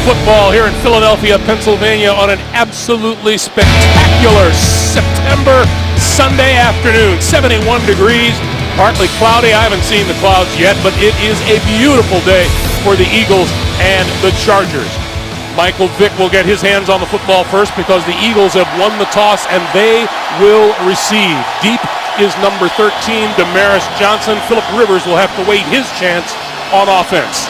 football here in Philadelphia, Pennsylvania on an absolutely spectacular September Sunday afternoon. 71 degrees, partly cloudy. I haven't seen the clouds yet, but it is a beautiful day for the Eagles and the Chargers. Michael Vick will get his hands on the football first because the Eagles have won the toss and they will receive. Deep is number 13, Damaris Johnson. Philip Rivers will have to wait his chance on offense.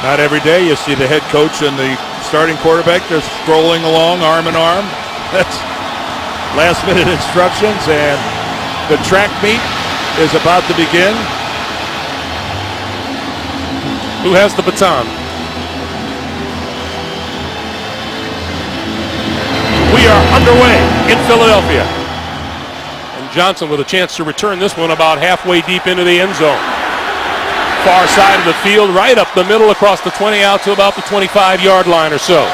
Not every day you see the head coach and the starting quarterback just strolling along arm in arm. That's last minute instructions, and the track meet is about to begin. Who has the baton? We are underway in Philadelphia. And Johnson with a chance to return this one about halfway deep into the end zone. Far side of the field, right up the middle, across the 20 out to about the 25-yard line or so.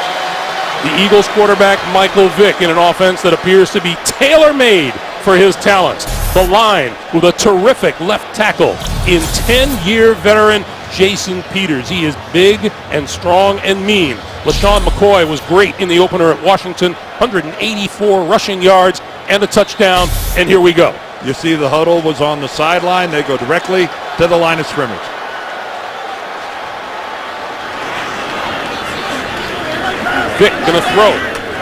The Eagles quarterback, Michael Vick, in an offense that appears to be tailor-made for his talents. The line with a terrific left tackle in 10-year veteran Jason Peters. He is big and strong and mean. LaShawn McCoy was great in the opener at Washington, 184 rushing yards and a touchdown, and here we go. You see the huddle was on the sideline. They go directly to the line of scrimmage. Vick going to throw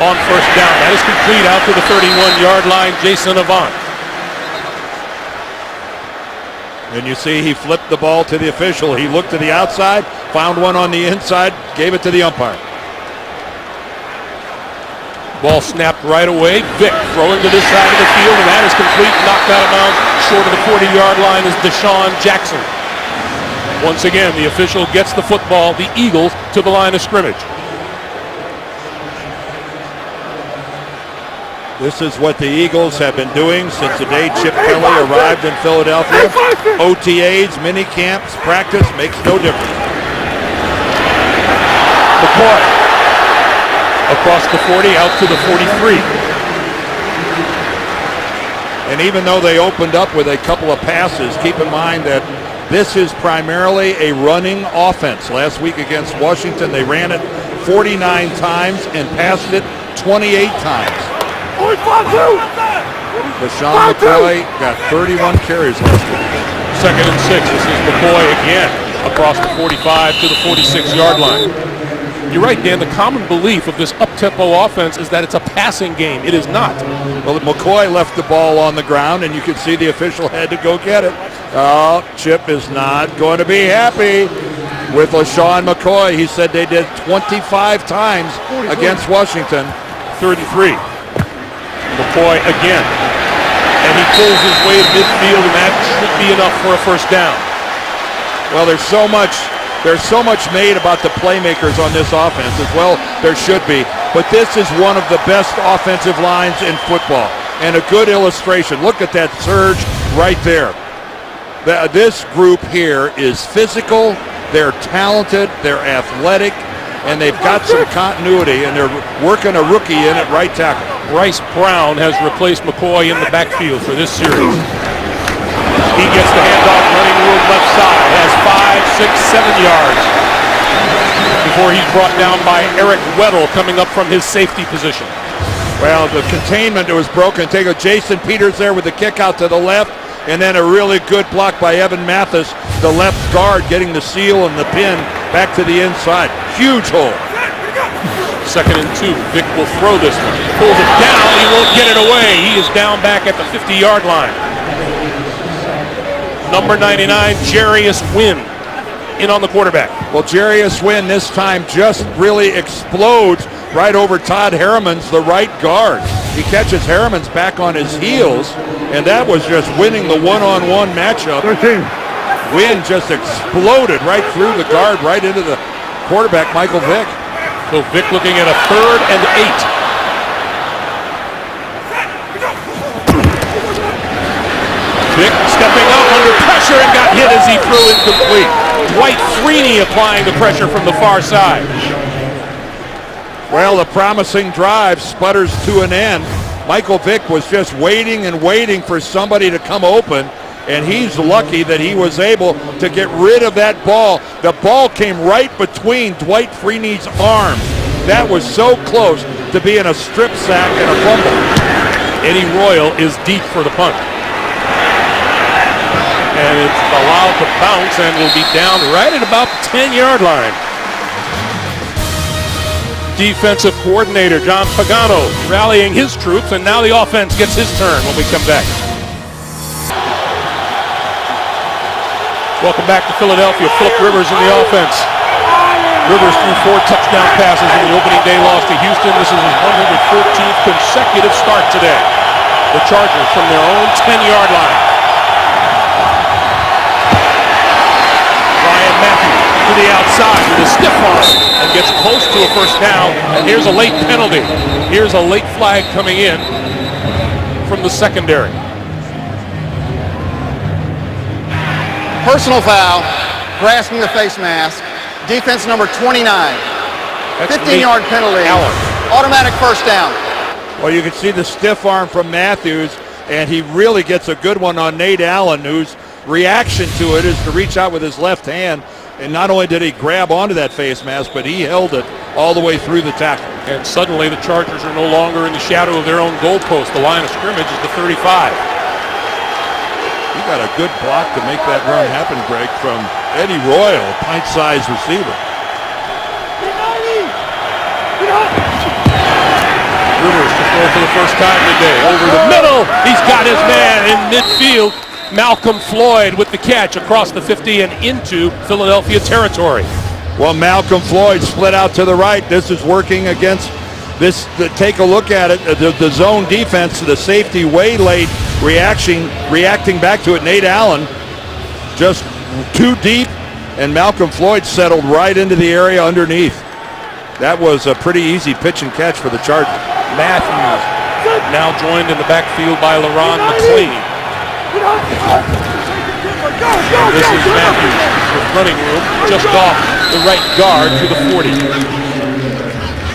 on first down. That is complete out to the 31-yard line, Jason Avant. And you see he flipped the ball to the official. He looked to the outside, found one on the inside, gave it to the umpire. Ball snapped right away. Vick throwing to this side of the field, and that is complete. Knocked out of bounds short of the 40-yard line is Deshaun Jackson. Once again, the official gets the football, the Eagles to the line of scrimmage. This is what the Eagles have been doing since the day Chip Kelly arrived in Philadelphia. OTAs, mini camps, practice makes no difference. McCoy across the 40 out to the 43. And even though they opened up with a couple of passes, keep in mind that this is primarily a running offense. Last week against Washington, they ran it 49 times and passed it 28 times. LaShawn McCoy got 31 carries last week. 2nd and 6. This is McCoy again across the 45 to the 46-yard line. You're right, Dan. The common belief of this up-tempo offense is that it's a passing game. It is not. Well, McCoy left the ball on the ground, and you could see the official had to go get it. Oh, Chip is not going to be happy with LaShawn McCoy. He said they did 25 times against Washington. 33. McCoy again. And he pulls his way to midfield, and that should be enough for a first down. Well, there's so much made about the playmakers on this offense as well. There should be. But this is one of the best offensive lines in football. And a good illustration. Look at that surge right there. This group here is physical. They're talented. They're athletic. And they've got some continuity, and they're working a rookie in at right tackle. Bryce Brown has replaced McCoy in the backfield for this series. He gets the handoff, running room left side, has 5, 6, 7 yards before he's brought down by Eric Weddle coming up from his safety position. Well, the containment was broken. Take a Jason Peters there with the kick out to the left, and then a really good block by Evan Mathis, the left guard, getting the seal and the pin back to the inside. Huge hole. 2nd and 2. Vick will throw this one. Pulls it down. He won't get it away. He is down back at the 50-yard line. Number 99, Jarius Wynn, in on the quarterback. Well, Jarius Wynn this time just really explodes right over Todd Harriman's, the right guard. He catches Harriman's back on his heels, and that was just winning the one-on-one matchup. 13. Wynn just exploded right through the guard, right into the quarterback, Michael Vick. So Vick looking at a 3rd and 8. Vick stepping up under pressure and got hit as he threw incomplete. Dwight Freeney applying the pressure from the far side. Well, the promising drive sputters to an end. Michael Vick was just waiting and waiting for somebody to come open. and he's lucky that he was able to get rid of that ball. The ball came right between Dwight Freeney's arms. That was so close to being a strip sack and a fumble. Eddie Royal is deep for the punt. And it's allowed to bounce and will be down right at about the 10-yard line. Defensive coordinator John Pagano rallying his troops, and now the offense gets his turn when we come back. Welcome back to Philadelphia. Philip Rivers in the offense. Rivers threw 4 touchdown passes in the opening day loss to Houston. This is his 114th consecutive start today. The Chargers from their own 10-yard line. Ryan Matthews to the outside with a stiff arm and gets close to a first down. And here's a late penalty. Here's a late flag coming in from the secondary. Personal foul, grasping the face mask. Defense number 29. 15-yard penalty. Allen. Automatic first down. Well, you can see the stiff arm from Matthews, and he really gets a good one on Nate Allen, whose reaction to it is to reach out with his left hand. And not only did he grab onto that face mask, but he held it all the way through the tackle. And suddenly the Chargers are no longer in the shadow of their own goalpost. The line of scrimmage is the 35. He got a good block to make that run happen, Greg, from Eddie Royal, pint-sized receiver. Rivers to throw for the first time today. Over the middle. He's got his man in midfield. Malcolm Floyd with the catch across the 50 and into Philadelphia territory. Well, Malcolm Floyd split out to the right. This is working against this. Take a look at it. The zone defense, the safety way late, reacting back to it. Nate Allen just too deep, and Malcolm Floyd settled right into the area underneath. That was a pretty easy pitch and catch for the Chargers. Matthews now joined in the backfield by LaRon McClain. And this is Matthews with running room just off the right guard to the 40.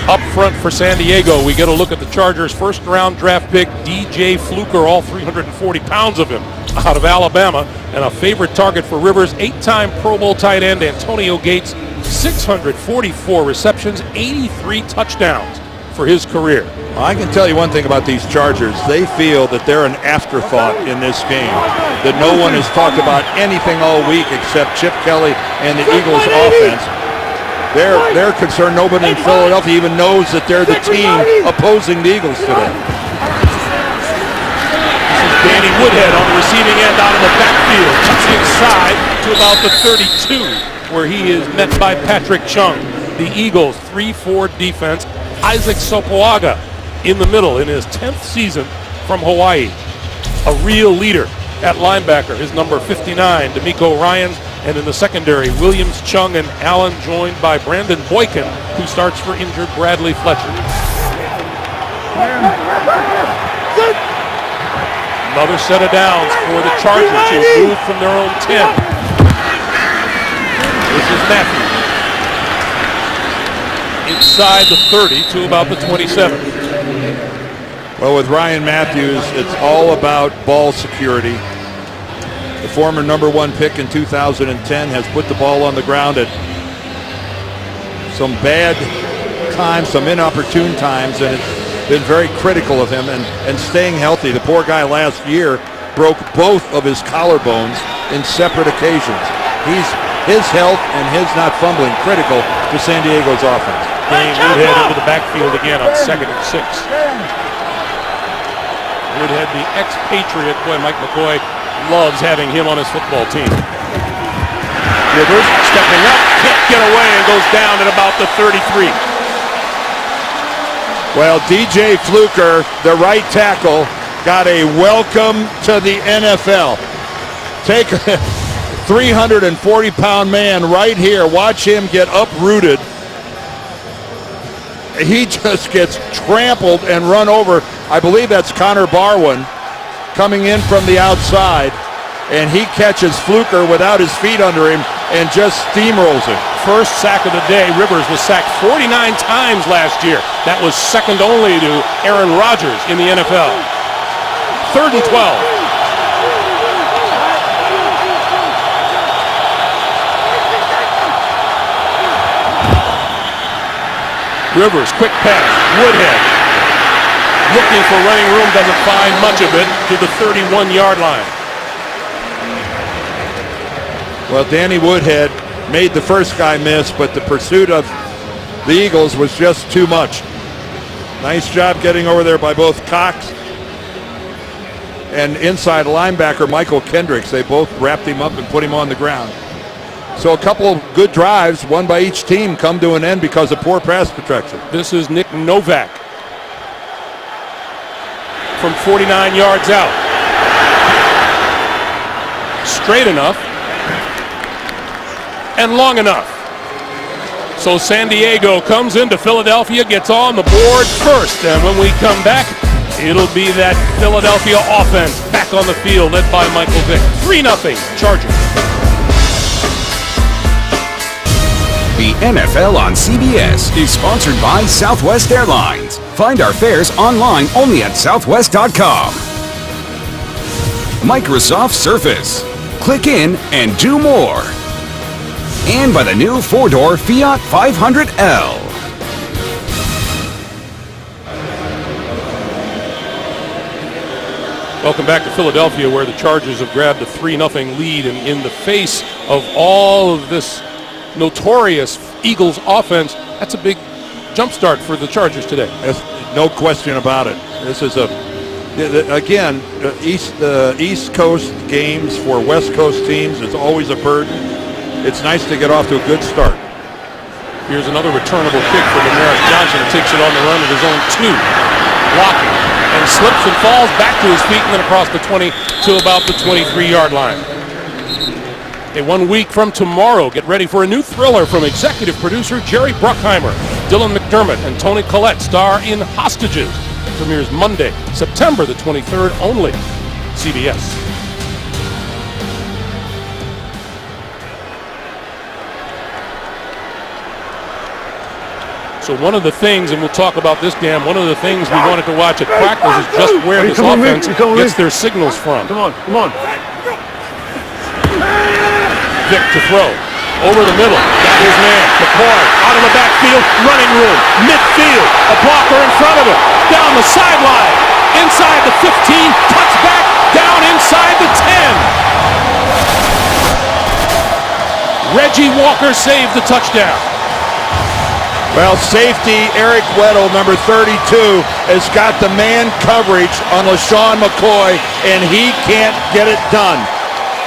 Up front for San Diego, we get a look at the Chargers' first-round draft pick, DJ Fluker, all 340 pounds of him, out of Alabama, and a favorite target for Rivers, 8-time Pro Bowl tight end Antonio Gates, 644 receptions, 83 touchdowns for his career. I can tell you one thing about these Chargers. They feel that they're an afterthought in this game, that no one has talked about anything all week except Chip Kelly and the Eagles offense. They're concerned nobody in Philadelphia even knows that they're the team opposing the Eagles today. This is Danny Woodhead on the receiving end out of the backfield, cuts inside to about the 32, where he is met by Patrick Chung. The Eagles' 3-4 defense. Isaac Sopoaga in the middle in his 10th season from Hawaii. A real leader at linebacker, his number 59, D'Amico Ryans, and in the secondary, Williams, Chung, and Allen, joined by Brandon Boykin, who starts for injured Bradley Fletcher. Another set of downs for the Chargers, who move from their own 10. This is Matthews. Inside the 30 to about the 27. Well, with Ryan Matthews, it's all about ball security. The former number 1 pick in 2010 has put the ball on the ground at some bad times, some inopportune times, and it's been very critical of him and staying healthy. The poor guy last year broke both of his collarbones in separate occasions. His health and his not fumbling critical to San Diego's offense. Dane Woodhead into the backfield again on 2nd and 6. Woodhead, the expatriate. Boy, Mike McCoy loves having him on his football team. Rivers stepping up, can't get away, and goes down at about the 33. Well, DJ Fluker, the right tackle, got a welcome to the NFL. Take a 340-pound man right here. Watch him get uprooted. He just gets trampled and run over. I believe that's Connor Barwin coming in from the outside, and he catches Fluker without his feet under him and just steamrolls him. First sack of the day. Rivers was sacked 49 times last year. That was second only to Aaron Rodgers in the NFL. 3rd and 12. Rivers, quick pass. Woodhead looking for running room, doesn't find much of it to the 31-yard line. Well, Danny Woodhead made the first guy miss, but the pursuit of the Eagles was just too much. Nice job getting over there by both Cox and inside linebacker Michael Kendricks. They both wrapped him up and put him on the ground. So a couple of good drives, one by each team, come to an end because of poor pass protection. This is Nick Novak from 49 yards out. Straight enough and long enough. So San Diego comes into Philadelphia, gets on the board first, and when we come back, it'll be that Philadelphia offense back on the field led by Michael Vick. 3-0 Chargers. The NFL on CBS is sponsored by Southwest Airlines. Find our fares online only at southwest.com. Microsoft Surface. Click in and do more. And by the new 4-door Fiat 500L. Welcome back to Philadelphia, where the Chargers have grabbed a 3-0 lead, and in the face of all of this notorious Eagles offense, that's a big jump start for the Chargers today. There's no question about it. This is again, East Coast games for West Coast teams is always a burden. It's nice to get off to a good start. Here's another returnable kick for Demarius Johnson, who takes it on the run at his own 2. Blocking and slips and falls back to his feet and then across the 20 to about the 23-yard line. Okay, 1 week from tomorrow, get ready for a new thriller from executive producer Jerry Bruckheimer. Dylan McDermott and Toni Collette star in Hostages. Premieres Monday, September the 23rd, only CBS. So one of the things, and we'll talk about this, Dan, one of the things we wanted to watch at practice is just where this offense gets their signals from. Come on. Vick to throw. Over the middle. Got his man. McCoy out of the backfield. Running room. Midfield. A blocker in front of him. Down the sideline. Inside the 15. Cuts back. Down inside the 10. Reggie Walker saved the touchdown. Well, safety Eric Weddle, number 32, has got the man coverage on LaShawn McCoy, and he can't get it done.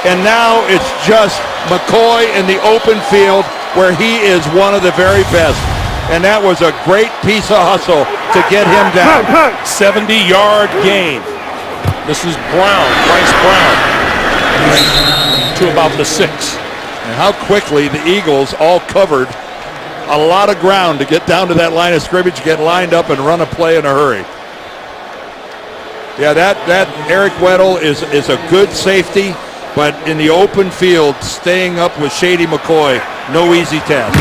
And now it's just McCoy in the open field where he is one of the very best. And that was a great piece of hustle to get him down. 70-yard gain. This is Bryce Brown, to about the 6. And how quickly the Eagles all covered a lot of ground to get down to that line of scrimmage, get lined up and run a play in a hurry. Yeah, that Eric Weddle is a good safety, but in the open field, staying up with Shady McCoy, no easy task.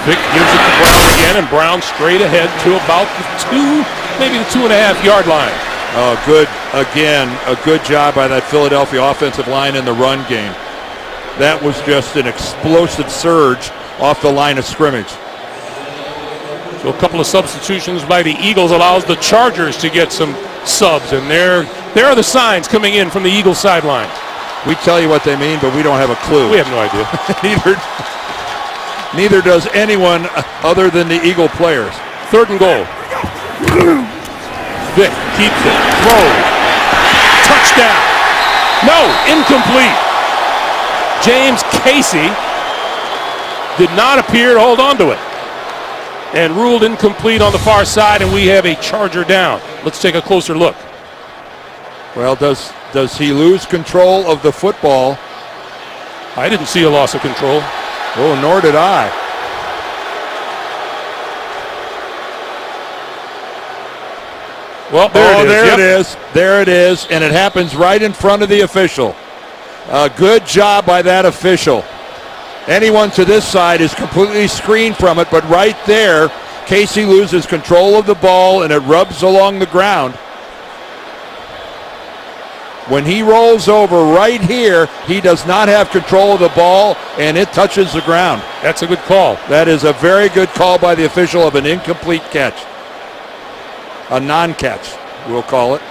Vick gives it to Brown again, and Brown straight ahead to about the 2, maybe the 2.5-yard line. Oh, good. Again, a good job by that Philadelphia offensive line in the run game. That was just an explosive surge off the line of scrimmage. So a couple of substitutions by the Eagles allows the Chargers to get some subs, and there are the signs coming in from the Eagles sideline. We tell you what they mean, but we don't have a clue. We have no idea. Neither does anyone other than the Eagle players. 3rd and goal. Vick keeps it. Throws. Touchdown. No, incomplete. James Casey did not appear to hold on to it and ruled incomplete on the far side, and we have a Charger down. Let's take a closer look. Well, does he lose control of the football? I didn't see a loss of control. Oh, nor did I. Well, there it is. There it is, and it happens right in front of the official. A good job by that official. Anyone to this side is completely screened from it, but right there, Casey loses control of the ball, and it rubs along the ground. When he rolls over right here, he does not have control of the ball, and it touches the ground. That's a good call. That is a very good call by the official of an incomplete catch. A non-catch, we'll call it.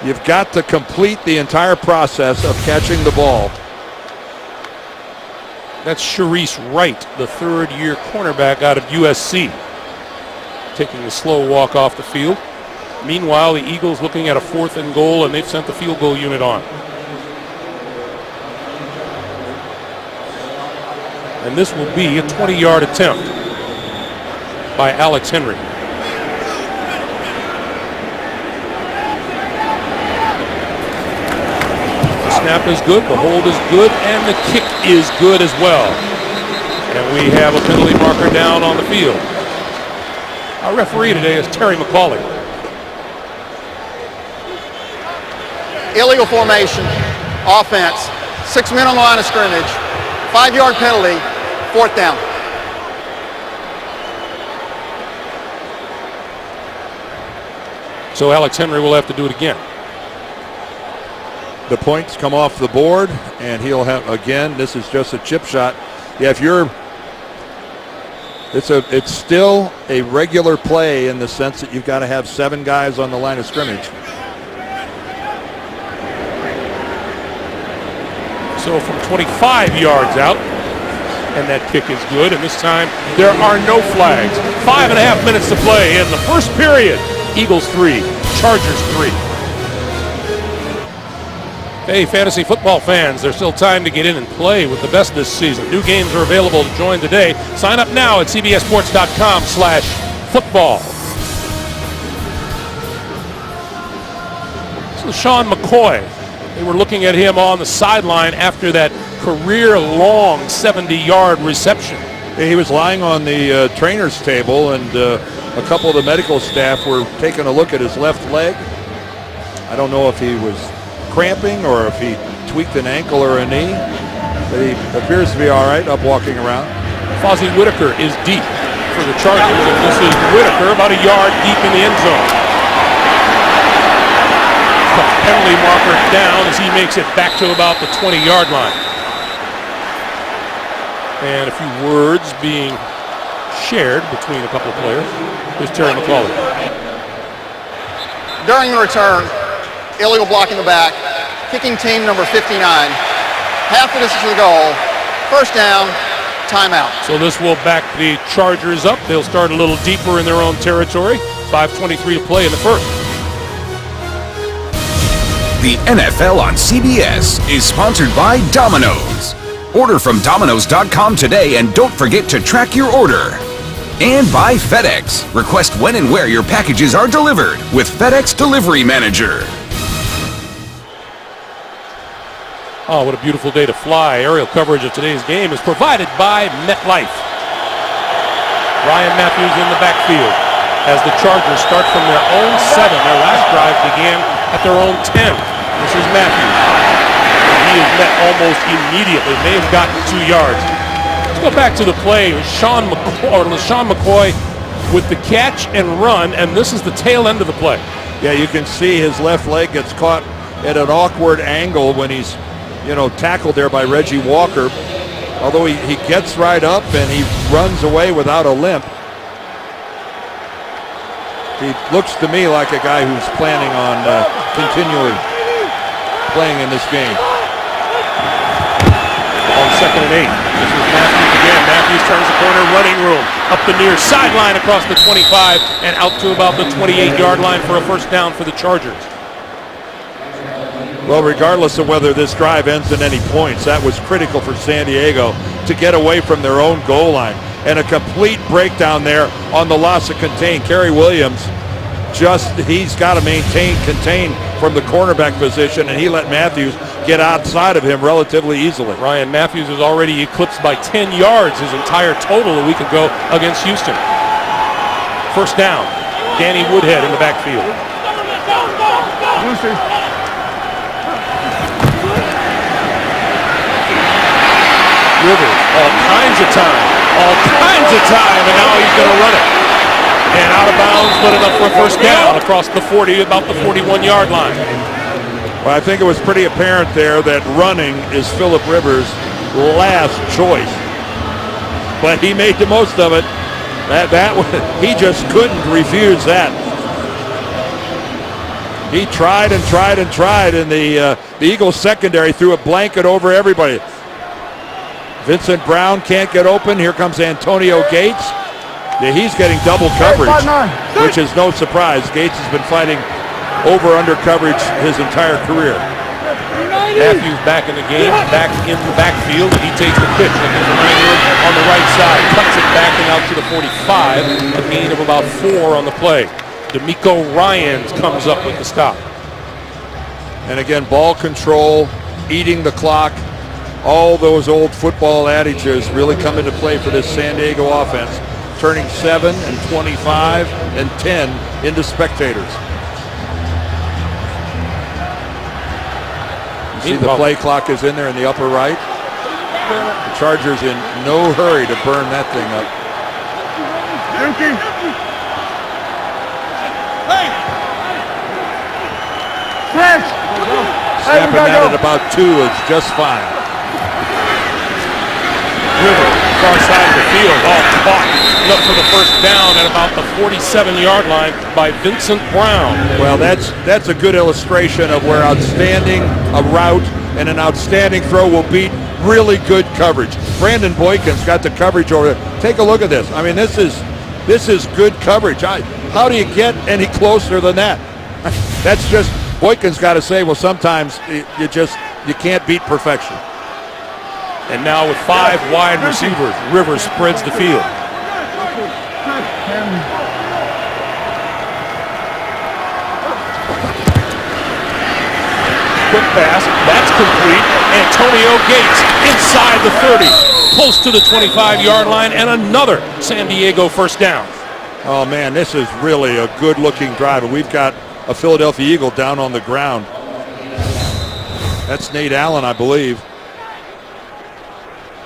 You've got to complete the entire process of catching the ball. That's Sharice Wright, the third-year cornerback out of USC, taking the slow walk off the field. Meanwhile, the Eagles looking at a 4th and goal, and they've sent the field goal unit on. And this will be a 20-yard attempt by Alex Henry. The snap is good, the hold is good, and the kick is good as well. And we have a penalty marker down on the field. Our referee today is Terry McCauley. Illegal formation, offense, 6 men on the line of scrimmage, 5-yard penalty, 4th down. So Alex Henry will have to do it again. The points come off the board, and he'll have, again, this is just a chip shot. Yeah, if you're, it's still a regular play in the sense that you've got to have 7 guys on the line of scrimmage. So from 25 yards out, and that kick is good, and this time there are no flags. 5.5 minutes to play in the first period. Eagles 3, Chargers 3. Hey, fantasy football fans, there's still time to get in and play with the best this season. New games are available to join today. Sign up now at cbssports.com/football. This is Sean McCoy. They were looking at him on the sideline after that career-long 70-yard reception. He was lying on the trainer's table, and a couple of the medical staff were taking a look at his left leg. I don't know if he was cramping or if he tweaked an ankle or a knee, but he appears to be all right up walking around. Fozzie Whitaker is deep for the Chargers, and this is Whitaker about a yard deep in the end zone. Penalty marker down as he makes it back to about the 20-yard line. And a few words being shared between a couple of players. Here's Terry McCauley. During the return, illegal block in the back, kicking team number 59. Half the distance to the goal, 1st down, timeout. So this will back the Chargers up. They'll start a little deeper in their own territory. 5:23 to play in the first. The NFL on CBS is sponsored by Domino's. Order from Domino's.com today and don't forget to track your order. And by FedEx. Request when and where your packages are delivered with FedEx Delivery Manager. Oh, what a beautiful day to fly. Aerial coverage of today's game is provided by MetLife. Ryan Matthews in the backfield as the Chargers start from their own 7. Their last drive began at their own 10. This is Matthews. And he is met almost immediately. May have gotten 2 yards. Let's go back to the play. LeSean McCoy with the catch and run, and this is the tail end of the play. Yeah, you can see his left leg gets caught at an awkward angle when he's, tackled there by Reggie Walker. Although he gets right up and he runs away without a limp. He looks to me like a guy who's planning on continually playing in this game. On 2nd and 8. This is Matthews again. Matthews turns the corner, running room. Up the near sideline across the 25 and out to about the 28-yard line for a 1st down for the Chargers. Well, regardless of whether this drive ends in any points, that was critical for San Diego to get away from their own goal line. And a complete breakdown there on the loss of contain. Kerry Williams, he's got to contain from the cornerback position, and he let Matthews get outside of him relatively easily. Ryan Matthews is already eclipsed by 10 yards, his entire total a week ago against Houston. 1st down. Danny Woodhead in the backfield. Rivers, all kinds of time, and now he's going to run it. And out of bounds, but Good enough for a first down across the 40, about the 41-yard line. Well, I think it was pretty apparent there that running is Phillip Rivers' last choice. But he made the most of it. He just couldn't refuse that. He tried and tried and tried, and the Eagles secondary threw a blanket over everybody. Vincent Brown can't get open. Here comes Antonio Gates. Yeah, he's getting double coverage, which is no surprise. Gates has been fighting over-under coverage his entire career. Matthews back in the game, back in the backfield, and he takes the pitch. And there's a Reinhard on the right side, cuts it back and out to the 45, a gain of about 4 on the play. D'Amico Ryans comes up with the stop. And again, ball control, eating the clock, all those old football adages really come into play for this San Diego offense, turning 7 and 25 and 10 into spectators. You see the play clock is in there in the upper right. The Chargers in no hurry to burn that thing up. Snapping that at about 2 is just fine. River, far side of the field, all caught. Up for the first down at about the 47-yard line by Vincent Brown. Well, that's a good illustration of where outstanding a route and an outstanding throw will beat really good coverage. Brandon Boykin's got the coverage over there. Take a look at this. I mean, this is good coverage. How do you get any closer than that? That's just, Boykin's got to say, well, sometimes you can't beat perfection. And now with 5 wide receivers, Rivers spreads the field. Quick pass, that's complete. Antonio Gates inside the 30, close to the 25-yard line, and another San Diego first down. Oh man, this is really a good-looking drive, and we've got a Philadelphia Eagle down on the ground. That's Nate Allen, I believe.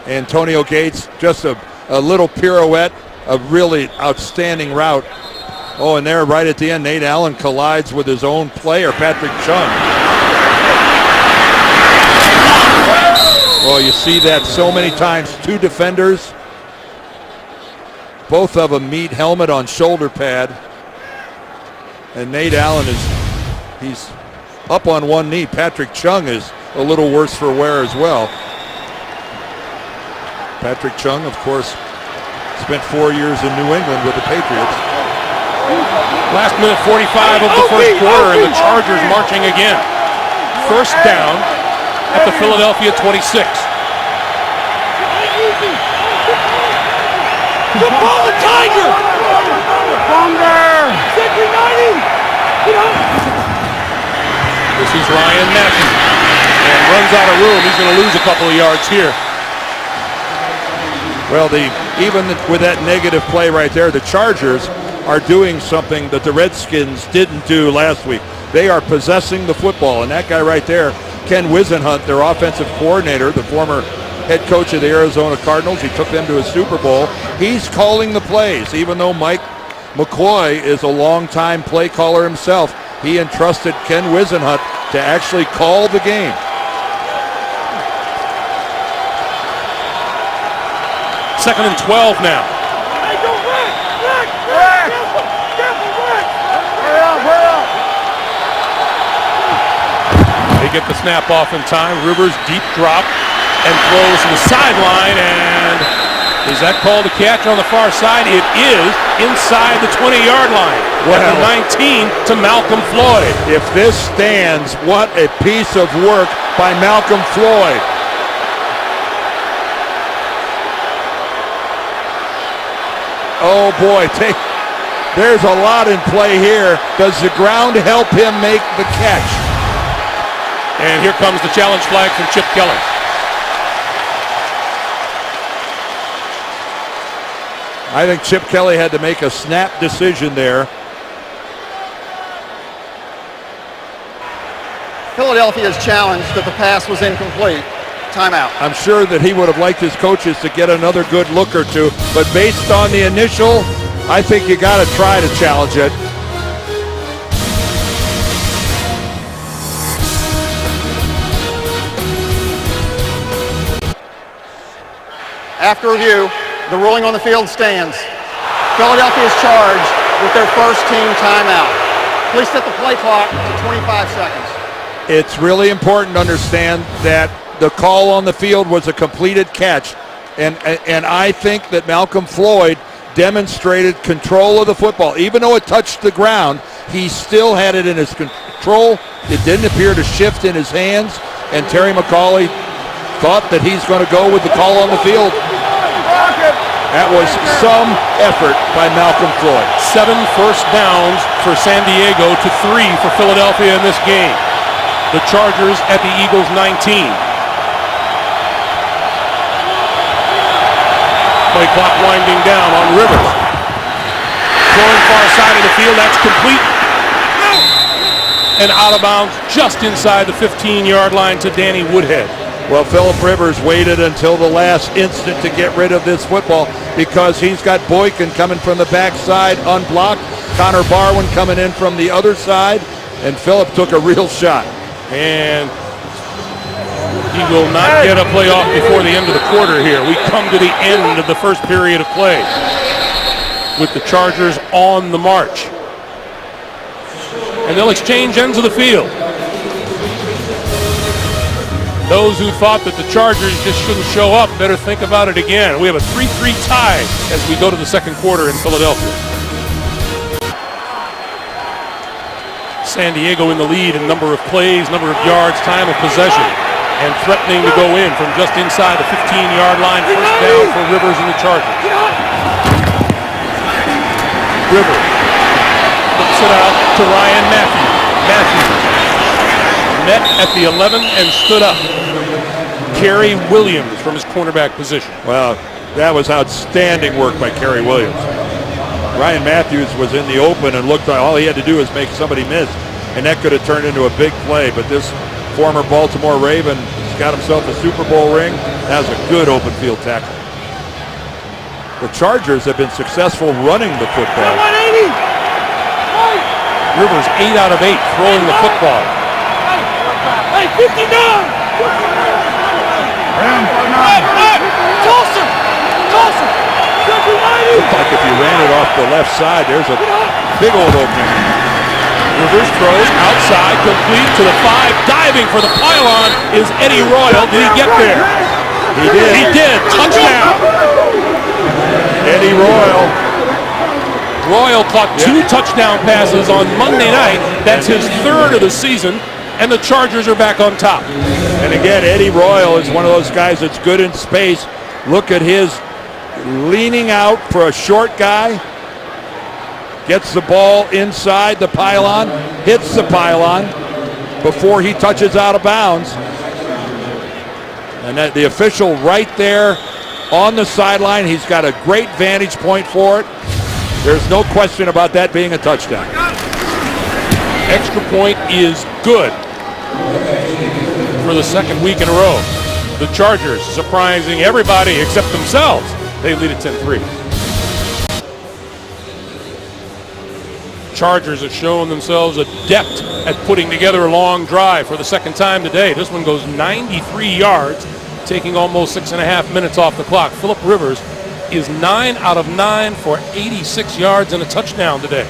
Antonio Gates, just a little pirouette, a really outstanding route. Oh, and there right at the end, Nate Allen collides with his own player, Patrick Chung. Well, you see that so many times. 2 defenders, both of them meet helmet on shoulder pad. And Nate Allen he's up on one knee. Patrick Chung is a little worse for wear as well. Patrick Chung, of course, spent 4 years in New England with the Patriots. Last minute 45 of the first quarter, and the Chargers marching again. First down at the Philadelphia 26. The ball, Tiger! This is Ryan Matthews, and runs out of room. He's going to lose a couple of yards here. Well, even with that negative play right there, the Chargers are doing something that the Redskins didn't do last week. They are possessing the football, and that guy right there, Ken Wisenhunt, their offensive coordinator, the former head coach of the Arizona Cardinals, he took them to a Super Bowl. He's calling the plays, even though Mike McCoy is a longtime play caller himself. He entrusted Ken Wisenhunt to actually call the game. Second and 12 now. They get the snap off in time. Rivers deep drop and throws to the sideline. And is that called a catch on the far side? It is inside the 20-yard line. At the 19 to Malcolm Floyd. If this stands, what a piece of work by Malcolm Floyd. Oh boy, there's a lot in play here. Does the ground help him make the catch? And here comes the challenge flag from Chip Kelly. I think Chip Kelly had to make a snap decision there. Philadelphia is challenged that the pass was incomplete. Timeout. I'm sure that he would have liked his coaches to get another good look or two, but based on the initial, I think you got to try to challenge it. After review, the ruling on the field stands. Philadelphia is charged with their first team timeout. Please set the play clock to 25 seconds. It's really important to understand that the call on the field was a completed catch, and I think that Malcolm Floyd demonstrated control of the football. Even though it touched the ground, he still had it in his control. It didn't appear to shift in his hands, and Terry McAulay thought that he's going to go with the call on the field. That was some effort by Malcolm Floyd. 7 first downs for San Diego to 3 for Philadelphia in this game. The Chargers at the Eagles 19. Play clock winding down on Rivers. Throwing far side of the field, that's complete. And out of bounds just inside the 15-yard line to Danny Woodhead. Well, Philip Rivers waited until the last instant to get rid of this football because he's got Boykin coming from the backside unblocked, Connor Barwin coming in from the other side, and Philip took a real shot. And he will not get a playoff before the end of the quarter here. We come to the end of the first period of play with the Chargers on the march. And they'll exchange ends of the field. Those who thought that the Chargers just shouldn't show up better think about it again. We have a 3-3 tie as we go to the second quarter in Philadelphia. San Diego in the lead in number of plays, number of yards, time of possession, and threatening to go in from just inside the 15-yard line. First down for Rivers and the Chargers. Rivers puts it out to Ryan Matthews. Matthews met at the 11 and stood up. Kerry Williams from his cornerback position. Well, that was outstanding work by Kerry Williams. Ryan Matthews was in the open and looked like all he had to do was make somebody miss, and that could have turned into a big play. But this former Baltimore Raven has got himself a Super Bowl ring. That was a good open field tackle. The Chargers have been successful running the football. 180! Rivers 8 out of 8 throwing the football. Hey, 59! Toss him! Toss him! Looks like if you ran it off the left side, there's a big old opening. Rivers throws outside, complete to the 5. Diving for the pylon is Eddie Royal. Did he get there? He did. He did. Touchdown. Eddie Royal. Royal caught 2 touchdown passes on Monday night. That's his 3rd of the season, and the Chargers are back on top. And again, Eddie Royal is one of those guys that's good in space. Look at his leaning out for a short guy. Gets the ball inside the pylon, hits the pylon before he touches out of bounds. And that the official right there on the sideline, he's got a great vantage point for it. There's no question about that being a touchdown. Extra point is good for the second week in a row. The Chargers surprising everybody except themselves. They lead at 10-3. Chargers have shown themselves adept at putting together a long drive for the second time today. This one goes 93 yards, taking almost 6.5 minutes off the clock. Philip Rivers is 9 out of 9 for 86 yards and a touchdown today.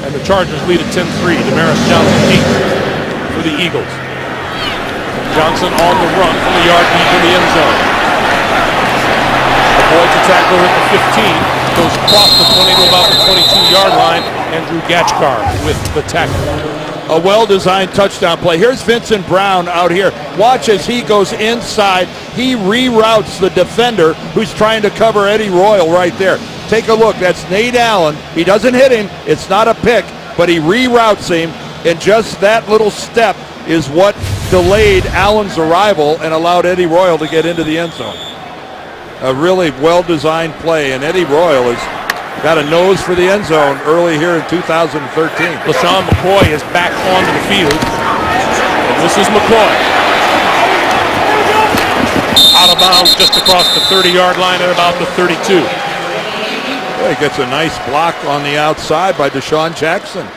And the Chargers lead at 10-3. Damaris Johnson deep for the Eagles. Johnson on the run from the yard deep in the end zone. Avoids a tackler at the 15. Goes across the 20 to about the 22-yard line. Andrew Gachkar with the tackle. A well-designed touchdown play. Here's Vincent Brown out here. Watch as he goes inside. He reroutes the defender who's trying to cover Eddie Royal right there. Take a look. That's Nate Allen. He doesn't hit him. It's not a pick, but he reroutes him. And just that little step is what delayed Allen's arrival and allowed Eddie Royal to get into the end zone. A really well-designed play, and Eddie Royal has got a nose for the end zone early here in 2013. LaShawn McCoy is back onto the field. And this is McCoy. Out of bounds just across the 30-yard line at about the 32. Well, he gets a nice block on the outside by Deshaun Jackson.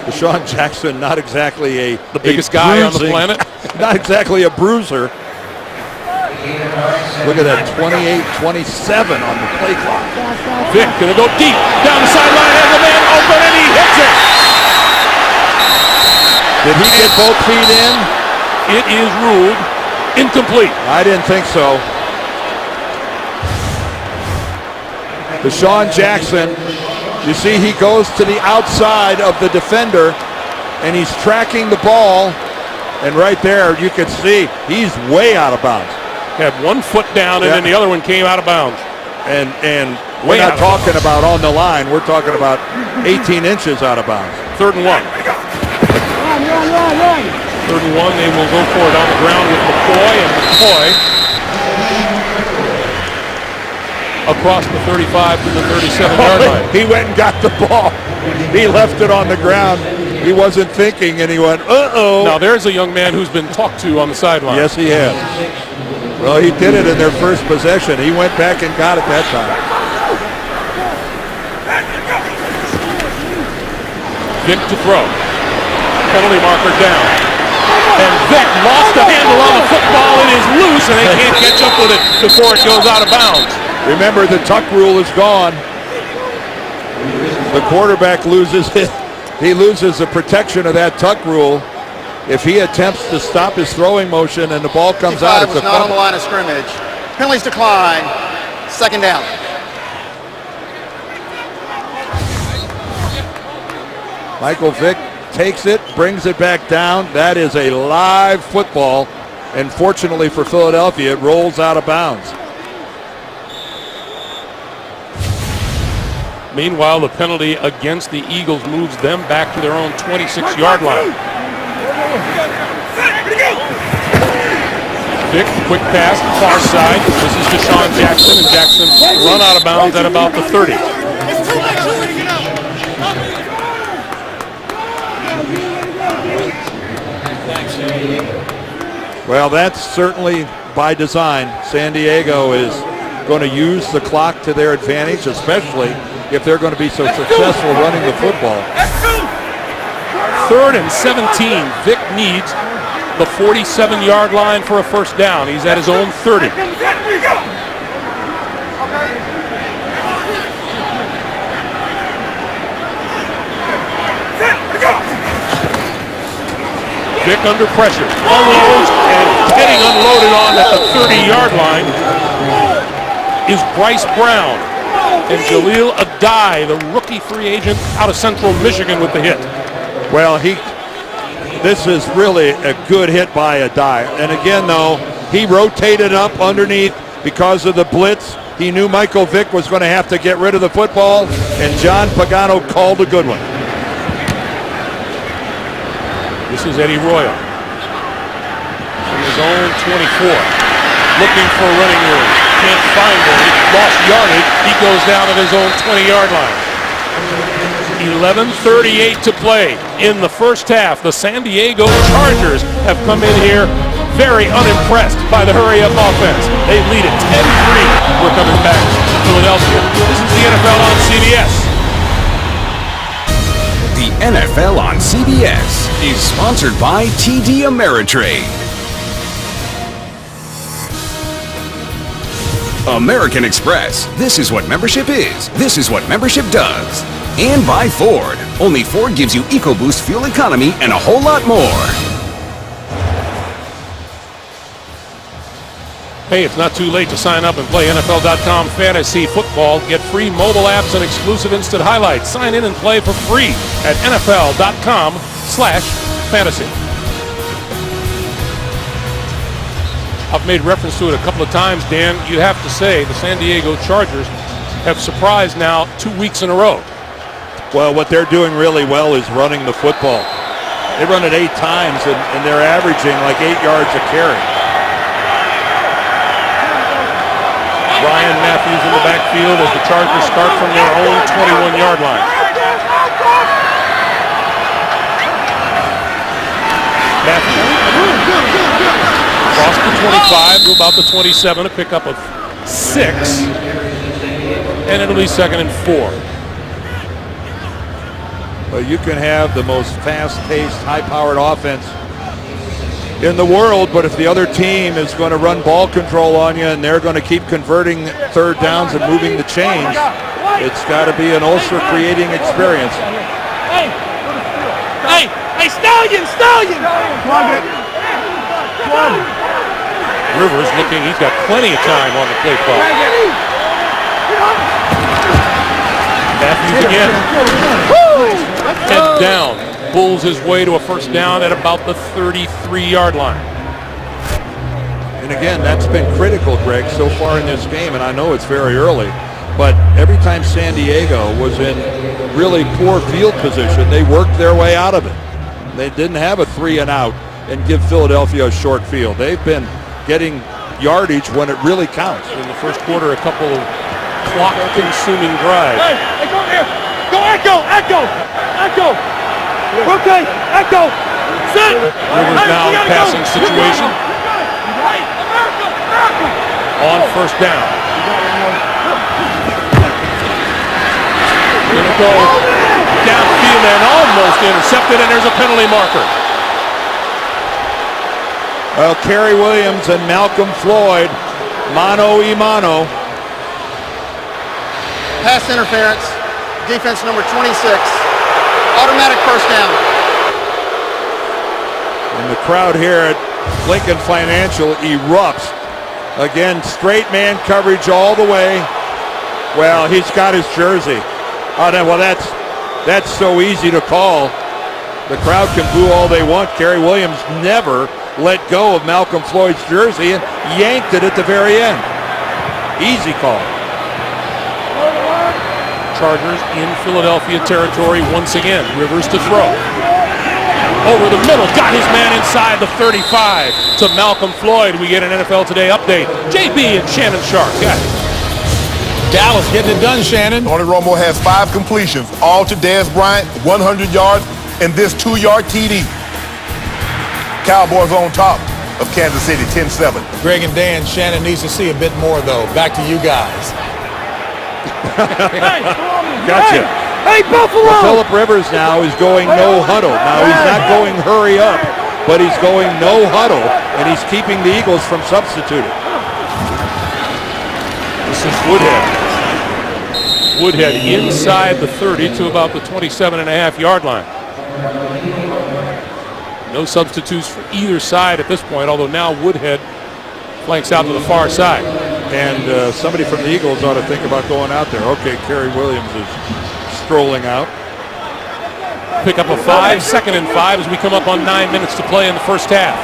Deshaun Jackson, not exactly the biggest guy on the planet. Not exactly a bruiser. Look at that, 28-27 on the play clock. Vick gonna go deep down the sideline, has a man open, and he hits it. Did he get both feet in? It is ruled incomplete. I didn't think so. Deshaun Jackson, you see he goes to the outside of the defender and he's tracking the ball, and right there you can see he's way out of bounds. Had 1 foot down and then the other one came out of bounds. And we're not talking about on the line, we're talking about 18 inches out of bounds. 3rd and 1. Run. 3rd and 1, they will go for it on the ground with McCoy, and McCoy across the 35 to the 37-yard line. He went and got the ball. He left it on the ground. He wasn't thinking, and he went, uh-oh. Now there's a young man who's been talked to on the sideline. Yes, he has. Well, he did it in their first possession. He went back and got it that time. Vick to throw. Penalty marker down. And Vick lost the handle on the football. It is loose, and they can't catch up with it before it goes out of bounds. Remember, the tuck rule is gone. The quarterback loses it. He loses the protection of that tuck rule. If he attempts to stop his throwing motion and the ball comes out, it's was a not on fumble. the line of scrimmage. Penalties decline. 2nd down. Michael Vick takes it, brings it back down. That is a live football, and fortunately for Philadelphia, it rolls out of bounds. Meanwhile, the penalty against the Eagles moves them back to their own 26-yard line. Vick, quick pass, far side. This is Deshaun Jackson, and Jackson run out of bounds at about the 30. Well, that's certainly by design. San Diego is going to use the clock to their advantage, especially if they're going to be so successful running the football. 3rd and 17. Vick needs the 47-yard line for a first down. He's at his own 30. Vick under pressure, unloads, and getting unloaded on at the 30-yard line is Bryce Brown. And Jaleel Adai, the rookie free agent out of Central Michigan, with the hit. Well, this is really a good hit by Adai. And again, though, he rotated up underneath because of the blitz. He knew Michael Vick was going to have to get rid of the football, and John Pagano called a good one. This is Eddie Royal from his own 24, looking for running room. Can't find it. He lost yardage. He goes down at his own 20-yard line. 11:38 to play in the first half. The San Diego Chargers have come in here very unimpressed by the hurry-up offense. They lead it 10-3. We're coming back to Philadelphia. This is the NFL on CBS. The NFL on CBS is sponsored by TD Ameritrade. American Express. This is what membership is. This is what membership does. And by Ford. Only Ford gives you EcoBoost fuel economy and a whole lot more. Hey, it's not too late to sign up and play NFL.com Fantasy Football. Get free mobile apps and exclusive instant highlights. Sign in and play for free at NFL.com/fantasy. I've made reference to it a couple of times, Dan. You have to say the San Diego Chargers have surprised now 2 weeks in a row. Well, what they're doing really well is running the football. They run it 8 times, and they're averaging like 8 yards a carry. Ryan Matthews in the backfield as the Chargers start from their own 21-yard line. Matthews across the 25 to about the 27, a pickup of 6, and it'll be 2nd and 4. But you can have the most fast-paced, high-powered offense in the world, but if the other team is going to run ball control on you and they're going to keep converting third downs and moving the chains, it's got to be an ulcer-creating experience. Hey, Stallion! Rivers looking, he's got plenty of time on the play clock. Matthews again. Head down. Pulls his way to a first down at about the 33-yard line. And again, that's been critical, Greg, so far in this game, and I know it's very early, but every time San Diego was in really poor field position, they worked their way out of it. They didn't have a 3 and out and give Philadelphia a short field. They've been getting yardage when it really counts. In the first quarter, a couple of clock-consuming drives. Hey, go here! Go Echo! Okay, Echo! Sit! Rivers now in passing situation. On first down. Gonna go downfield and almost intercepted, and there's a penalty marker. Well, Kerry Williams and Malcolm Floyd, mano y mano. Pass interference, defense number 26, automatic first down. And the crowd here at Lincoln Financial erupts. Again, straight man coverage all the way. Well, he's got his jersey. Oh, no, well, that's so easy to call. The crowd can boo all they want. Kerry Williams never let go of Malcolm Floyd's jersey and yanked it at the very end. Easy call. Chargers in Philadelphia territory once again. Rivers to throw. Over the middle, got his man inside the 35 to Malcolm Floyd. We get an NFL Today update. JB and Shannon Sharp. Got it. Dallas getting it done, Shannon. Tony Romo has 5 completions, all to Dez Bryant, 100 yards, and this 2-yard TD. Cowboys on top of Kansas City, 10-7. Greg and Dan, Shannon needs to see a bit more, though. Back to you guys. Gotcha. Hey, Buffalo! Phillip Rivers now is going no huddle. Now he's not going hurry up, but he's going no huddle, and he's keeping the Eagles from substituting. This is Woodhead. Woodhead inside the 30 to about the 27.5-yard line. No substitutes for either side at this point, although now Woodhead flanks out to the far side. And somebody from the Eagles ought to think about going out there. Okay, Kerry Williams is strolling out. Pick up a 5, 2nd and 5 as we come up on 9 minutes to play in the first half.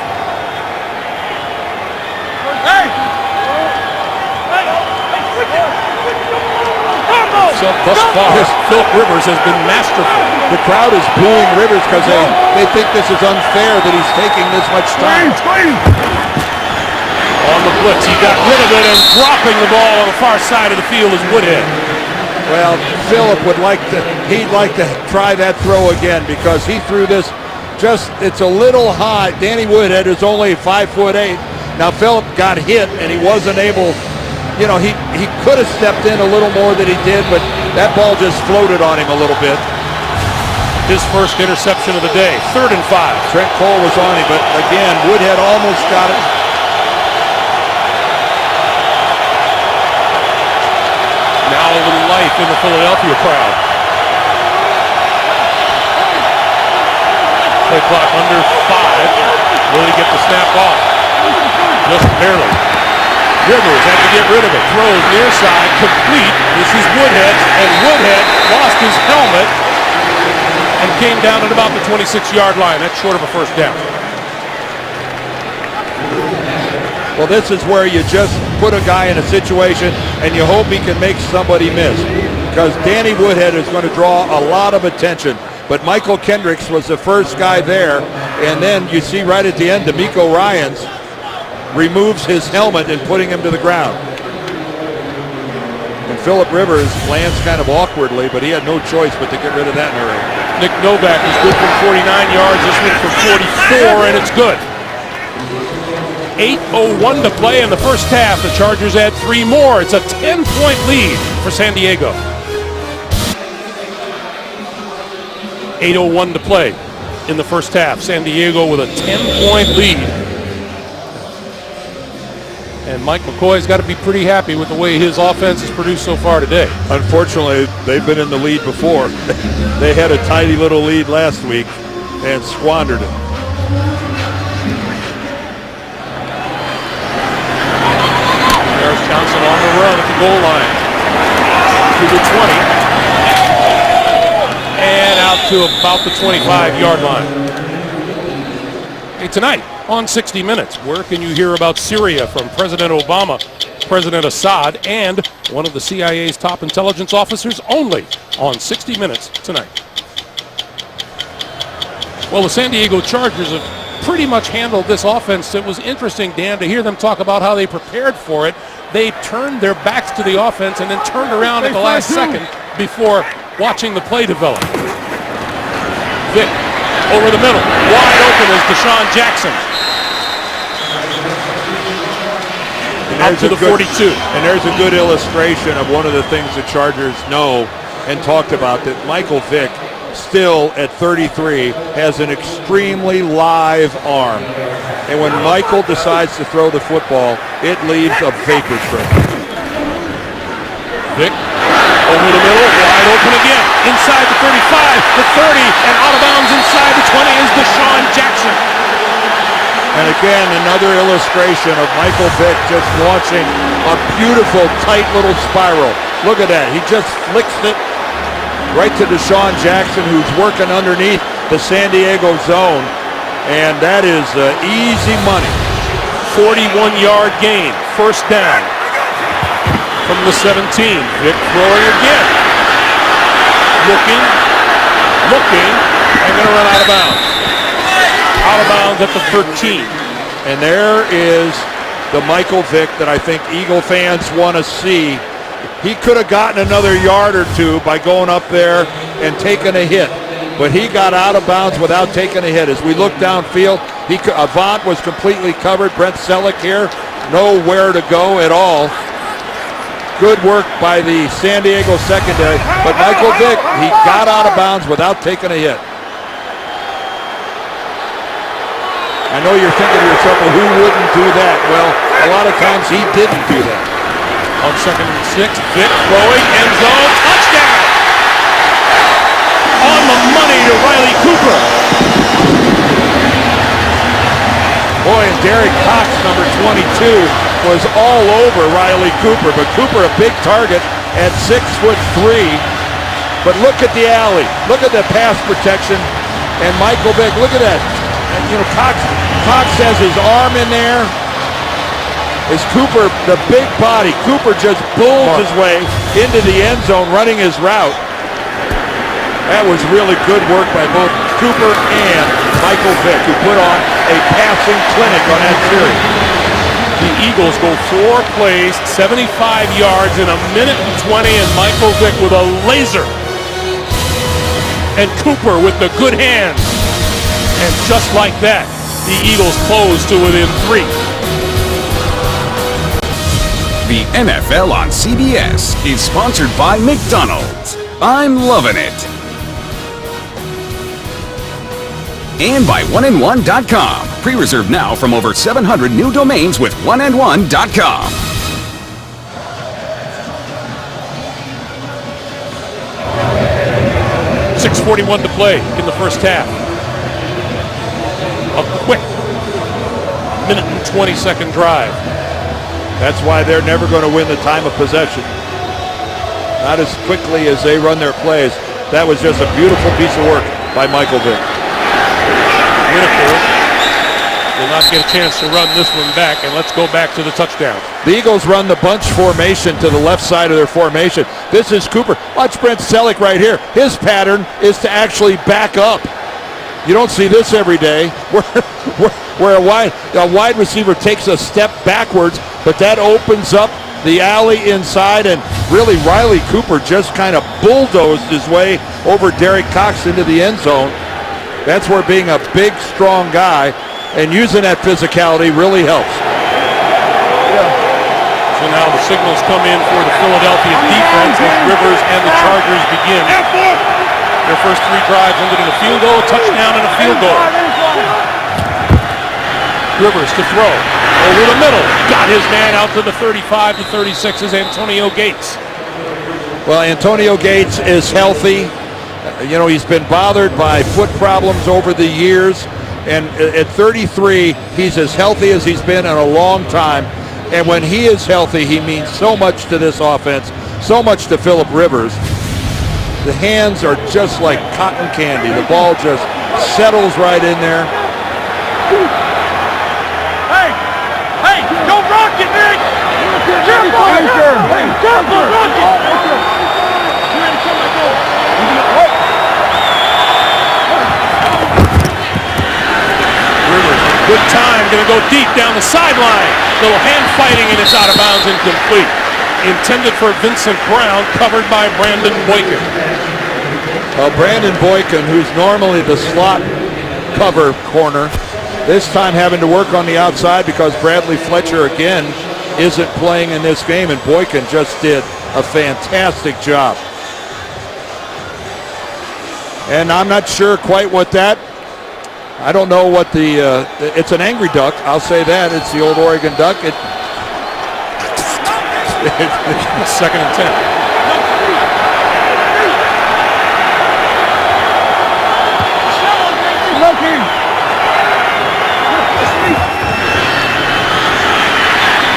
So thus far, Phillip Rivers has been masterful. The crowd is booing Rivers because they think this is unfair that he's taking this much time. On the blitz, he got rid of it, and dropping the ball on the far side of the field is Woodhead. Well, Phillip he'd like to try that throw again because he threw this it's a little high. Danny Woodhead is only 5'8". Now Phillip got hit and he wasn't able, he could have stepped in a little more than he did, but that ball just floated on him a little bit. His first interception of the day, 3rd and 5. Trent Cole was on him, but again, Woodhead almost got it. Now a little life in the Philadelphia crowd. Play clock under 5. Will he get the snap off? Just barely. Rivers had to get rid of it. Throws near side, complete. This is Woodhead, and Woodhead lost his helmet and came down at about the 26-yard line. That's short of a first down. Well, this is where you just put a guy in a situation and you hope he can make somebody miss, because Danny Woodhead is going to draw a lot of attention. But Michael Kendricks was the first guy there, and then you see right at the end, D'Amico Ryans removes his helmet and putting him to the ground. And Phillip Rivers lands kind of awkwardly, but he had no choice but to get rid of that in a hurry. Nick Novak is good from 49 yards. This one for 44, and it's good. 8:01 to play in the first half. The Chargers add 3 more. It's a 10-point lead for San Diego. 8:01 to play in the first half. San Diego with a 10-point lead. And Mike McCoy's got to be pretty happy with the way his offense has produced so far today. Unfortunately, they've been in the lead before. They had a tiny little lead last week and squandered it. There's Johnson on the run at the goal line. To the 20. And out to about the 25-yard line. Hey, tonight on 60 Minutes, where can you hear about Syria from President Obama, President Assad, and one of the CIA's top intelligence officers only on 60 Minutes tonight. Well, the San Diego Chargers have pretty much handled this offense. It was interesting, Dan, to hear them talk about how they prepared for it. They turned their backs to the offense and then turned around at the last second before watching the play develop. Vic over the middle, wide open is Deshaun Jackson. Out to the 42. And there's a good illustration of one of the things the Chargers know and talked about, that Michael Vick, still at 33, has an extremely live arm. And when Michael decides to throw the football, it leaves a vapor trail. Vick over the middle, wide open again. Inside the 35, the 30, and out of bounds inside the 20 is Deshaun Jackson. And again, another illustration of Michael Vick just launching a beautiful, tight little spiral. Look at that. He just flicks it right to Deshaun Jackson, who's working underneath the San Diego zone. And that is easy money. 41-yard gain, first down from the 17. Vick throwing again. Looking, and going to run out of bounds. Out of bounds at the 13. And there is the Michael Vick that I think Eagle fans want to see. He could have gotten another yard or two by going up there and taking a hit, but he got out of bounds without taking a hit. As we look downfield, Avant was completely covered. Brent Selleck here, nowhere to go at all. Good work by the San Diego secondary, but Michael Vick, he got out of bounds without taking a hit. I know you're thinking to yourself, well, who wouldn't do that? Well, a lot of times he didn't do that. On 2nd and 6, Vick throwing, end zone, touchdown! On the money to Riley Cooper. Boy, and Derek Cox, number 22, was all over Riley Cooper, but Cooper a big target at 6'3". But look at the alley. Look at the pass protection. And Michael Vick, look at that. And, you know, Cox has his arm in there. Is Cooper, the big body. Cooper just bulls his way into the end zone running his route. That was really good work by both Cooper and Michael Vick, who put on a passing clinic on that series. The Eagles go 4 plays, 75 yards in a minute and 20, and Michael Vick with a laser. And Cooper with the good hands. And just like that, the Eagles close to within 3. The NFL on CBS is sponsored by McDonald's. I'm loving it. And by oneandone.com. Pre-reserve now from over 700 new domains with oneandone.com. .6:41 to play in the first half. A quick minute and 20-second drive. That's why they're never going to win the time of possession. Not as quickly as they run their plays. That was just a beautiful piece of work by Michael Vick. Whitaker will not get a chance to run this one back, and let's go back to the touchdown. The Eagles run the bunch formation to the left side of their formation. This is Cooper. Watch Brent Selleck right here. His pattern is to actually back up. You don't see this every day, where a wide receiver takes a step backwards, but that opens up the alley inside, and really Riley Cooper just kind of bulldozed his way over Derek Cox into the end zone. That's where being a big, strong guy and using that physicality really helps. So now the signals come in for the Philadelphia defense as Rivers and the Chargers begin. Their first 3 drives ended in a field goal, a touchdown, and a field goal. Rivers to throw. Over the middle. Got his man out to the 35 to 36 is Antonio Gates. Well, Antonio Gates is healthy. You know, he's been bothered by foot problems over the years. And at 33, he's as healthy as he's been in a long time. And when he is healthy, he means so much to this offense, so much to Philip Rivers. The hands are just like cotton candy. The ball just settles right in there. Hey, don't rock it, Nick! Careful! Hey, careful, rock it! Good time, going to go deep down the sideline. Little hand fighting and it's out of bounds, incomplete. Intended for Vincent Brown, covered by Brandon Boykin. Well, Brandon Boykin, who's normally the slot cover corner, this time having to work on the outside because Bradley Fletcher again isn't playing in this game, and Boykin just did a fantastic job. And I'm not sure quite what that. I don't know what the, it's an angry duck, I'll say that. It's the old Oregon Duck. Second and 10.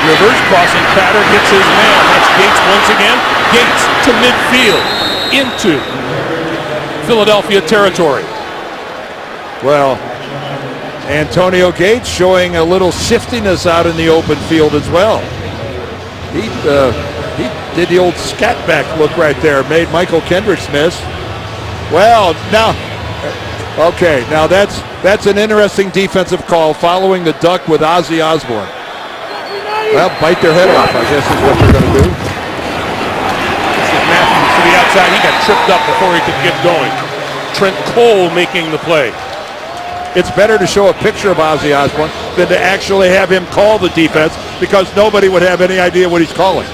Rivers crossing pattern, gets his man. That's Gates once again. Gates to midfield, into Philadelphia territory. Well, Antonio Gates showing a little shiftiness out in the open field as well. He did the old scat back look right there, made Michael Kendricks miss. Well, now that's an interesting defensive call following the duck with Ozzy Osbourne. Well, bite their head off, I guess is what they're going to do. Matthews to the outside, he got tripped up before he could get going. Trent Cole making the play. It's better to show a picture of Ozzy Osbourne than to actually have him call the defense, because nobody would have any idea what he's calling.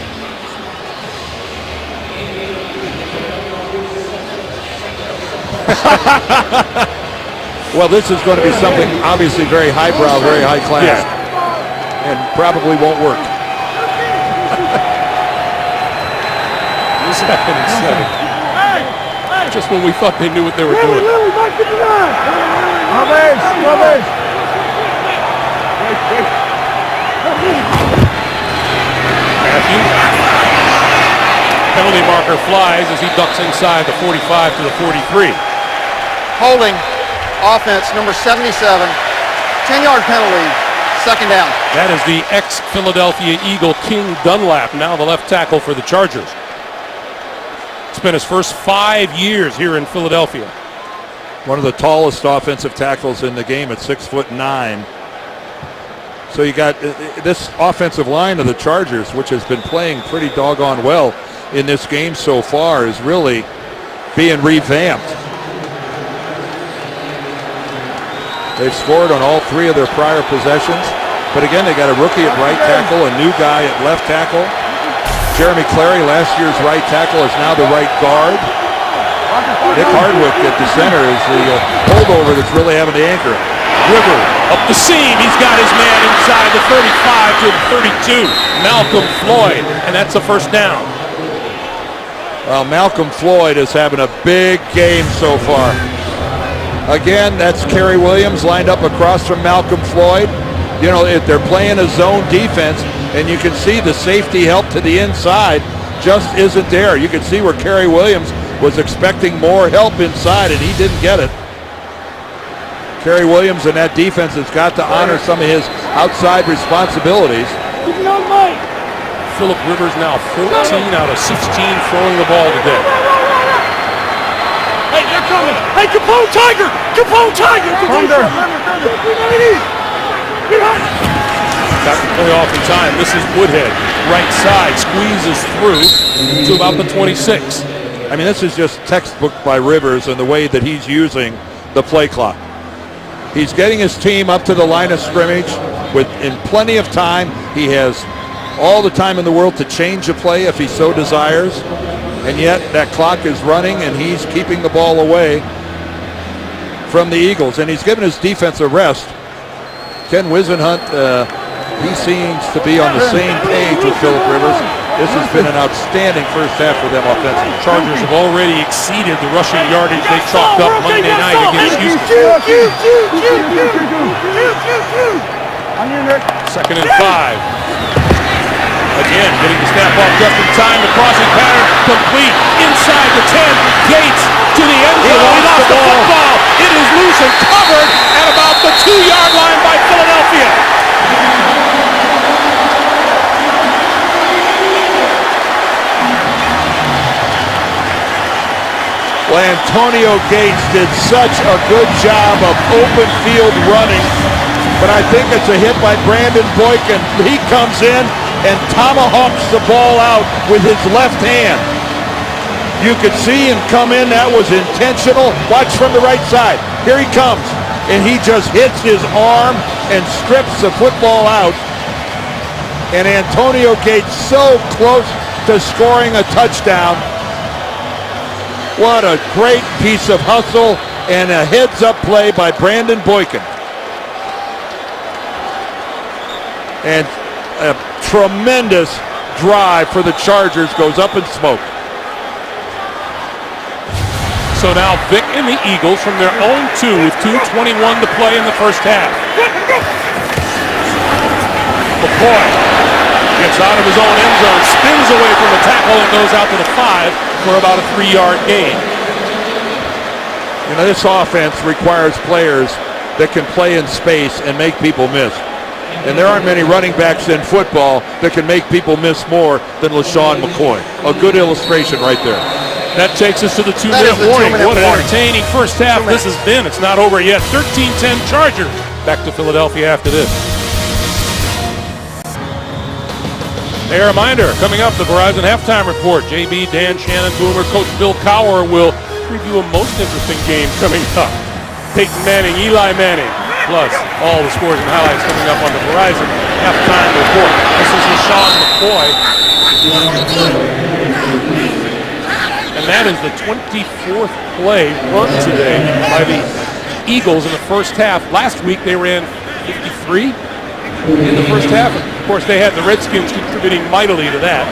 Well, this is going to be something obviously very highbrow, very high class, and probably won't work. Second and 7. Just when we thought they knew what they were doing. Matthews. Penalty marker flies as he ducks inside the 45 to the 43. Holding, offense, number 77. 10-yard penalty, second down. That is the ex-Philadelphia Eagle King Dunlap, now the left tackle for the Chargers. Spent his first 5 years here in Philadelphia. One of the tallest offensive tackles in the game at 6'9". So you got this offensive line of the Chargers, which has been playing pretty doggone well in this game so far, is really being revamped. They've scored on all 3 of their prior possessions, but again, they got a rookie at right tackle, a new guy at left tackle. Jeremy Clary, last year's right tackle, is now the right guard. Nick Hardwick at the center is the holdover that's really having to anchor it. River up the seam. He's got his man inside the 35 to the 32. Malcolm Floyd, and that's a first down. Well, Malcolm Floyd is having a big game so far. Again, that's Kerry Williams lined up across from Malcolm Floyd. You know, if they're playing a zone defense, and you can see the safety help to the inside just isn't there. You can see where Kerry Williams was expecting more help inside, and he didn't get it. Kerry Williams and that defense has got to honor some of his outside responsibilities. Philip Rivers now 14 out of 16 throwing the ball today. Hey, they're coming! Hey, Capone Tiger! Capone Tiger! Got the play off in time. This is Woodhead. Right side, squeezes through to about the 26. I mean, this is just textbook by Rivers and the way that he's using the play clock. He's getting his team up to the line of scrimmage in plenty of time. He has all the time in the world to change a play if he so desires. And yet that clock is running and he's keeping the ball away from the Eagles. And he's given his defense a rest Ken Wisenhunt, he seems to be on the same page with Philip Rivers. This has been an outstanding first half for them offensively. Chargers have already exceeded the rushing yardage they chalked up Monday night against Houston. Second and 5. Again, getting the snap off just in time. The crossing pattern complete inside the 10. Gates to the end zone. He lost the football. It is loose and covered at about the 2-yard line by Philadelphia. Well, Antonio Gates did such a good job of open field running, but I think it's a hit by Brandon Boykin. He comes in and tomahawks the ball out with his left hand. You could see him come in. That was intentional. Watch from the right side. Here he comes, and he just hits his arm and strips the football out. And Antonio Gates so close to scoring a touchdown. What a great piece of hustle and a heads-up play by Brandon Boykin. And a tremendous drive for the Chargers goes up in smoke. So now Vic and the Eagles from their own 2 with 2:21 to play in the first half. McCoy gets out of his own end zone, spins away from the tackle and goes out to the 5 for about a 3-yard gain. You know, this offense requires players that can play in space and make people miss. And there aren't many running backs in football that can make people miss more than LaShawn McCoy. A good illustration right there. That takes us to the 2-minute warning. What an entertaining first half this has been. It's not over yet. 13-10 Chargers. Back to Philadelphia after this. Hey, a reminder, coming up, the Verizon Halftime Report. JB, Dan, Shannon, Boomer, Coach Bill Cowher will preview a most interesting game coming up. Peyton Manning, Eli Manning, plus all the scores and highlights coming up on the Verizon Halftime Report. This is LaShawn McCoy. And that is the 24th play run today by the Eagles in the first half. Last week they ran 53 in the first half. Of course, they had the Redskins contributing mightily to that.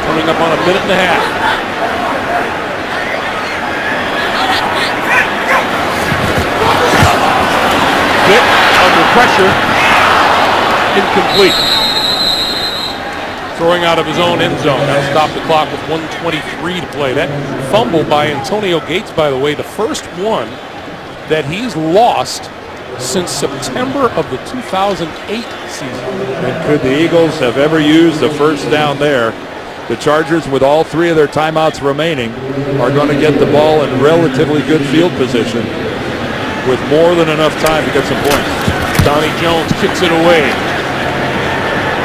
Coming up on a minute and a half. Vic under pressure. Incomplete. Throwing out of his own end zone. That'll stop the clock with 1:23 to play. That fumble by Antonio Gates, by the way, the first one that he's lost since September of the 2008 season. And could the Eagles have ever used a first down there? The Chargers, with all 3 of their timeouts remaining, are going to get the ball in relatively good field position with more than enough time to get some points. Donnie Jones kicks it away.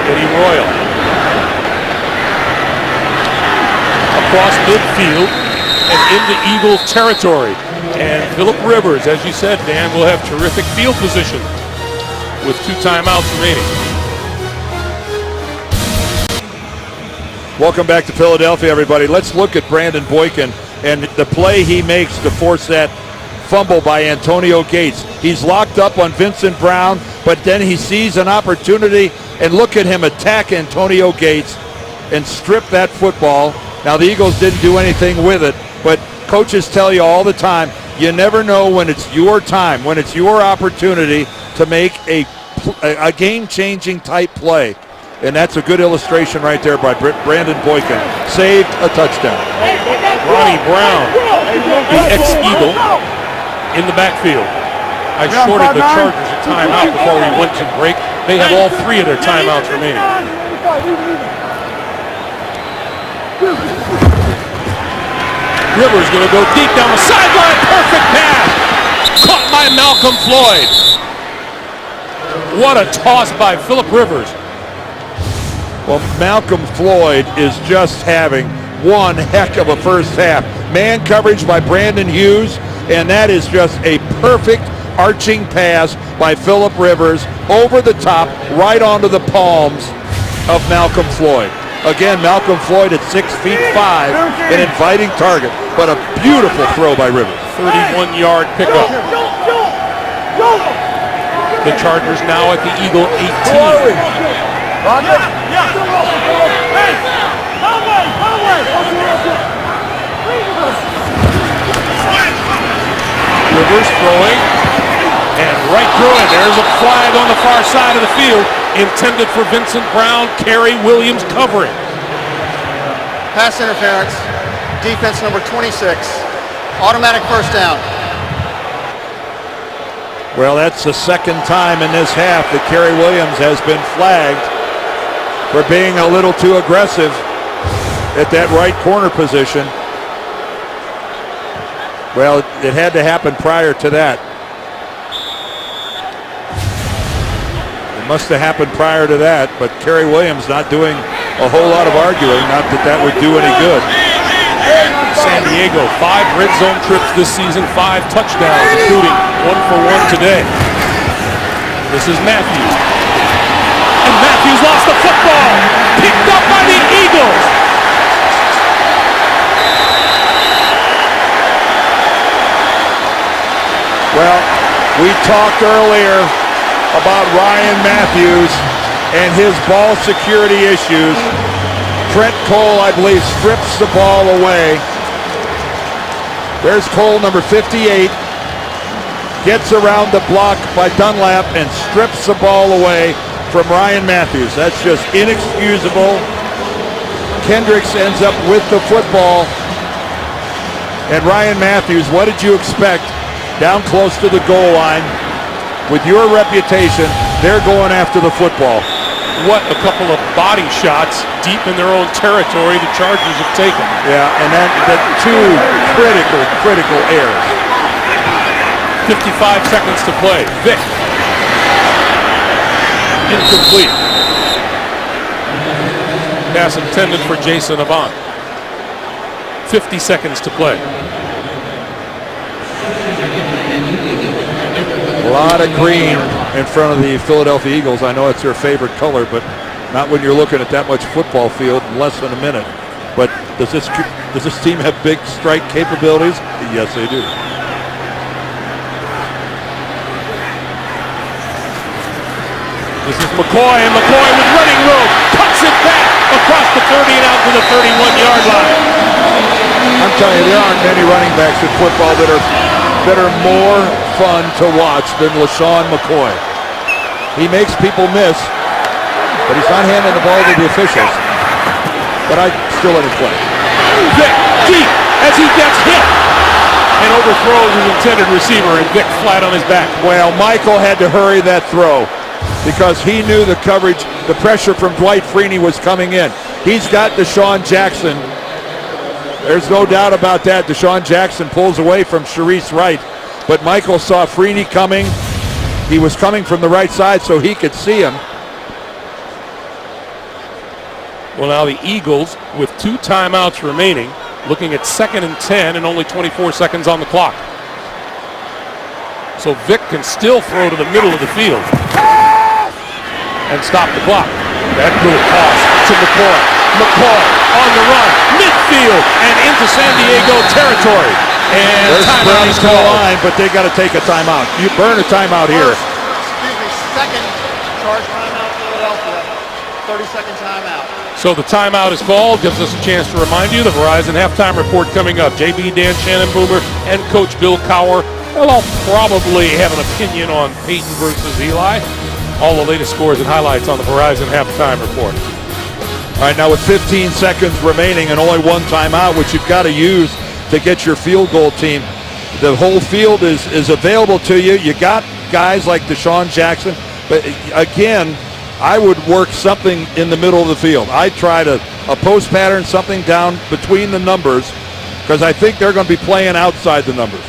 Eddie Royal across midfield and into Eagles territory. And Philip Rivers, as you said, Dan, will have terrific field position with 2 timeouts remaining. Welcome back to Philadelphia, everybody. Let's look at Brandon Boykin and the play he makes to force that fumble by Antonio Gates. He's locked up on Vincent Brown, but then he sees an opportunity, and look at him attack Antonio Gates and strip that football. Now, the Eagles didn't do anything with it, but coaches tell you all the time, you never know when it's your time, when it's your opportunity to make a game-changing type play. And that's a good illustration right there by Brandon Boykin. Saved a touchdown. Ronnie Brown, the ex-Eagle, in the backfield. I shorted the Chargers a timeout before we went to break. They have all 3 of their timeouts remaining. Rivers going to go deep down the sideline. Perfect pass. Caught by Malcolm Floyd. What a toss by Philip Rivers. Well, Malcolm Floyd is just having one heck of a first half. Man coverage by Brandon Hughes, and that is just a perfect arching pass by Philip Rivers over the top, right onto the palms of Malcolm Floyd. Again, Malcolm Floyd at 6'5", an inviting target, but a beautiful throw by Rivers. 31-yard pickup. The Chargers now at the Eagle 18. Rivers throwing, and right through it. There's a flag on the far side of the field, intended for Vincent Brown. Kerry Williams covering. Pass interference, defense number 26, automatic first down. Well, that's the second time in this half that Kerry Williams has been flagged for being a little too aggressive at that right corner position. Well, it had to happen prior to that. It must have happened prior to that, but Kerry Williams not doing a whole lot of arguing, not that that would do any good. San Diego, 5 red zone trips this season, 5 touchdowns, including 1 for 1 today. This is Matthews. And Matthews lost the football. Picked up by the Eagles. Well, we talked earlier about Ryan Matthews and his ball security issues. Trent Cole, I believe, strips the ball away. There's Cole, number 58. Gets around the block by Dunlap and strips the ball away from Ryan Matthews. That's just inexcusable. Kendricks ends up with the football. And Ryan Matthews, what did you expect? Down close to the goal line. With your reputation, they're going after the football. What a couple of body shots deep in their own territory the Chargers have taken. Yeah, and that two critical errors. 55 seconds to play. Vick. Incomplete. Pass intended for Jason Avant. 50 seconds to play. A lot of green in front of the Philadelphia Eagles. I know it's their favorite color, but not when you're looking at that much football field in less than a minute. But does this team have big strike capabilities? Yes, they do. This is McCoy, and McCoy with running room cuts it back across the 30 and out to the 31-yard line. I'm telling you, there aren't many running backs in football that are more fun to watch than LaShawn McCoy. He makes people miss, but he's not handing the ball to the officials. But I still let him play. Vick deep as he gets hit and overthrows his intended receiver, and Vick flat on his back. Well, Michael had to hurry that throw because he knew the coverage, the pressure from Dwight Freeney was coming in. He's got Deshaun Jackson. There's no doubt about that. Deshaun Jackson pulls away from Sharice Wright, but Michael saw Freeney coming. He was coming from the right side so he could see him. Well, now the Eagles, with 2 timeouts remaining, looking at 2nd and 10 and only 24 seconds on the clock. So Vick can still throw to the middle of the field and stop the clock. That little toss to McCoy. McCoy on the run, midfield, and into San Diego territory. And there's timeout is to the called. line, but they got to take a timeout. You burn a timeout here. Second charge timeout, Philadelphia. 30-second timeout. So the timeout is called. Gives us a chance to remind you the Verizon halftime report coming up. JB, Dan, Shannon Boomer, and Coach Bill Cowher. Well, I'll probably have an opinion on Peyton versus Eli. All the latest scores and highlights on the Verizon halftime report. All right, now with 15 seconds remaining and only 1 timeout, which you've got to use to get your field goal team. The whole field is available to you. You got guys like Deshaun Jackson, but again, I would work something in the middle of the field. I'd try a post pattern, something down between the numbers, because I think they're going to be playing outside the numbers.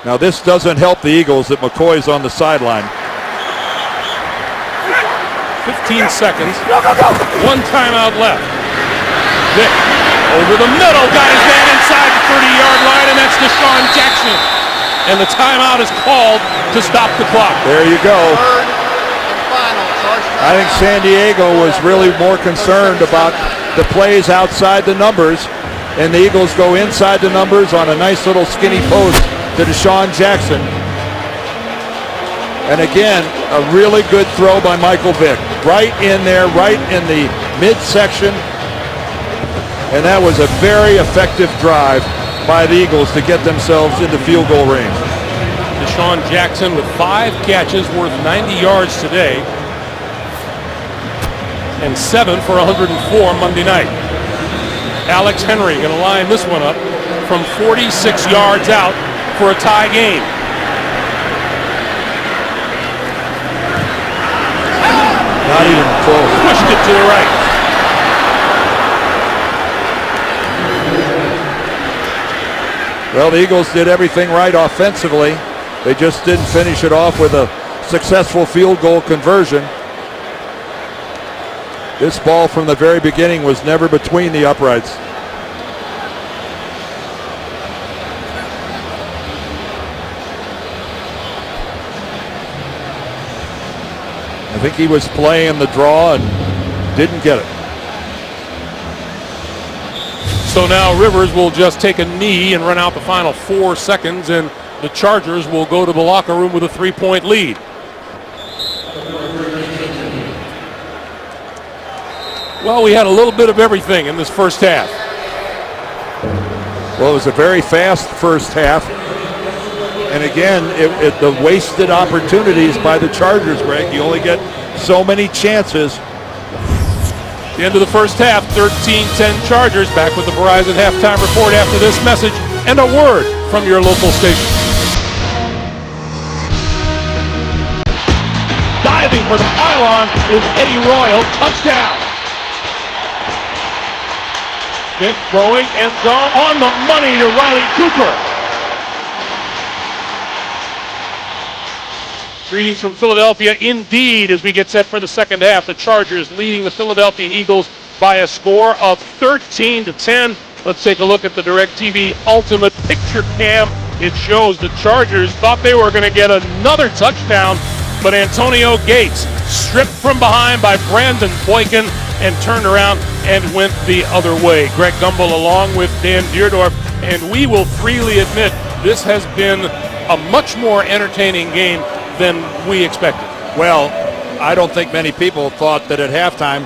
Now this doesn't help the Eagles that McCoy's on the sideline. 15 seconds. 1 timeout left. Vick over the middle, got his man inside the 30-yard line, and that's Deshaun Jackson. and the timeout is called to stop the clock. There you go. Third and final. Chargers I think San Diego was really more concerned about the plays outside the numbers, and the Eagles go inside the numbers on a nice little skinny post to Deshaun Jackson. And again, a really good throw by Michael Vick. Right in there, right in the midsection. And that was a very effective drive by the Eagles to get themselves into field goal range. Deshaun Jackson with 5 catches worth 90 yards today, and 7 for 104 Monday night. Alex Henry going to line this one up from 46 yards out for a tie game. Not even close. Pushed it to the right. Well, the Eagles did everything right offensively. They just didn't finish it off with a successful field goal conversion. This ball from the very beginning was never between the uprights. I think he was playing the draw and didn't get it. So now Rivers will just take a knee and run out the final 4 seconds, and the Chargers will go to the locker room with a 3-point lead. Well, we had a little bit of everything in this first half. Well, it was a very fast first half. And again, the wasted opportunities by the Chargers, Greg. You only get so many chances. The end of the first half, 13-10 Chargers. Back with the Verizon halftime report after this message and a word from your local station. Diving for the pylon is Eddie Royal. Touchdown. Vick throwing end zone on the money to Riley Cooper. Greetings from Philadelphia. Indeed, as we get set for the second half, the Chargers leading the Philadelphia Eagles by a score of 13-10. Let's take a look at the DirecTV Ultimate Picture Cam. It shows the Chargers thought they were going to get another touchdown, but Antonio Gates stripped from behind by Brandon Boykin and turned around and went the other way. Greg Gumbel along with Dan Dierdorf, and we will freely admit this has been a much more entertaining game than we expected. Well, I don't think many people thought that at halftime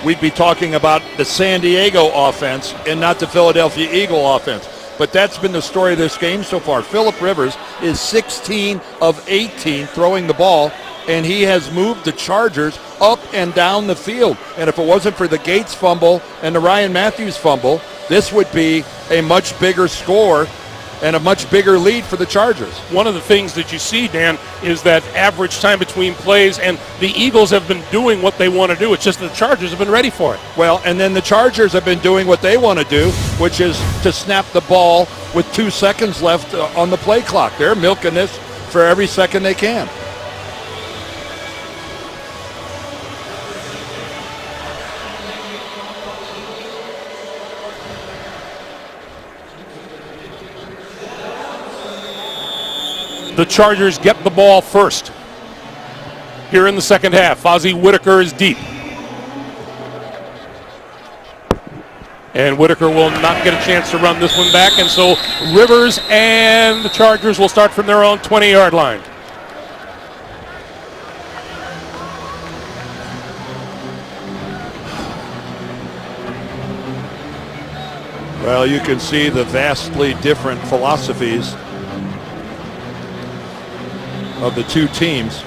we'd be talking about the San Diego offense and not the Philadelphia Eagle offense. But that's been the story of this game so far. Phillip Rivers is 16 of 18 throwing the ball, and he has moved the Chargers up and down the field. And if it wasn't for the Gates fumble and the Ryan Matthews fumble, this would be a much bigger score and a much bigger lead for the Chargers. One of the things that you see, Dan, is that average time between plays, and the Eagles have been doing what they want to do. It's just the Chargers have been ready for it. Well, and then the Chargers have been doing what they want to do, which is to snap the ball with 2 seconds left on the play clock. They're milking this for every second they can. The Chargers get the ball first. Here in the second half, Fozzie Whitaker is deep. And Whitaker will not get a chance to run this one back, and so Rivers and the Chargers will start from their own 20-yard line. Well, you can see the vastly different philosophies of the two teams.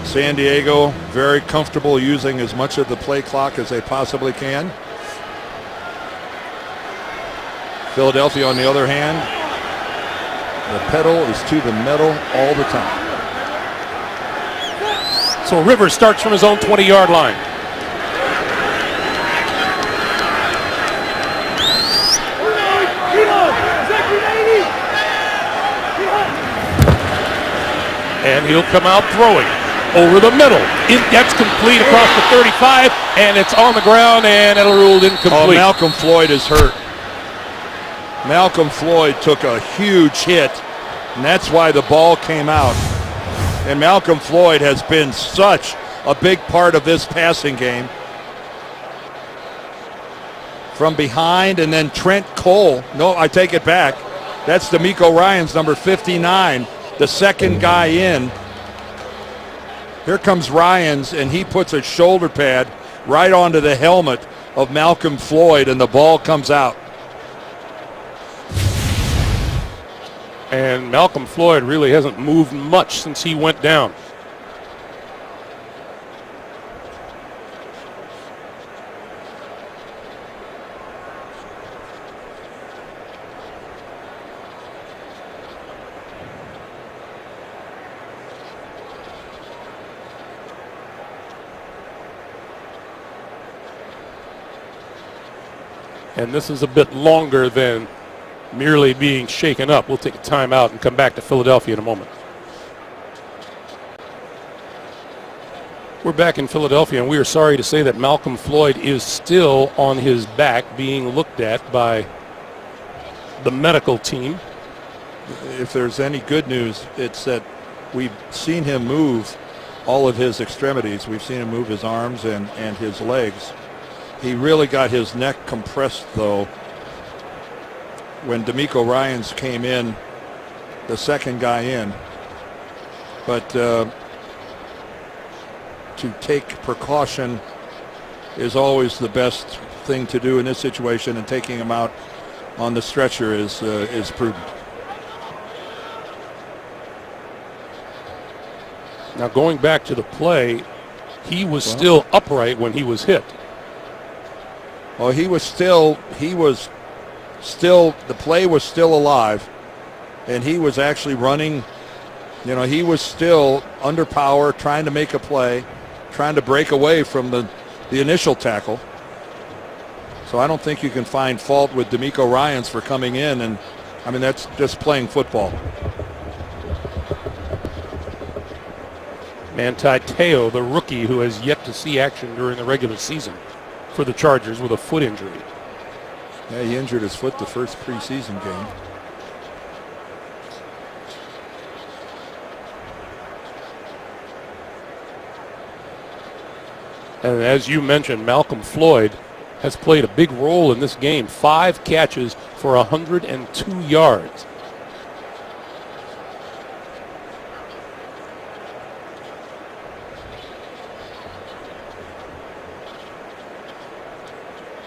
San Diego very comfortable using as much of the play clock as they possibly can. Philadelphia, on the other hand, the pedal is to the metal all the time. So Rivers starts from his own 20-yard line. And he'll come out throwing over the middle. It gets complete across the 35, and it's on the ground, and it'll ruled incomplete. Oh, Malcolm Floyd is hurt. Malcolm Floyd took a huge hit And that's why the ball came out. And Malcolm Floyd has been such a big part of this passing game. From behind, and then Trent Cole. No, I take it back. That's D'Amico Ryans, number 59, the second guy in. Here comes Ryans, and he puts a shoulder pad right onto the helmet of Malcolm Floyd, and the ball comes out. And Malcolm Floyd really hasn't moved much since he went down. And this is a bit longer than merely being shaken up. We'll take a timeout and come back to Philadelphia in a moment. We're back in Philadelphia, and we are sorry to say that Malcolm Floyd is still on his back being looked at by the medical team. If there's any good news, it's that we've seen him move all of his extremities. We've seen him move his arms and his legs. He really got his neck compressed, though, when D'Amico Ryans came in, the second guy in. But to take precaution is always the best thing to do in this situation, and taking him out on the stretcher is prudent. Now, going back to the play, he was still upright when he was hit. Well, the play was still alive, and he was actually running. You know, he was still under power, trying to make a play, trying to break away from the initial tackle. So I don't think you can find fault with D'Amico Ryans for coming in, and I mean, that's just playing football. Manti Te'o, the rookie who has yet to see action during the regular season for the Chargers with a foot injury. Yeah, he injured his foot the first preseason game. And as you mentioned, Malcolm Floyd has played a big role in this game. 5 catches for 102 yards.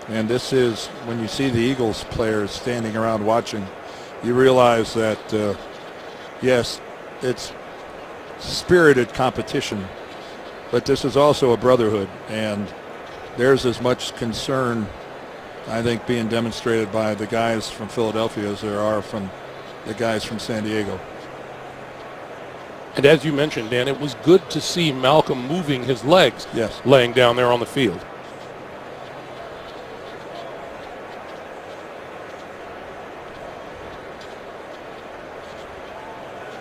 And this is, when you see the Eagles players standing around watching, you realize that, yes, it's spirited competition, but this is also a brotherhood, and there's as much concern, I think, being demonstrated by the guys from Philadelphia as there are from the guys from San Diego. And as you mentioned, Dan, it was good to see Malcolm moving his legs, yes, laying down there on the field.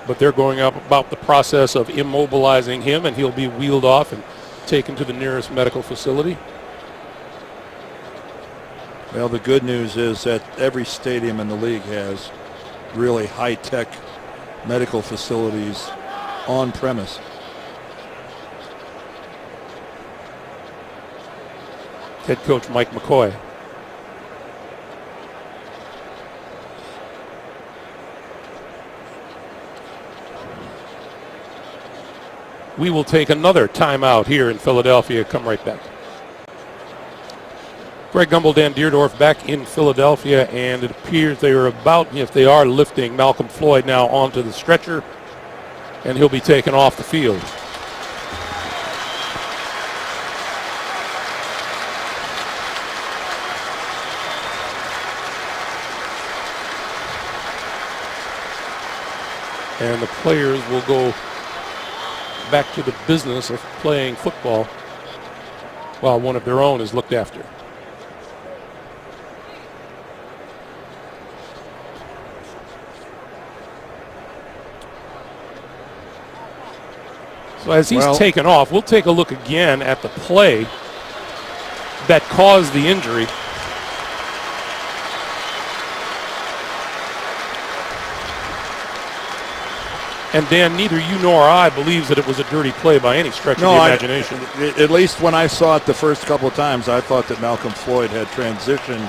But they're going up about the process of immobilizing him, and he'll be wheeled off and taken to the nearest medical facility. Well, the good news is that every stadium in the league has really high-tech medical facilities on premise. Head coach Mike McCoy. We will take another timeout here in Philadelphia. Come right back. Greg Gumbel, Dan Deerdorf back in Philadelphia, and it appears they are they are lifting Malcolm Floyd now onto the stretcher, and he'll be taken off the field. And the players will go back to the business of playing football while one of their own is looked after. So as he's taken off, we'll take a look again at the play that caused the injury. And Dan, neither you nor I believes that it was a dirty play by any stretch of the imagination. At least when I saw it the first couple of times, I thought that Malcolm Floyd had transitioned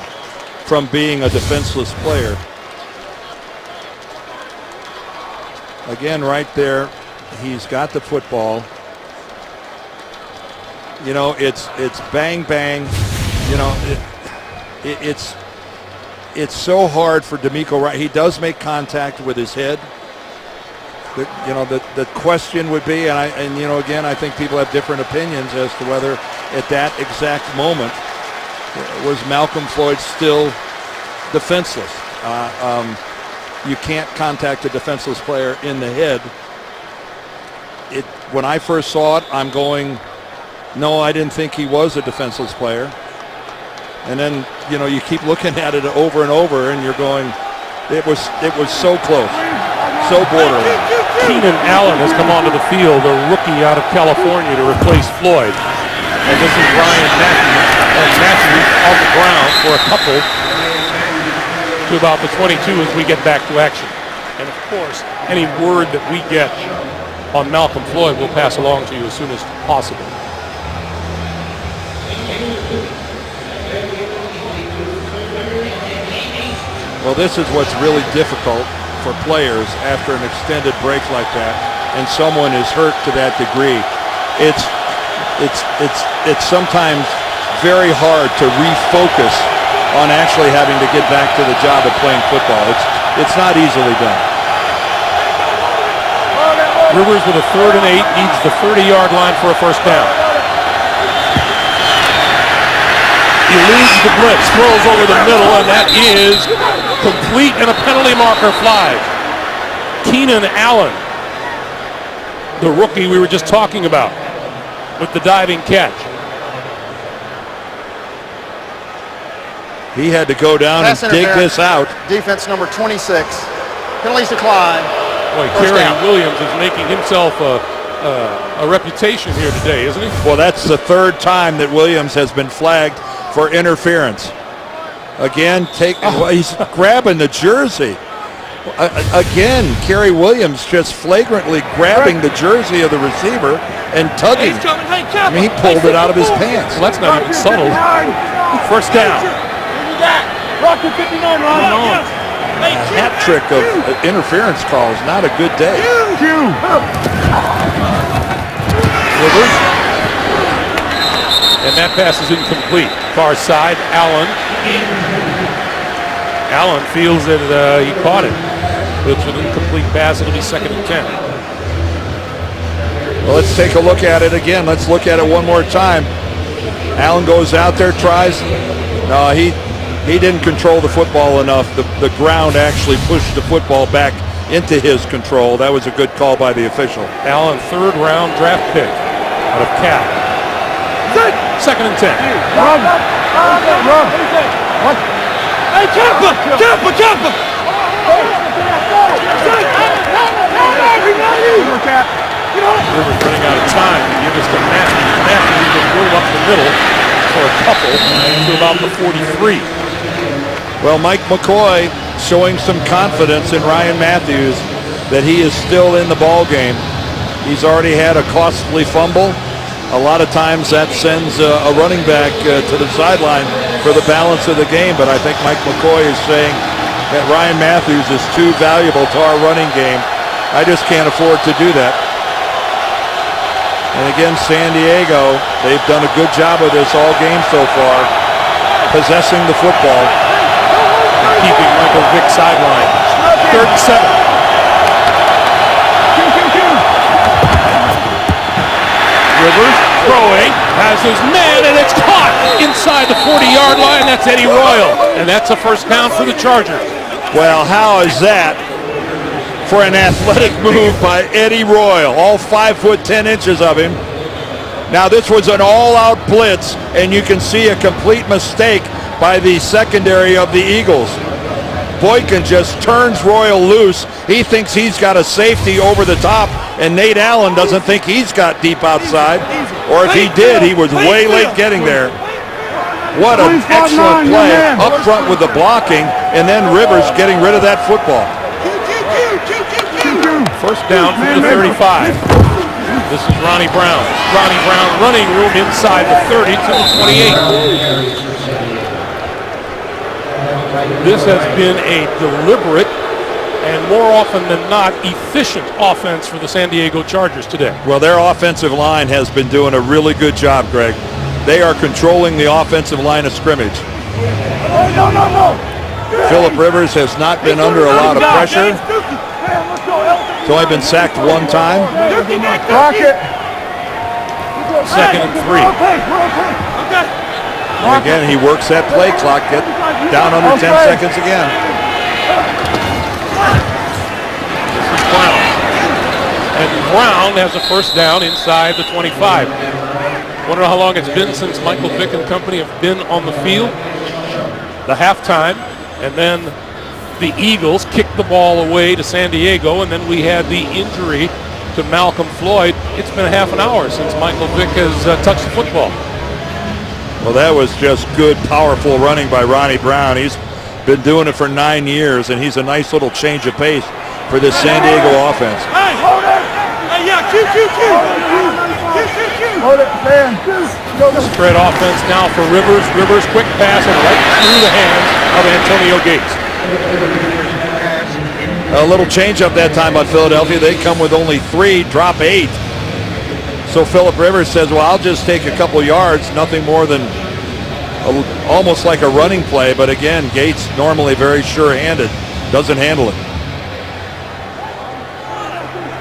from being a defenseless player. Again, right there, he's got the football. You know, it's bang, bang. You know, it's so hard for DeMeco Ryan. He does make contact with his head. The question would be, and you know, again, I think people have different opinions as to whether at that exact moment was Malcolm Floyd still defenseless. You can't contact a defenseless player in the head. When I first saw it, I'm going, no, I didn't think he was a defenseless player. And then, you know, you keep looking at it over and over, and you're going, it was so close, so borderline. Keenan Allen has come onto the field, a rookie out of California, to replace Floyd. And this is Ryan Matthews on the ground for a couple to about the 22 as we get back to action. And of course, any word that we get on Malcolm Floyd we'll pass along to you as soon as possible. Well, this is what's really difficult for players after an extended break like that, and someone is hurt to that degree. It's sometimes very hard to refocus on actually having to get back to the job of playing football. It's not easily done. Rivers with a 3rd and 8 needs the 30-yard line for a first down. Eludes the blitz, throws over the middle, and that is complete, and a penalty marker flag. Keenan Allen, the rookie we were just talking about, with the diving catch. He had to go down Pass and dig this out. Defense number 26. Penalties decline. Boy, Kerry Williams is making himself a reputation here today, isn't he? Well, that's the 3rd time that Williams has been flagged for interference. Again, he's grabbing the jersey. Again, Kerry Williams just flagrantly grabbing the jersey of the receiver and tugging. I mean, he pulled it out of his pants. Well, that's not even subtle. First down. Rocket 59, Ron. A hat trick of interference calls, not a good day. Rivers. And that pass is incomplete. Far side, Allen. Allen feels that he caught it. It's an incomplete pass. It'll be 2nd and 10. Well, let's take a look at it again. Let's look at it one more time. Allen goes out there, tries. No, he didn't control the football enough. The ground actually pushed the football back into his control. That was a good call by the official. Allen, 3rd round draft pick out of Cal. 2nd and 10. Run. What? Hey, Chopper! Rivers running out of time to give us to Matthews. Matthews will move up the middle for a couple to about the 43. Well, Mike McCoy showing some confidence in Ryan Matthews that he is still in the ball game. He's already had a costly fumble. A lot of times that sends a running back to the sideline for the balance of the game, but I think Mike McCoy is saying that Ryan Matthews is too valuable to our running game. I just can't afford to do that. And again, San Diego, they've done a good job of this all game so far, possessing the football. And keeping Michael Vick sideline. 3rd and 7. Rivers throwing, has his man, and it's caught inside the 40-yard line. That's Eddie Royal, and that's a first down for the Chargers. Well, how is that for an athletic move by Eddie Royal? All 5 foot 10 inches of him. Now this was an all-out blitz, and you can see a complete mistake by the secondary of the Eagles. Boykin just turns Royal loose. He thinks he's got a safety over the top, and Nate Allen doesn't think he's got deep outside. Or if he did, he was way late getting there. What an excellent play up front with the blocking, and then Rivers getting rid of that football. First down from the 35. This is Ronnie Brown. Ronnie Brown running room inside the 30 to the 28. This has been a deliberate and more often than not efficient offense for the San Diego Chargers today. Well, their offensive line has been doing a really good job, Greg. They are controlling the offensive line of scrimmage. Phillip Rivers has not been under a lot of pressure. He's only been sacked one time. Second and 3. And again, he works that play clock, get down under 10 seconds again. This is Brown. And Brown has a first down inside the 25. Wonder how long it's been since Michael Vick and company have been on the field. The halftime, and then the Eagles kicked the ball away to San Diego, and then we had the injury to Malcolm Floyd. It's been a half an hour since Michael Vick has touched the football. Well, that was just good, powerful running by Ronnie Brown. He's been doing it for 9 years, and he's a nice little change of pace for this San Diego offense. Hey, hold it! Hey, yeah, Q. Hold it, man. Spread offense now for Rivers. Rivers, quick pass, and right through the hands of Antonio Gates. A little change up that time on Philadelphia. They come with only 3, drop 8. So Phillip Rivers says, well, I'll just take a couple yards, nothing more than almost like a running play. But again, Gates, normally very sure-handed, doesn't handle it.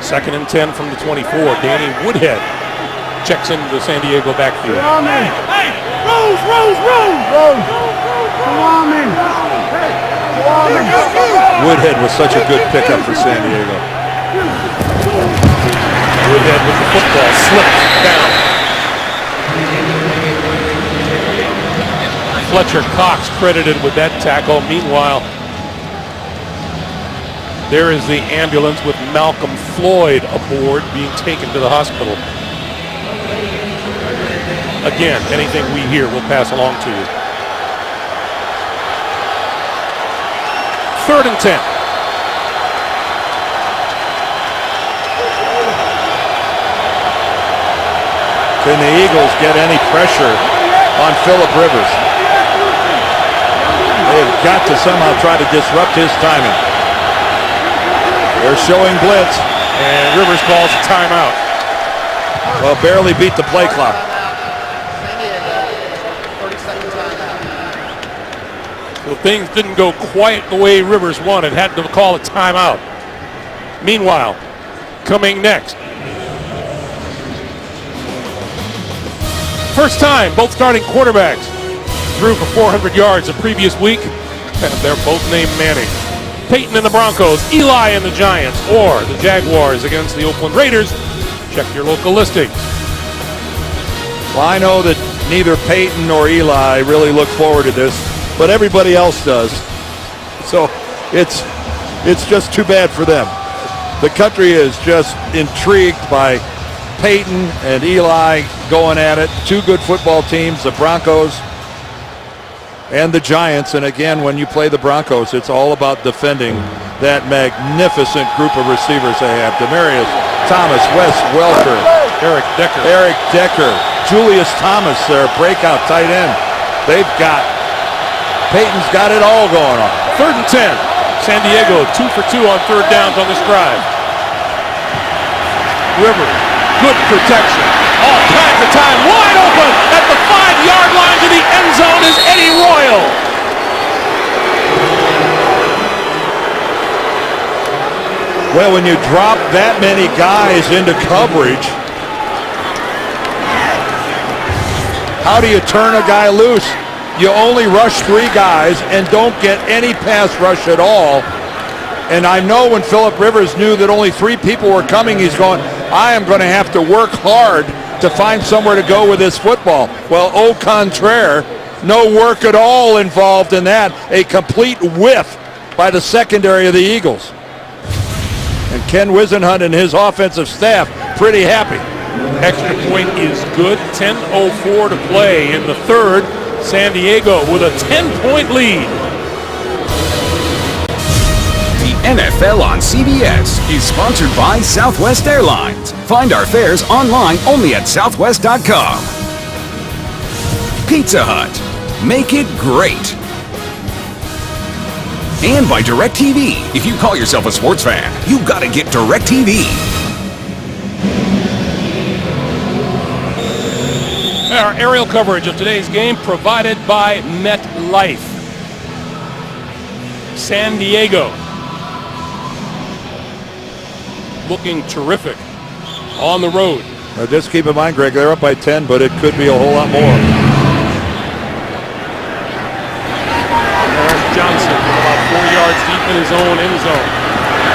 Second and 10 from the 24. Danny Woodhead checks into the San Diego backfield. Hey, Rose! Come on, man. Woodhead was such a good pickup for San Diego. Woodhead with the football slips down. Fletcher Cox credited with that tackle. Meanwhile, there is the ambulance with Malcolm Floyd aboard being taken to the hospital. Again, anything we hear we'll pass along to you. 3rd and 10. Can the Eagles get any pressure on Phillip Rivers? They have got to somehow try to disrupt his timing. They're showing blitz. And Rivers calls a timeout. Well, barely beat the play clock. San Diego, 30-second timeout. So things didn't go quite the way Rivers wanted. Had to call a timeout. Meanwhile, coming next. First time both starting quarterbacks threw for 400 yards the previous week. And they're both named Manning. Peyton and the Broncos, Eli and the Giants, or the Jaguars against the Oakland Raiders. Check your local listings. Well, I know that neither Peyton nor Eli really look forward to this, but everybody else does. So it's just too bad for them. The country is just intrigued by Peyton and Eli going at it. 2 good football teams, the Broncos and the Giants. And again, when you play the Broncos, it's all about defending that magnificent group of receivers they have. Demaryius Thomas, Wes Welker, Eric Decker, Julius Thomas, their breakout tight end. Peyton's got it all going on. 3rd and 10. San Diego 2 for 2 on 3rd downs on this drive. Rivers, good protection. All kinds of time, wide open at the 5-yard line to the end zone is Eddie Royal. Well, when you drop that many guys into coverage, how do you turn a guy loose? You only rush 3 guys and don't get any pass rush at all. And I know when Phillip Rivers knew that only 3 people were coming, he's going, I am going to have to work hard to find somewhere to go with this football. Well, au contraire, no work at all involved in that. A complete whiff by the secondary of the Eagles. And Ken Whisenhunt and his offensive staff pretty happy. Extra point is good. 10:04 to play in the 3rd. San Diego with a 10-point lead. The NFL on CBS is sponsored by Southwest Airlines. Find our fares online only at southwest.com. Pizza Hut. Make it great. And by DirecTV. If you call yourself a sports fan, you gotta get DirecTV. Our aerial coverage of today's game provided by MetLife. San Diego looking terrific on the road. Now just keep in mind, Greg, they're up by 10, but it could be a whole lot more. There's Johnson about 4 yards deep in his own end zone.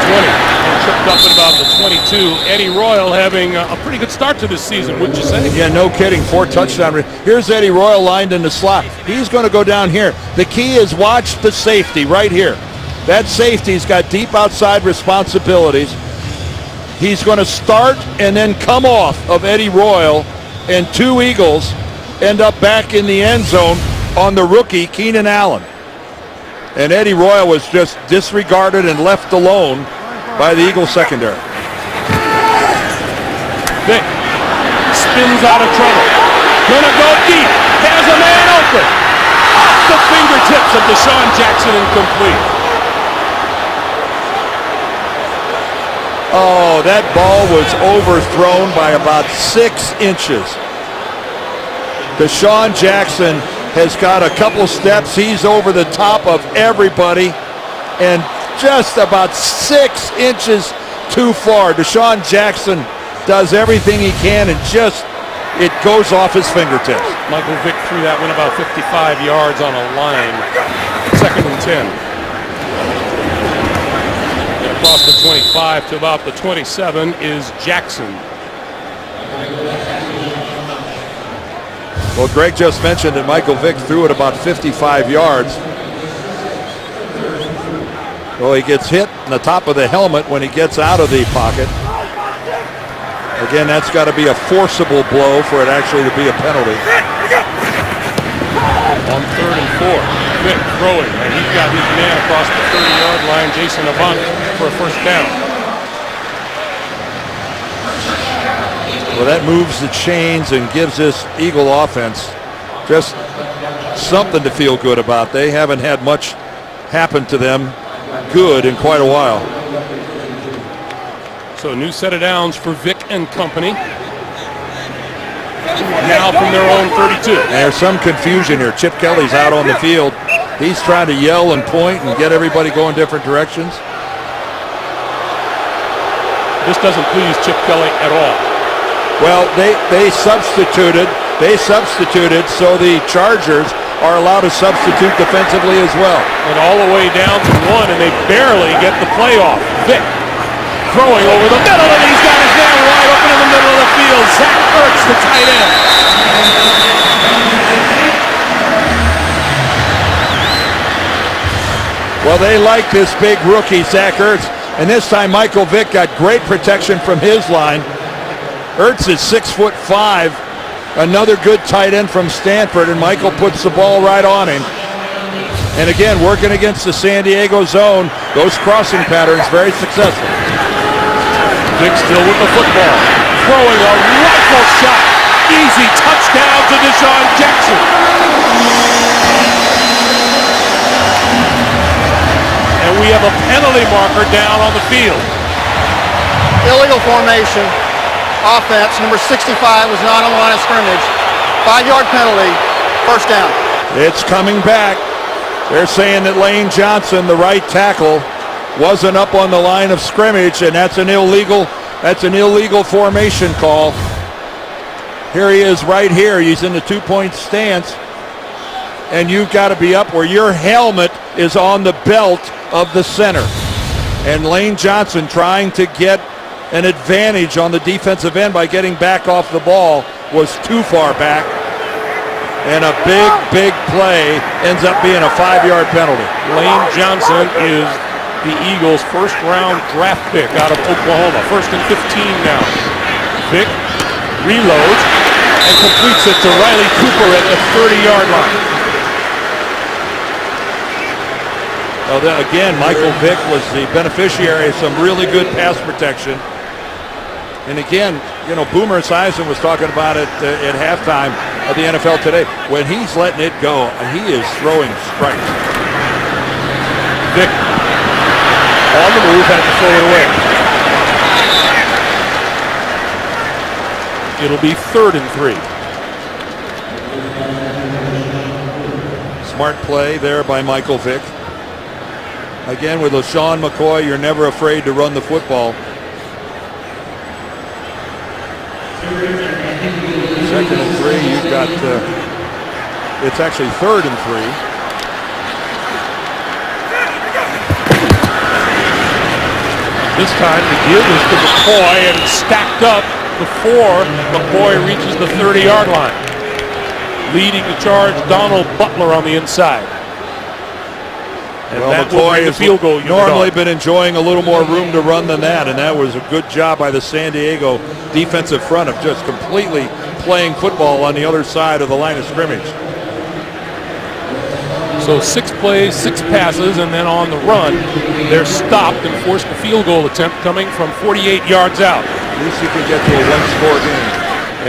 20, and tripped up at about the 22. Eddie Royal having a pretty good start to this season, wouldn't you say? Yeah, no kidding. 4 touchdowns. Here's Eddie Royal lined in the slot. He's going to go down here. The key is watch the safety right here. That safety's got deep outside responsibilities. He's going to start and then come off of Eddie Royal, and 2 Eagles end up back in the end zone on the rookie, Keenan Allen. And Eddie Royal was just disregarded and left alone by the Eagles secondary. Vick spins out of trouble. Gonna go deep. Has a man open. Off the fingertips of Deshaun Jackson, incomplete. Oh, that ball was overthrown by about 6 inches. Deshaun Jackson has got a couple steps. He's over the top of everybody and just about 6 inches too far. Deshaun Jackson does everything he can and just, it goes off his fingertips. Michael Vick threw that one about 55 yards on a line. 2nd and 10. And across the 25 to about the 27 is Jackson. Well, Greg just mentioned that Michael Vick threw it about 55 yards. Well, he gets hit in the top of the helmet when he gets out of the pocket. Again, that's got to be a forcible blow for it actually to be a penalty. On 3rd and 4, Vick throwing, and he's got his man across the 30-yard line, Jason Avant, for a first down. Well, that moves the chains and gives this Eagle offense just something to feel good about. They haven't had much happen to them good in quite a while. So new set of downs for Vick and company. Now from their own 32. There's some confusion here. Chip Kelly's out on the field. He's trying to yell and point and get everybody going different directions. This doesn't please Chip Kelly at all. Well, they substituted so the Chargers are allowed to substitute defensively as well. And all the way down to 1, and they barely get the play off. Vick throwing over the middle, and he's got his man wide open in the middle of the field. Zach Ertz, the tight end. Well, they like this big rookie, Zach Ertz, and this time Michael Vick got great protection from his line. Ertz is 6'5", another good tight end from Stanford, and Michael puts the ball right on him. And again, working against the San Diego zone, those crossing patterns very successful. Vick still with the football, throwing a rifle shot. Easy touchdown to Deshaun Jackson. And we have a penalty marker down on the field. Illegal formation. Offense, number 65 was not on the line of scrimmage. 5-yard penalty, first down. It's coming back. They're saying that Lane Johnson, the right tackle, wasn't up on the line of scrimmage, and that's an illegal formation call. Here he is right here. He's in the 2-point stance, and you've got to be up where your helmet is on the belt of the center. And Lane Johnson trying to get an advantage on the defensive end by getting back off the ball was too far back, and a big play ends up being a 5-yard penalty. Lane Johnson is the Eagles' first-round draft pick out of Oklahoma. 1st and 15 now. Vick reloads and completes it to Riley Cooper at the 30-yard line. Well, again, Michael Vick was the beneficiary of some really good pass protection. And again, Boomer Esiason was talking about it at halftime of the NFL Today. When he's letting it go, he is throwing strikes. Vick on the move, had to throw it away. It'll be 3rd and 3. Smart play there by Michael Vick. Again, with LaShawn McCoy, you're never afraid to run the football. 2nd and 3, you've got, it's actually 3rd and 3. This time the give is to McCoy, and it's stacked up before McCoy reaches the 30-yard line. Leading the charge, Donald Butler on the inside. And well, that McCoy has field goal normally been enjoying a little more room to run than that, and that was a good job by the San Diego defensive front of just completely playing football on the other side of the line of scrimmage. So 6 plays, 6 passes, and then on the run, they're stopped and forced a field goal attempt coming from 48 yards out. At least you can get to a one-score game.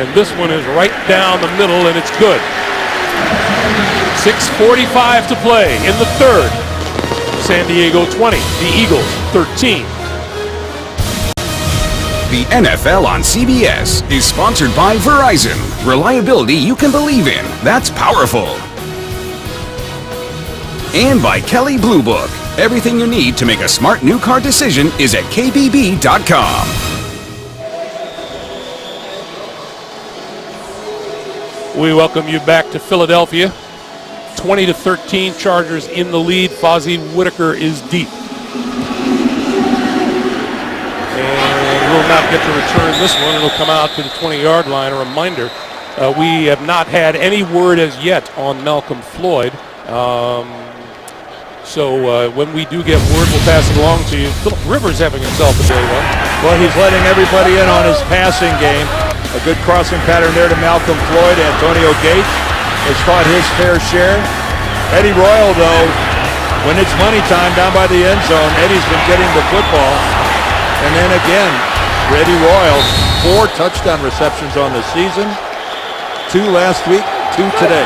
And this one is right down the middle, and it's good. 6:45 to play in the 3rd. San Diego 20, the Eagles 13. The NFL on CBS is sponsored by Verizon. Reliability you can believe in. That's powerful. And by Kelley Blue Book. Everything you need to make a smart new car decision is at KBB.com. We welcome you back to Philadelphia. 20-13, Chargers in the lead. Fozzie Whitaker is deep. And will not get to return this one. It'll come out to the 20-yard line. A reminder, we have not had any word as yet on Malcolm Floyd. So when we do get word, we'll pass it along to you. Philip Rivers having himself a day one. Well, he's letting everybody in on his passing game. A good crossing pattern there to Malcolm Floyd. Antonio Gates has caught his fair share. Eddie Royal, though, when it's money time down by the end zone, Eddie's been getting the football. And then again, Eddie Royal, 4 touchdown receptions on the season. 2 last week, 2 today.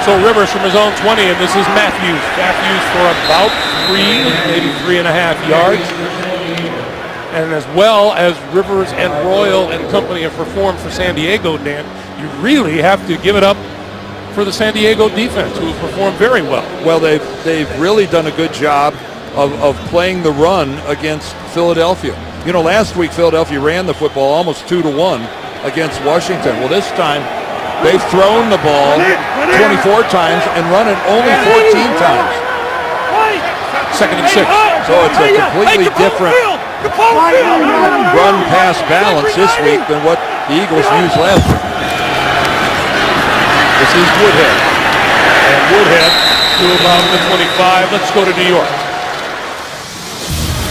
So Rivers from his own 20, and this is Matthews. Matthews for about 3, maybe 3.5 yards. And as well as Rivers and Royal and company have performed for San Diego, Dan, you really have to give it up for the San Diego defense, who have performed very well. Well, they've really done a good job of playing the run against Philadelphia. You know, last week Philadelphia ran the football almost 2-1 against Washington. Well, this time they've thrown the ball 24 times and run it only 14 times. 2nd and 6. So it's a completely different run-pass balance this week than what the Eagles used last week. This is Woodhead. And Woodhead to about the 25. Let's go to New York.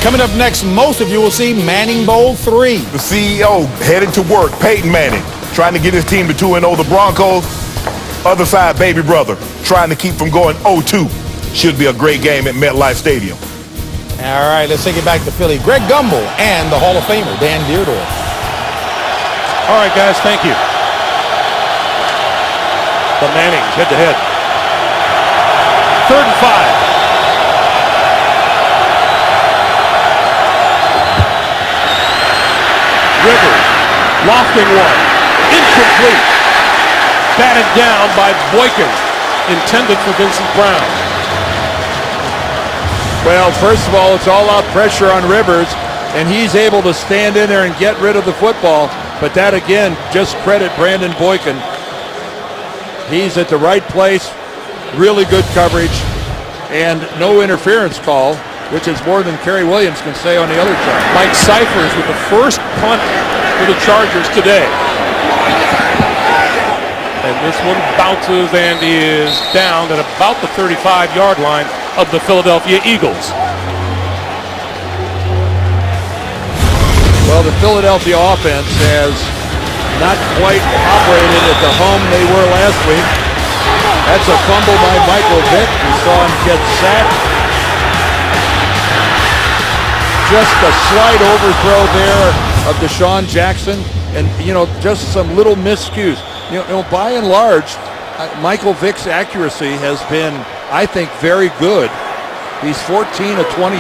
Coming up next, most of you will see Manning Bowl 3. The CEO headed to work, Peyton Manning, trying to get his team to 2-0. The Broncos, other side, baby brother, trying to keep from going 0-2. Should be a great game at MetLife Stadium. All right, let's take it back to Philly. Greg Gumbel and the Hall of Famer, Dan Dierdorf. All right, guys, thank you. The Mannings head-to-head. 3rd and 5. Rivers, lofting one, incomplete. Batted down by Boykin, intended for Vincent Brown. Well, first of all, it's all-out pressure on Rivers, and he's able to stand in there and get rid of the football. But that, again, just credit Brandon Boykin. He's at the right place, really good coverage, and no interference call, which is more than Kerry Williams can say on the other side. Mike Cyphers with the first punt for the Chargers today. And this one bounces and is down at about the 35-yard line of the Philadelphia Eagles. Well, the Philadelphia offense has not quite operated at the home they were last week. That's a fumble by Michael Vick. We saw him get sacked. Just a slight overthrow there of Deshaun Jackson, and just some little miscues. By and large, Michael Vick's accuracy has been, I think, very good. He's 14 of 23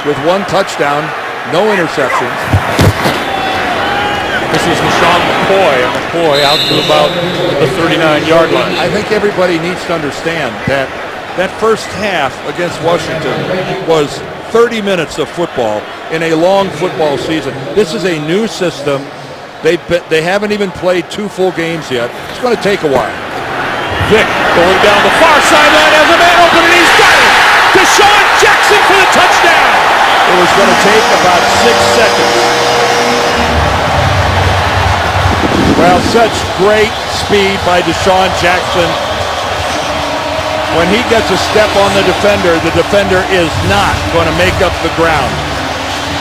with 1 touchdown, no interceptions. This is LaShawn McCoy, and McCoy out to about the 39-yard line. I think everybody needs to understand that first half against Washington was 30 minutes of football in a long football season. This is a new system. They haven't even played 2 full games yet. It's going to take a while. Vick going down the far sideline as a man open, and he's got it! Deshaun Jackson for the touchdown! It was going to take about 6 seconds. Well, such great speed by Deshaun Jackson. When he gets a step on the defender is not going to make up the ground.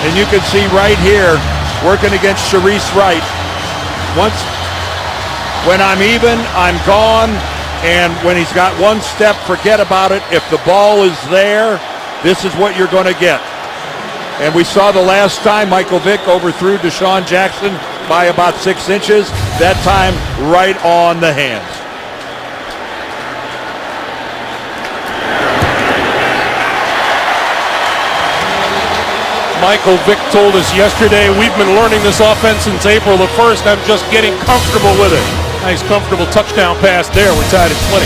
And you can see right here, working against Sharice Wright. When I'm even, I'm gone. And when he's got 1 step, forget about it. If the ball is there, this is what you're going to get. And we saw the last time Michael Vick overthrew Deshaun Jackson by about 6 inches. That time, right on the hands. Michael Vick told us yesterday, we've been learning this offense since April the 1st. I'm just getting comfortable with it. Nice comfortable touchdown pass there. We're tied at 20.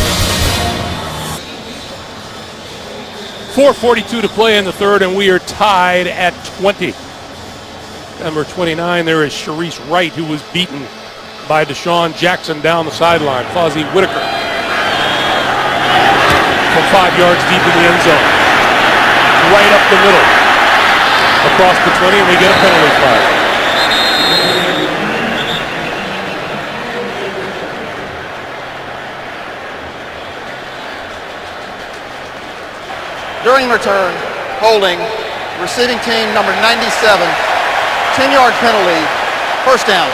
4:42 to play in the third, and we are tied at 20. Number 29 there is Sharice Wright, who was beaten by Deshaun Jackson down the sideline. Fozzie Whitaker from 5 yards deep in the end zone. Right up the middle. Across the 20, and we get a penalty flag. During return, holding, receiving team number 97, 10-yard penalty, first down.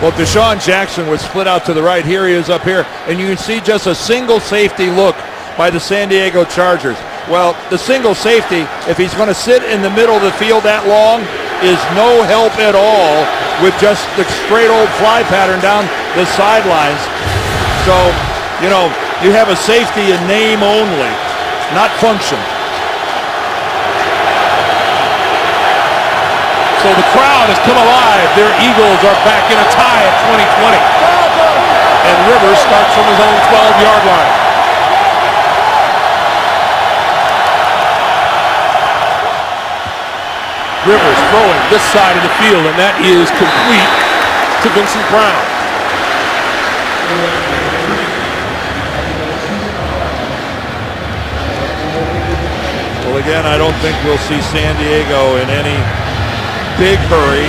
Well, Deshaun Jackson was split out to the right. Here he is up here, and you can see just a single safety look by the San Diego Chargers. Well, the single safety, if he's going to sit in the middle of the field that long, is no help at all with just the straight old fly pattern down the sidelines. So, you have a safety in name only, not function. So the crowd has come alive. Their Eagles are back in a tie at 20-20. And Rivers starts from his own 12-yard line. Rivers throwing this side of the field, and that is complete to Vincent Brown. Well, again, I don't think we'll see San Diego in any big hurry.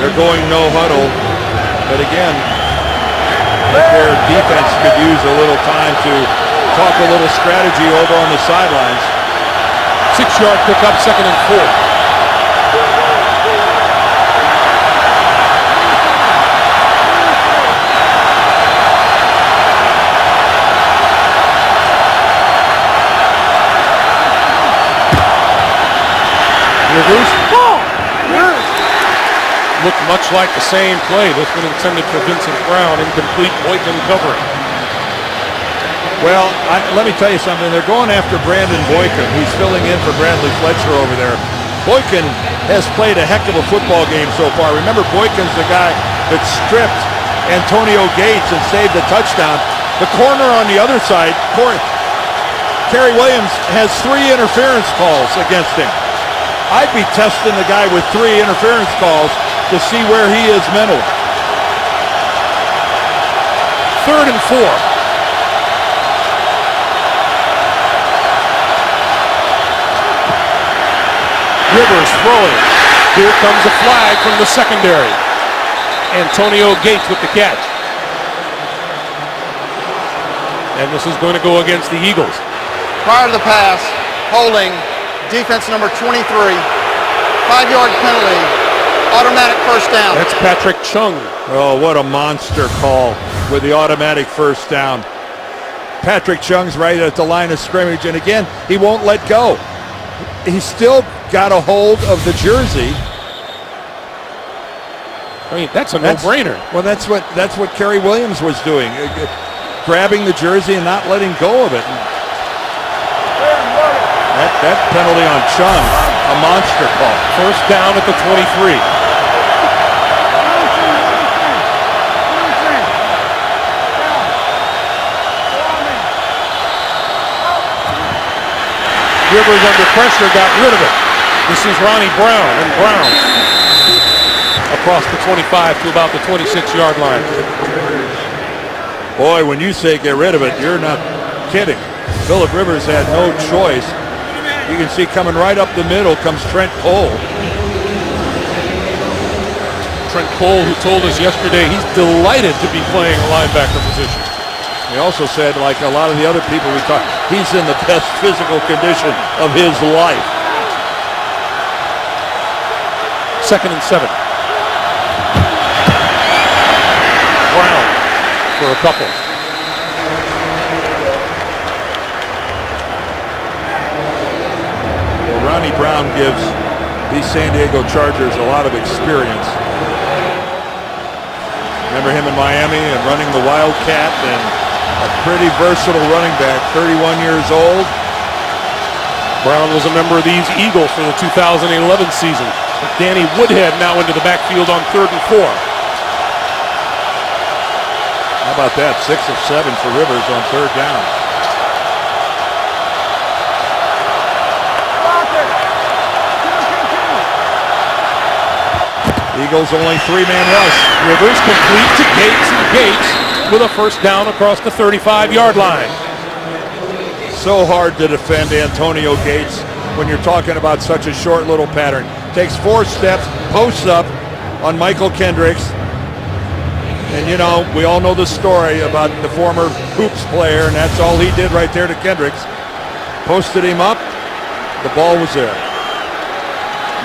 They're going no huddle. But again, their defense could use a little time to talk a little strategy over on the sidelines. 6-yard pickup, 2nd and 4. Rivers. Looked much like the same play. This one intended for Vincent Brown, incomplete. Boykin covering. Well, let me tell you something. They're going after Brandon Boykin, who's filling in for Bradley Fletcher over there. Boykin has played a heck of a football game so far. Remember, Boykin's the guy that stripped Antonio Gates and saved the touchdown. The corner on the other side, Kerry Williams, has 3 interference calls against him. I'd be testing the guy with 3 interference calls to see where he is mentally. 3rd and 4. Rivers throwing. Here comes a flag from the secondary. Antonio Gates with the catch. And this is going to go against the Eagles. Prior to the pass, holding, defense number 23, 5-yard penalty, automatic first down. That's Patrick Chung. Oh, what a monster call. with the automatic first down. Patrick Chung's right at the line of scrimmage, and again, he won't let go. He's still got a hold of the jersey. I mean, that's a no-brainer. Well, that's what Kerry Williams was doing, grabbing the jersey and not letting go of it. That penalty on Chung, a monster call. First down at the 23. Rivers under pressure got rid of it. This is Ronnie Brown, and Brown across the 25 to about the 26-yard line. Boy, when you say get rid of it, you're not kidding. Philip Rivers had no choice. You can see coming right up the middle comes Trent Cole. Trent Cole, who told us yesterday he's delighted to be playing a linebacker position. He also said, like a lot of the other people we talked, he's in the best physical condition of his life. 2nd and 7. Brown for a couple. Well, Ronnie Brown gives these San Diego Chargers a lot of experience. Remember him in Miami and running the Wildcat, and a pretty versatile running back, 31 years old. Brown was a member of these Eagles for the 2011 season. Danny Woodhead now into the backfield on 3rd and 4. How about that? 6 of 7 for Rivers on 3rd down. Eagles only 3-man rush. Rivers complete to Gates, and Gates with a first down across the 35-yard line. So hard to defend Antonio Gates when you're talking about such a short little pattern. Takes 4 steps, posts up on Michael Kendricks. And you know, we all know the story about the former Hoops player, and that's all he did right there to Kendricks. Posted him up, the ball was there.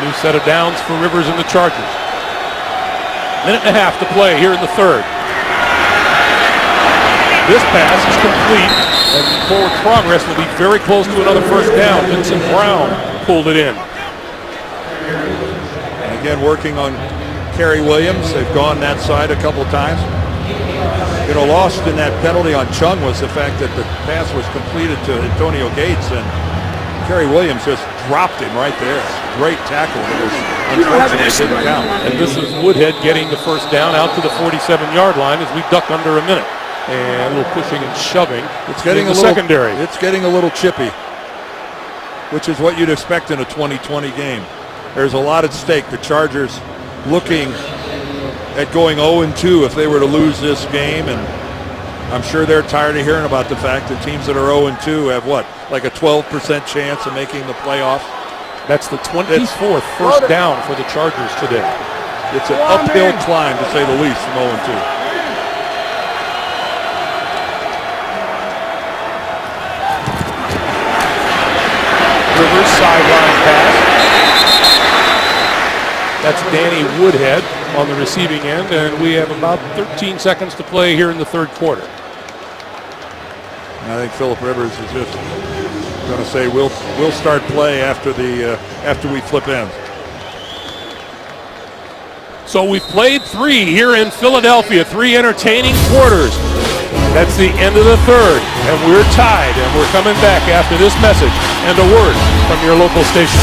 New set of downs for Rivers and the Chargers. Minute and a half to play here in the 3rd. This pass is complete, and forward progress will be very close to another first down. Vincent Brown pulled it in. And again, working on Kerry Williams. They've gone that side a couple times. You know, lost in that penalty on Chung was the fact that the pass was completed to Antonio Gates, and Kerry Williams just dropped him right there. Great tackle. It was unfortunately didn't count. And this is Woodhead getting the first down out to the 47-yard line as we duck under a minute. And a little pushing and shoving. It's getting in the a little, secondary. It's getting a little chippy, which is what you'd expect in a 2020 game. There's a lot at stake. The Chargers looking at going 0-2 if they were to lose this game, and I'm sure they're tired of hearing about the fact that teams that are 0-2 have what, like a 12% chance of making the playoffs. That's the 24th first down for the Chargers today. It's an uphill climb, to say the least, from 0-2. Rivers sideline pass. That's Danny Woodhead on the receiving end, and we have about 13 seconds to play here in the 3rd quarter. I think Philip Rivers is just going to say we'll start play after we flip ends. So we've played 3 here in Philadelphia, 3 entertaining quarters. That's the end of the 3rd, and we're tied, and we're coming back after this message and a word from your local station.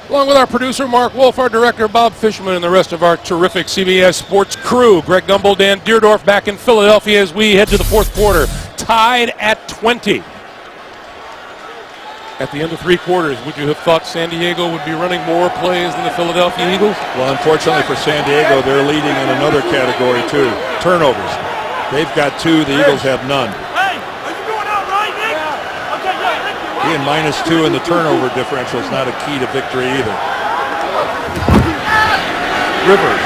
Along with our producer, Mark Wolf, our director, Bob Fishman, and the rest of our terrific CBS Sports crew, Greg Gumbel, Dan Deerdorf back in Philadelphia as we head to the 4th quarter, tied at 20. At the end of 3 quarters, would you have thought San Diego would be running more plays than the Philadelphia Eagles? Well, unfortunately for San Diego, they're leading in another category too, turnovers. They've got 2, the Eagles have none. Hey, are you going out right, Nick? Okay, yeah, Being -2 in the turnover differential is not a key to victory either. Rivers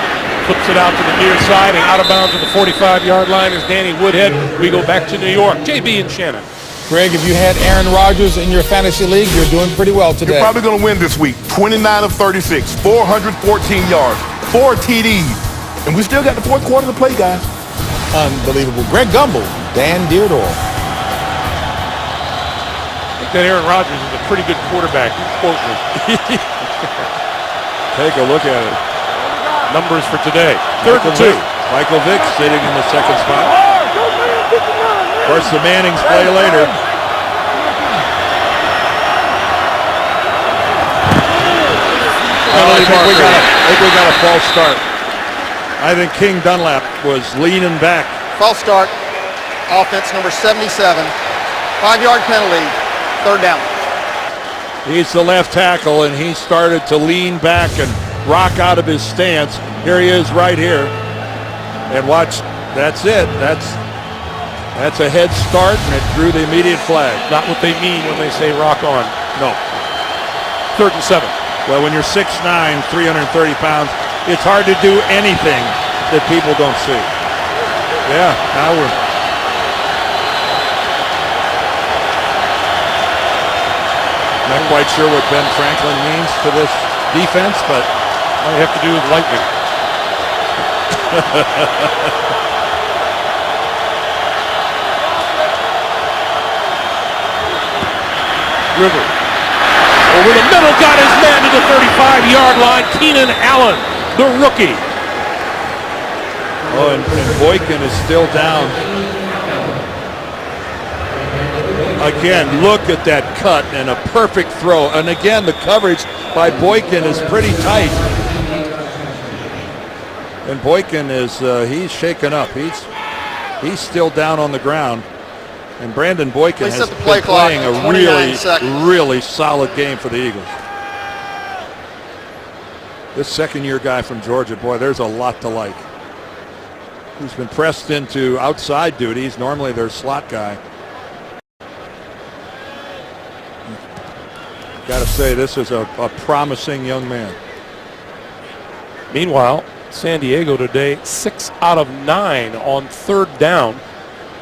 flips it out to the near side and out of bounds at the 45-yard line is Danny Woodhead. We go back to New York. JB and Shannon. Greg, if you had Aaron Rodgers in your fantasy league, you're doing pretty well today. You're probably going to win this week. 29 of 36, 414 yards, 4 TDs. And we still got the fourth quarter to play, guys. Unbelievable. Greg Gumbel, Dan Dierdorf. I think that Aaron Rodgers is a pretty good quarterback. You quote me. Take a look at it. Numbers for today. 3rd and 2. Michael Vick sitting in the second spot. Of course, the Mannings play later. I think we got a false start. I think King Dunlap was leaning back. False start. Offense number 77. 5-yard penalty. 3rd down. He's the left tackle, and he started to lean back and rock out of his stance. Here he is right here. And watch, that's it. That's a head start, and it drew the immediate flag. Not what they mean when they say rock on. No. 3rd and 7. Well, when you're 6'9", 330 pounds, it's hard to do anything that people don't see. Yeah, now we're... Not quite sure what Ben Franklin means to this defense, but Might have to do with lightning. River. Over the middle, got his man to the 35-yard line. Keenan Allen, the rookie. Oh, and Boykin is still down. Again, look at that cut and a perfect throw. And again, the coverage by Boykin is pretty tight. And Boykin is, he's shaken up. He's still down on the ground. And Brandon Boykin has been playing a really solid game for the Eagles. This second-year guy from Georgia, boy, there's a lot to like. Who's been pressed into outside duties. Normally their slot guy. Got to say, this is a promising young man. Meanwhile, San Diego today, 6 out of 9 on 3rd down.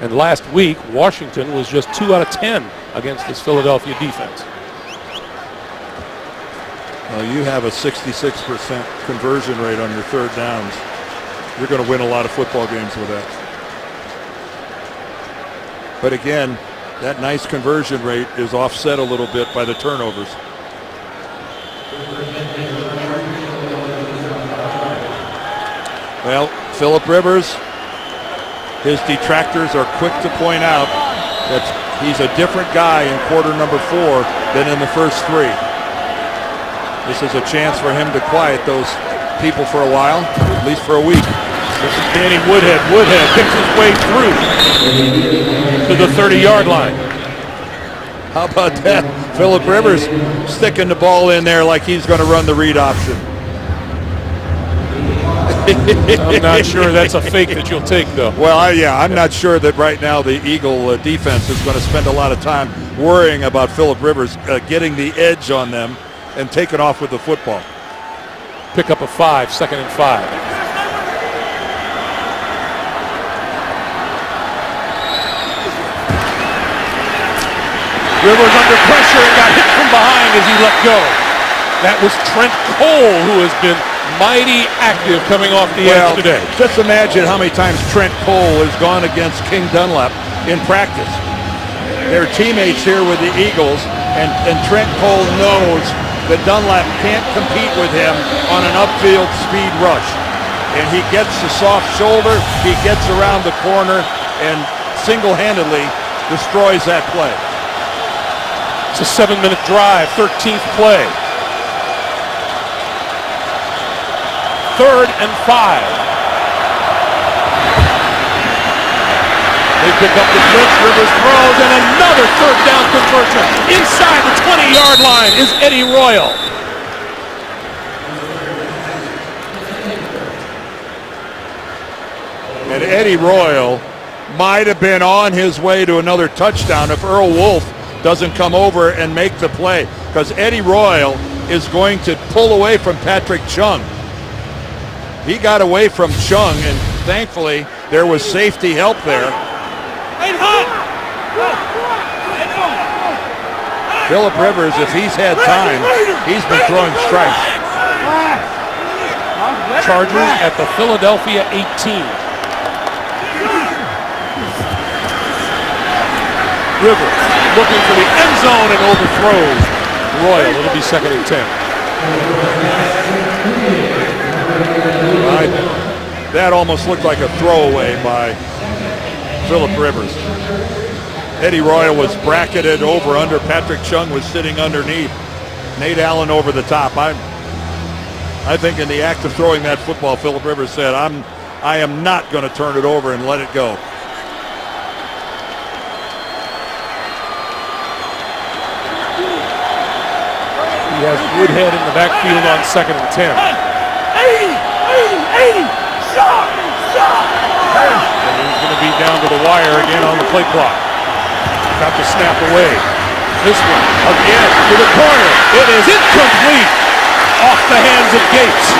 And last week, Washington was just 2 out of 10 against this Philadelphia defense. Well, you have a 66% conversion rate on your 3rd downs. You're going to win a lot of football games with that. But again, that nice conversion rate is offset a little bit by the turnovers. Well, Phillip Rivers, his detractors are quick to point out that he's a different guy in quarter number 4 than in the first 3. This is a chance for him to quiet those people for a while, at least for a week. This is Danny Woodhead. Woodhead picks his way through to the 30-yard line. How about that? Phillip Rivers sticking the ball in there like he's going to run the read option. I'm not sure that's a fake that you'll take, though. Well, I'm not sure that right now the Eagle defense is going to spend a lot of time worrying about Phillip Rivers getting the edge on them and taking off with the football. Pick up a 5, 2nd and 5. Rivers under pressure and got hit from behind as he let go. That was Trent Cole, who has been mighty active coming off the edge today. Just imagine how many times Trent Cole has gone against King Dunlap in practice. They're teammates here with the Eagles, and Trent Cole knows that Dunlap can't compete with him on an upfield speed rush. And he gets the soft shoulder, he gets around the corner, and single-handedly destroys that play. It's a 7-minute drive, 13th play. 3rd and 5. They pick up the blitz, Rivers throws, and another 3rd down conversion. Inside the 20-yard line is Eddie Royal. And Eddie Royal might have been on his way to another touchdown if Earl Wolf doesn't come over and make the play, because Eddie Royal is going to pull away from Patrick Chung. He got away from Chung, and thankfully there was safety help there. Phillip Rivers, if he's had time, he's been throwing strikes. Chargers at the Philadelphia 18. Rivers looking for the end zone and overthrows Royal. It'll be 2nd and 10. Right. That almost looked like a throwaway by Phillip Rivers. Eddie Royal was bracketed over under. Patrick Chung was sitting underneath. Nate Allen over the top. I think in the act of throwing that football, Phillip Rivers said, I am not going to turn it over and let it go. He has Woodhead in the backfield on 2nd and 10. 80, shot! And he's going to be down to the wire again on the play clock. Got the snap away. This one again to the corner. It is incomplete. Off the hands of Gates.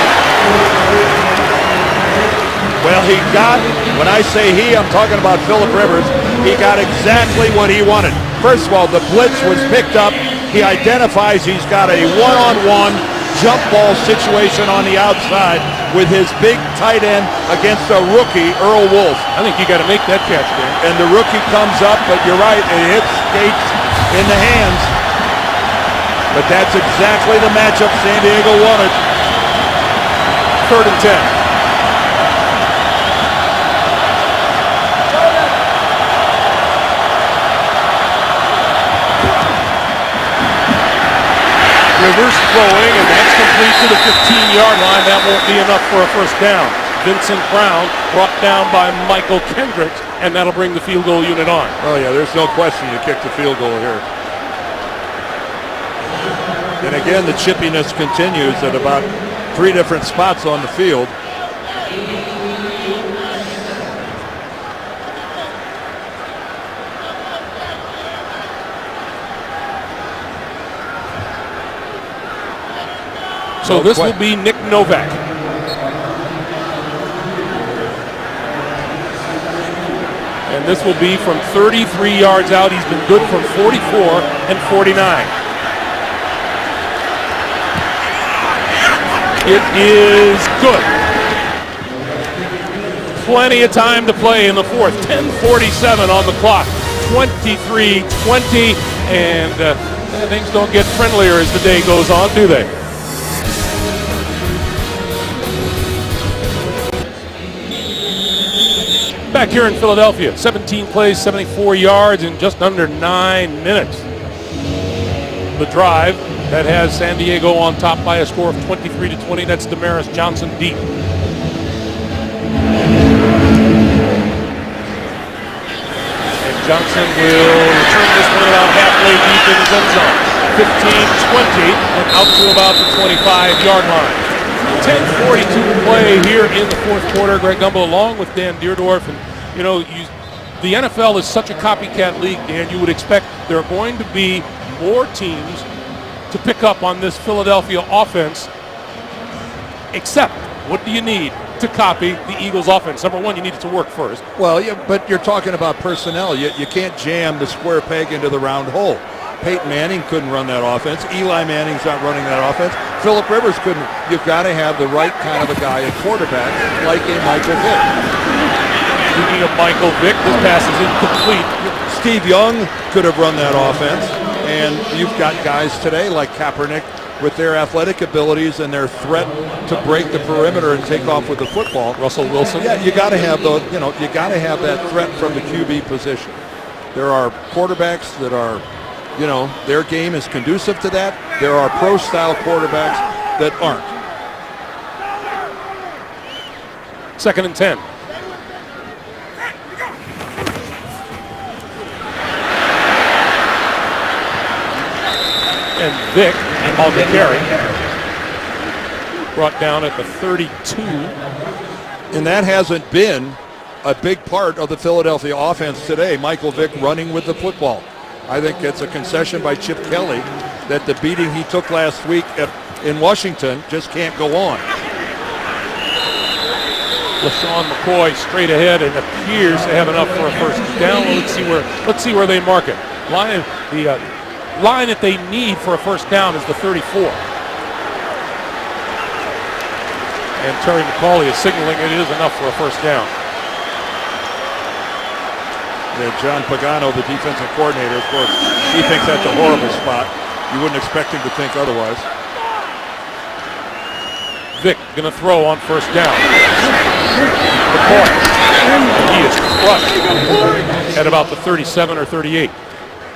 Well, he got, when I say he, I'm talking about Phillip Rivers. He got exactly what he wanted. First of all, the blitz was picked up. He identifies he's got a one-on-one jump ball situation on the outside with his big tight end against a rookie, Earl Wolf. I think you got to make that catch, Dan. And the rookie comes up, but you're right, it hits Gates in the hands. But that's exactly the matchup San Diego wanted. 3rd and 10. Rivers throwing, and that's complete to the 15-yard line. That won't be enough for a first down. Vincent Brown brought down by Michael Kendricks, and that'll bring the field goal unit on. Oh yeah, there's no question you kick the field goal here. And again, the chippiness continues at about 3 different spots on the field. So this will be Nick Novak. And this will be from 33 yards out. He's been good from 44 and 49. It is good. Plenty of time to play in the fourth. 10:47 on the clock. 23-20. And things don't get friendlier as the day goes on, do they? Back here in Philadelphia, 17 plays, 74 yards in just under 9 minutes. The drive that has San Diego on top by a score of 23-20. That's Damaris Johnson deep. And Johnson will return this one about halfway deep in his end zone. 15-20 and out to about the 25-yard line. 10:42 to play here in the fourth quarter. Greg Gumbel along with Dan Deerdorf. And, you know, the NFL is such a copycat league, Dan. You would expect there are going to be more teams to pick up on this Philadelphia offense. Except, what do you need to copy the Eagles offense? Number one, you need it to work first. Well, yeah, but you're talking about personnel. You can't jam the square peg into the round hole. Peyton Manning couldn't run that offense. Eli Manning's not running that offense. Phillip Rivers couldn't. You've got to have the right kind of a guy at quarterback, like a Michael Vick. Speaking of Michael Vick, this pass is incomplete. Steve Young could have run that offense, and you've got guys today like Kaepernick with their athletic abilities and their threat to break the perimeter and take off with the football. Russell Wilson. Yeah, you got to have those. You know, you got to have that threat from the QB position. There are quarterbacks that are, you know, their game is conducive to that. There are pro-style quarterbacks that aren't. 2nd and 10. And Vick on the carry. Brought down at the 32. And that hasn't been a big part of the Philadelphia offense today. Michael Vick running with the football. I think it's a concession by Chip Kelly that the beating he took last week in Washington just can't go on. LaShawn McCoy straight ahead and appears to have enough for a first down. Let's see where they mark it. The line that they need for a first down is the 34. And Terry McCauley is signaling it is enough for a first down. Yeah, John Pagano, the defensive coordinator, of course, he thinks that's a horrible spot. You wouldn't expect him to think otherwise. Vick going to throw on first down. McCoy. He is crushed at about the 37 or 38.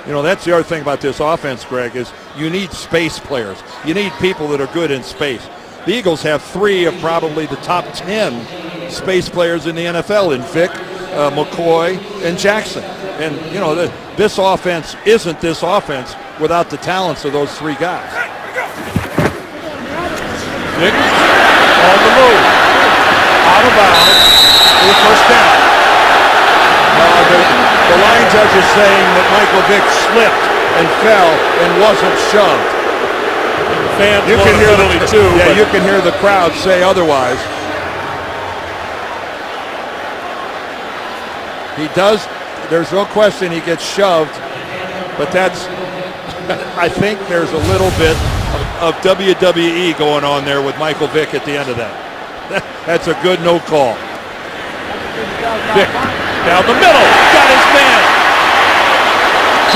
You know, that's the other thing about this offense, Greg, is you need space players. You need people that are good in space. The Eagles have 3 of probably the top 10 space players in the NFL in Vick, McCoy, and Jackson. And, you know, this offense isn't this offense without the talents of those 3 guys. Vick on the move. Out of bounds for the first down. The line judge is saying that Michael Vick slipped and fell and wasn't shoved. Fans You can hear penalty too. Yeah, but you can hear the crowd say otherwise. He does. There's no question he gets shoved, but that's. I think there's a little bit of WWE going on there with Michael Vick at the end of that. That's a good no call. Vick down the middle, got his man.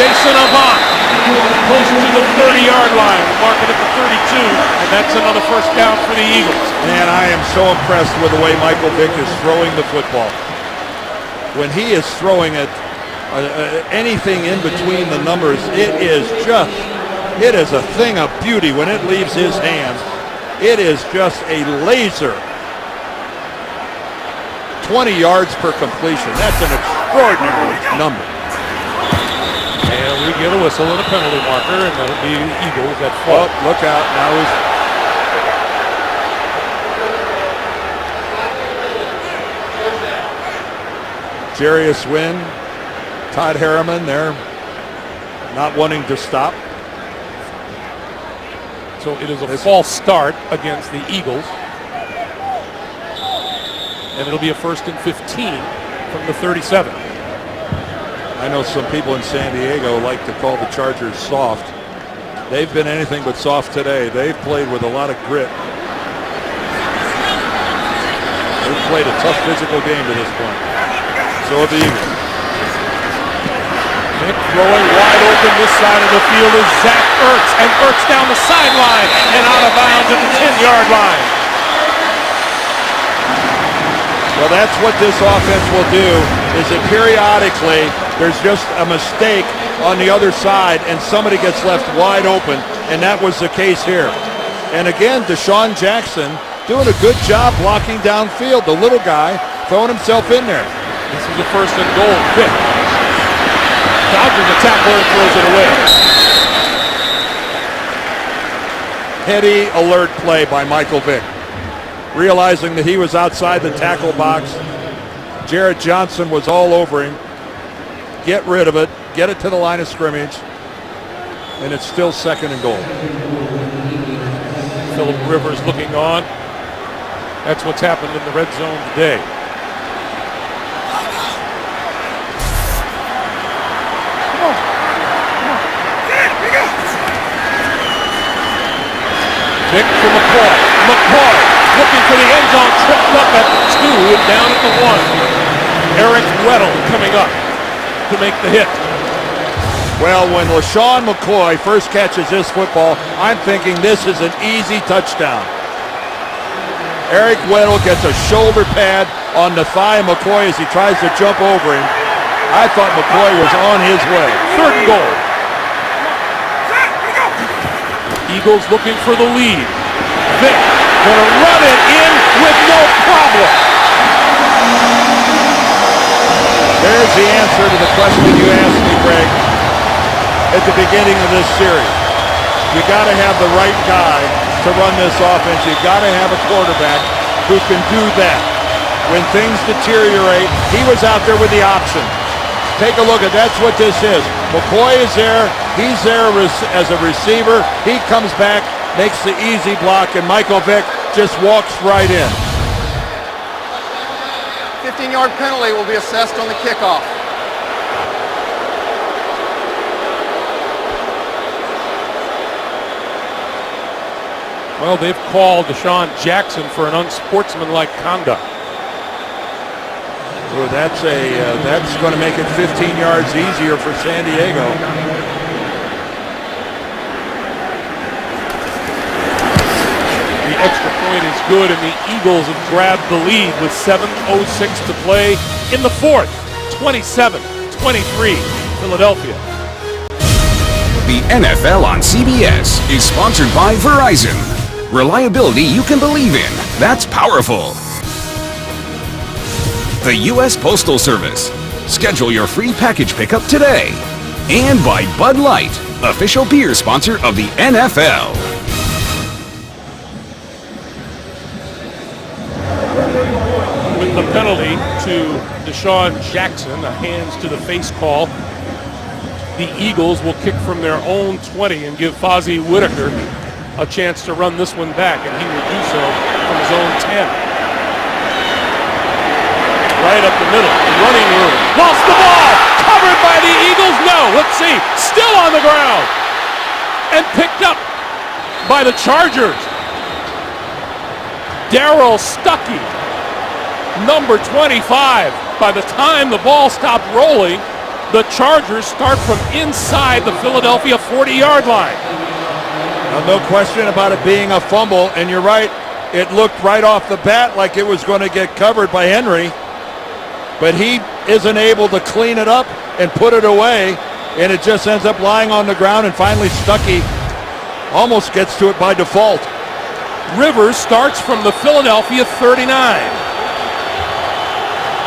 Jason Avant close to the 30-yard line, marking at the 32, and that's another first down for the Eagles. Man, I am so impressed with the way Michael Vick is throwing the football. When he is throwing it, anything in between the numbers, it is a thing of beauty when it leaves his hands. It is just a laser. 20 yards per completion. That's an extraordinary number. And we get a whistle and a penalty marker, and that'll be the Eagles at Oh, fault. look out. Now he's Jarius Wynn, Todd Harriman, they're not wanting to stop. So it is a false start against the Eagles. And it'll be a 1st and 15 from the 37. I know some people in San Diego like to call the Chargers soft. They've been anything but soft today. They've played with a lot of grit. They've played a tough physical game to this point. So have the Eagles. Vick throwing wide open this side of the field is Zach Ertz. And Ertz down the sideline and out of bounds at the 10-yard line. Well, that's what this offense will do, is that periodically there's just a mistake on the other side and somebody gets left wide open, and that was the case here. And again, Deshaun Jackson doing a good job blocking downfield. The little guy throwing himself in there. This is a 1st and goal. Vick dodges the tackler and throws it away. Heady, alert play by Michael Vick. Realizing that he was outside the tackle box. Jarrett Johnson was all over him. Get rid of it. Get it to the line of scrimmage. And it's still 2nd and goal. Phillip Rivers looking on. That's what's happened in the red zone today. Vick for McCoy. McCoy looking for the end zone, tripped up at the 2 and down at the 1. Eric Weddle coming up to make the hit. Well, when LaShawn McCoy first catches this football, I'm thinking this is an easy touchdown. Eric Weddle gets a shoulder pad on the thigh of McCoy as he tries to jump over him. I thought McCoy was on his way. 3rd and goal. Eagles looking for the lead. Vick going to run it in with no problem. There's the answer to the question you asked me, Greg, at the beginning of this series. You got to have the right guy to run this offense. You got to have a quarterback who can do that. When things deteriorate, he was out there with the option. Take a look at that's what this is. McCoy is there. He's there as a receiver. He comes back, makes the easy block, and Michael Vick just walks right in. 15-yard penalty will be assessed on the kickoff. Well, they've called Deshaun Jackson for an unsportsmanlike conduct. So that's going to make it 15 yards easier for San Diego. The extra point is good, and the Eagles have grabbed the lead with 7:06 to play in the fourth. 27-23, Philadelphia. The NFL on CBS is sponsored by Verizon. Reliability you can believe in. That's powerful. The U.S. Postal Service. Schedule your free package pickup today. And by Bud Light, official beer sponsor of the NFL. With the penalty to Deshaun Jackson, a hands to the face call, the Eagles will kick from their own 20 and give Fozzie Whitaker a chance to run this one back, and he will do so from his own 10. Right up the middle, running room. Lost the ball! Covered by the Eagles? No, let's see. Still on the ground. And picked up by the Chargers. Darrell Stuckey, number 25. By the time the ball stopped rolling, the Chargers start from inside the Philadelphia 40-yard line. Now, no question about it being a fumble, and you're right, it looked right off the bat like it was going to get covered by Henry, but he isn't able to clean it up and put it away, and it just ends up lying on the ground, and finally Stuckey almost gets to it by default. Rivers starts from the Philadelphia 39.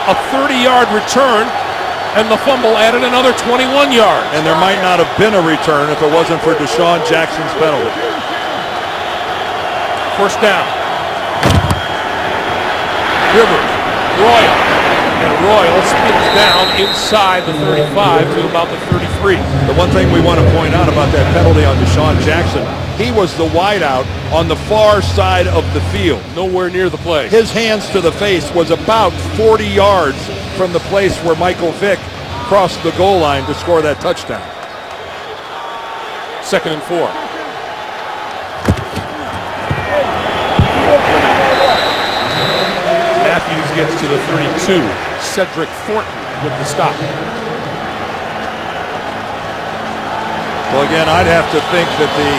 A 30-yard return, and the fumble added another 21 yards. And there might not have been a return if it wasn't for Deshaun Jackson's penalty. First down. Rivers, Royal, and Royal spins down inside the 35 to about the 33. The one thing we want to point out about that penalty on Deshaun Jackson, he was the wideout on the far side of the field. Nowhere near the play. His hands to the face was about 40 yards from the place where Michael Vick crossed the goal line to score that touchdown. 2nd and 4. Matthews gets to the 32. Cedric Thornton with the stop. Well, again, I'd have to think that the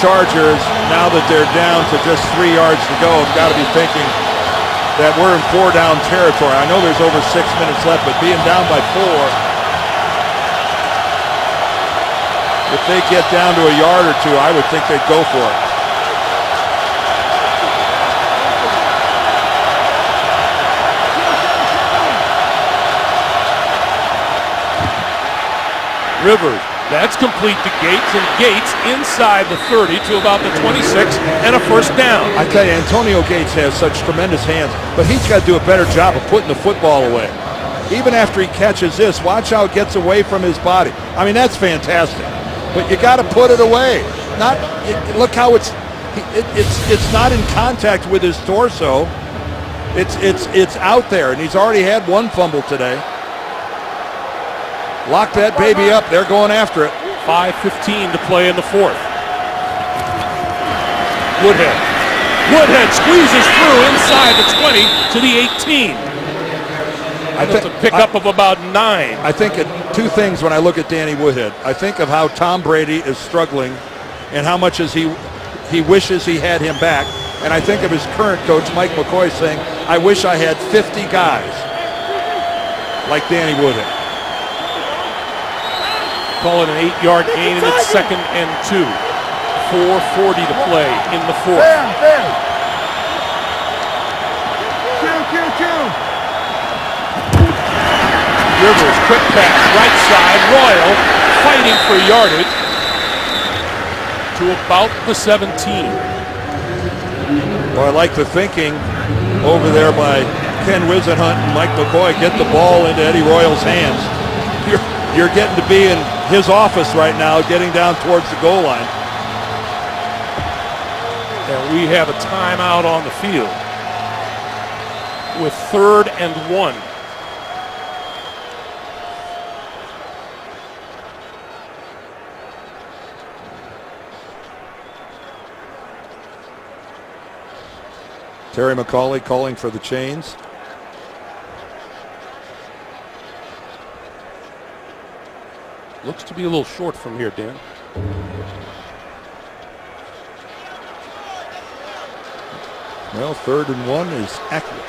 Chargers, now that they're down to just 3 yards to go, have got to be thinking that we're in 4-down territory. I know there's over 6 minutes left, but being down by 4, if they get down to a yard or two, I would think they'd go for it. Rivers, that's complete to Gates, and Gates inside the 30 to about the 26 and a first down. I tell you, Antonio Gates has such tremendous hands, but he's got to do a better job of putting the football away. Even after he catches this, watch how it gets away from his body. I mean, that's fantastic. But you got to put it away. Look how it's not in contact with his torso. It's out there, and he's already had one fumble today. Lock that baby up. They're going after it. 5:15 to play in the fourth. Woodhead squeezes through inside the 20 to the 18. That's a pickup of about 9. I think two things when I look at Danny Woodhead. I think of how Tom Brady is struggling and how much he wishes he had him back. And I think of his current coach, Mike McCoy, saying, I wish I had 50 guys like Danny Woodhead. Call it an 8-yard gain, and it's 2nd and 2. 4:40 to play in the fourth. Rivers, quick pass, right side. Royal fighting for yardage to about the 17. Well, I like the thinking over there by Ken Wisenhunt and Mike McCoy. Get the ball into Eddie Royal's hands. You're getting to be in his office right now, getting down towards the goal line. And we have a timeout on the field with 3rd and 1. Terry McCauley calling for the chains. Looks to be a little short from here, Dan. Well, 3rd and 1 is accurate.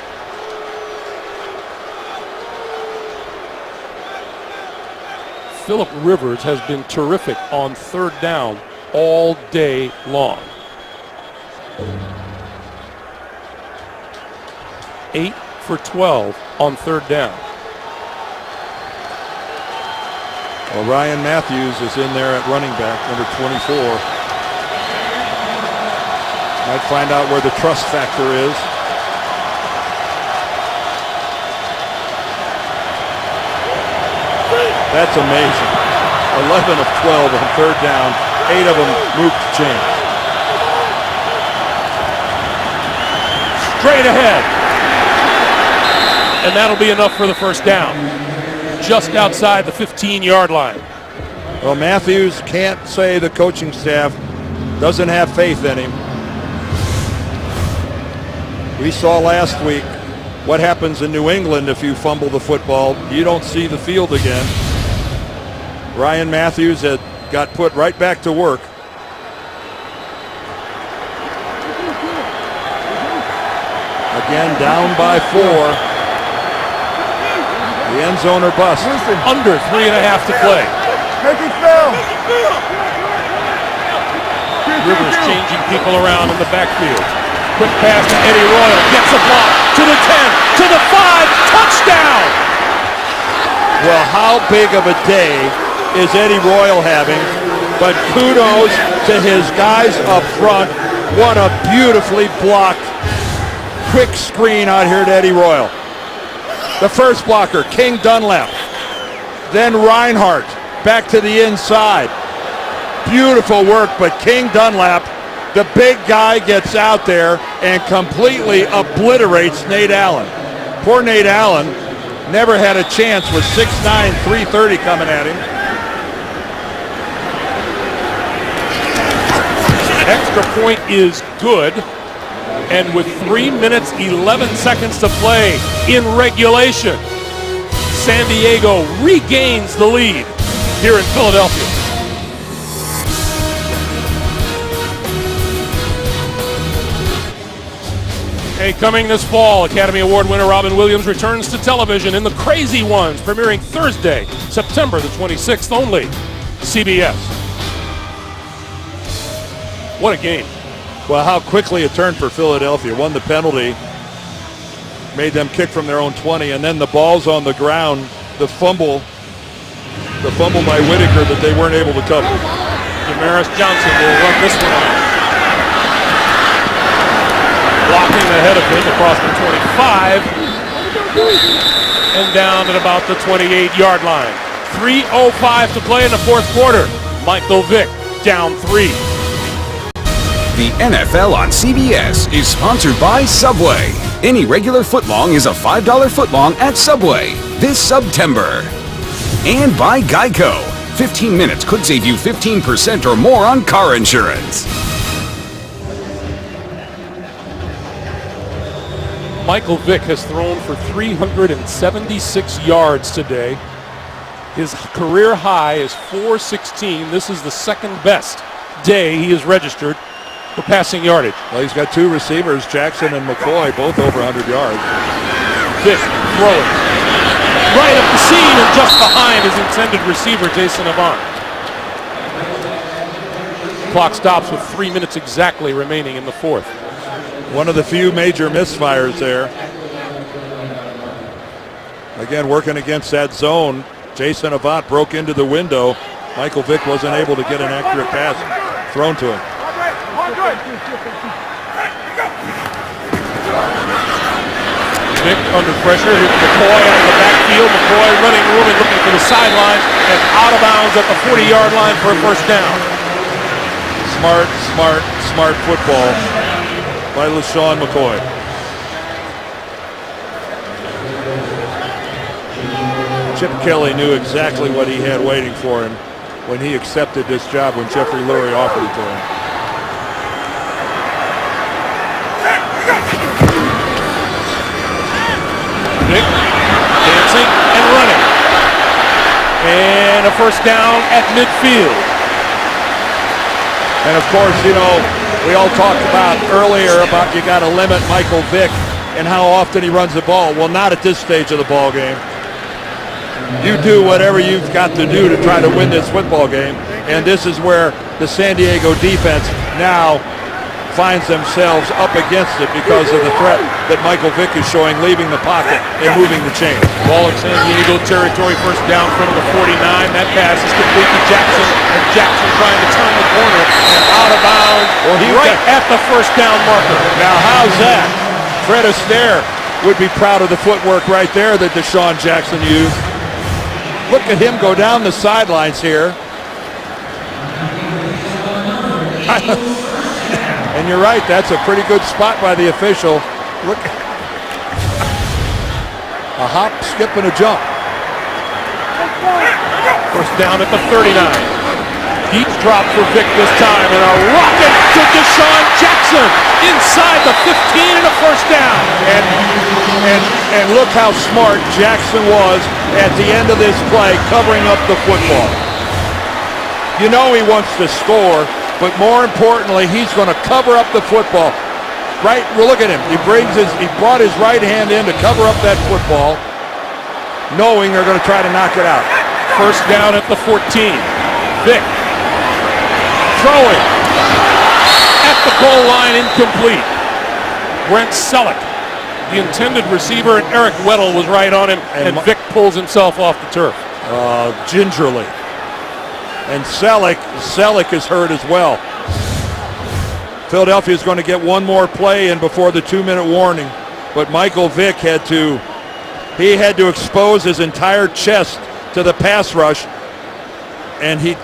Philip Rivers has been terrific on 3rd down all day long. 8 for 12 on 3rd down. Well, Ryan Matthews is in there at running back, number 24. Might find out where the trust factor is. That's amazing. 11 of 12 on 3rd down. 8 of them moved to chains. Straight ahead. And that'll be enough for the 1st down. Just outside the 15-yard line. Well, Matthews can't say the coaching staff doesn't have faith in him. We saw last week what happens in New England if you fumble the football. You don't see the field again. Ryan Matthews had got put right back to work. Again, down by 4. The end zone or bust. Under 3.5 to play. Make it fail. Rivers changing people around in the backfield. Quick pass to Eddie Royal. Gets a block to the 10, to the 5. Touchdown! Well, how big of a day is Eddie Royal having? But kudos to his guys up front. What a beautifully blocked quick screen out here to Eddie Royal. The first blocker, King Dunlap. Then Reinhardt back to the inside. Beautiful work, but King Dunlap, the big guy, gets out there and completely obliterates Nate Allen. Poor Nate Allen never had a chance with 6'9", 330 coming at him. Extra point is good. And with 3 minutes, 11 seconds to play in regulation, San Diego regains the lead here in Philadelphia. Hey, coming this fall, Academy Award winner Robin Williams returns to television in The Crazy Ones, premiering Thursday, September the 26th only. CBS. What a game. Well, how quickly it turned for Philadelphia. Won the penalty, made them kick from their own 20, and then the ball's on the ground. The fumble by Whitaker that they weren't able to cover. Damaris Johnson will run this one out. Blocking ahead of him across the 25 and down at about the 28-yard line. 3:05 to play in the 4th quarter. Michael Vick down 3. The NFL on CBS is sponsored by Subway. Any regular footlong is a $5 footlong at Subway this September. And by Geico. 15 minutes could save you 15% or more on car insurance. Michael Vick has thrown for 376 yards today. His career high is 416. This is the 2nd best day he has registered for passing yardage. Well, he's got 2 receivers, Jackson and McCoy, both over 100 yards. Vick throwing right up the seam and just behind his intended receiver, Jason Avant. Clock stops with 3 minutes exactly remaining in the 4th. One of the few major misfires there. Again, working against that zone. Jason Avant broke into the window. Michael Vick wasn't able to get an accurate pass thrown to him. Vick under pressure, hits McCoy out of the backfield. McCoy running room and looking for the sideline and out of bounds at the 40-yard line for a 1st down. Smart football by LaShawn McCoy. Chip Kelly knew exactly what he had waiting for him when he accepted this job when Jeffrey Lurie offered it to him. And a first down at midfield. And of course, you know, we all talked about earlier about you got to limit Michael Vick and how often he runs the ball. Well, not at this stage of the ball game. You do whatever you've got to do to try to win this football game. And this is where the San Diego defense now finds themselves up against it because of the threat that Michael Vick is showing, leaving the pocket and moving the chain. Ball in San Diego territory, first down from the 49. That pass is complete to Jackson, and Jackson trying to turn the corner and out of bounds right at the first down marker. Now how's that? Fred Astaire would be proud of the footwork right there that Deshaun Jackson used. Look at him go down the sidelines here. And you're right, that's a pretty good spot by the official. Look, a hop, skip, and a jump. First down at the 39. Deep drop for Vick this time, and a rocket to Deshaun Jackson inside the 15 and a first down. And look how smart Jackson was at the end of this play, covering up the football. You know he wants to score, but more importantly, he's going to cover up the football. Right, well, look at him. He brought his right hand in to cover up that football, knowing they're going to try to knock it out. First down at the 14. Vick throwing at the goal line, incomplete. Brent Selleck, the intended receiver, and Eric Weddle was right on him, and Vick pulls himself off the turf. Gingerly. And Selleck is hurt as well. Philadelphia is going to get one more play in before the 2-minute warning, but Michael Vick had to expose his entire chest to the pass rush, and he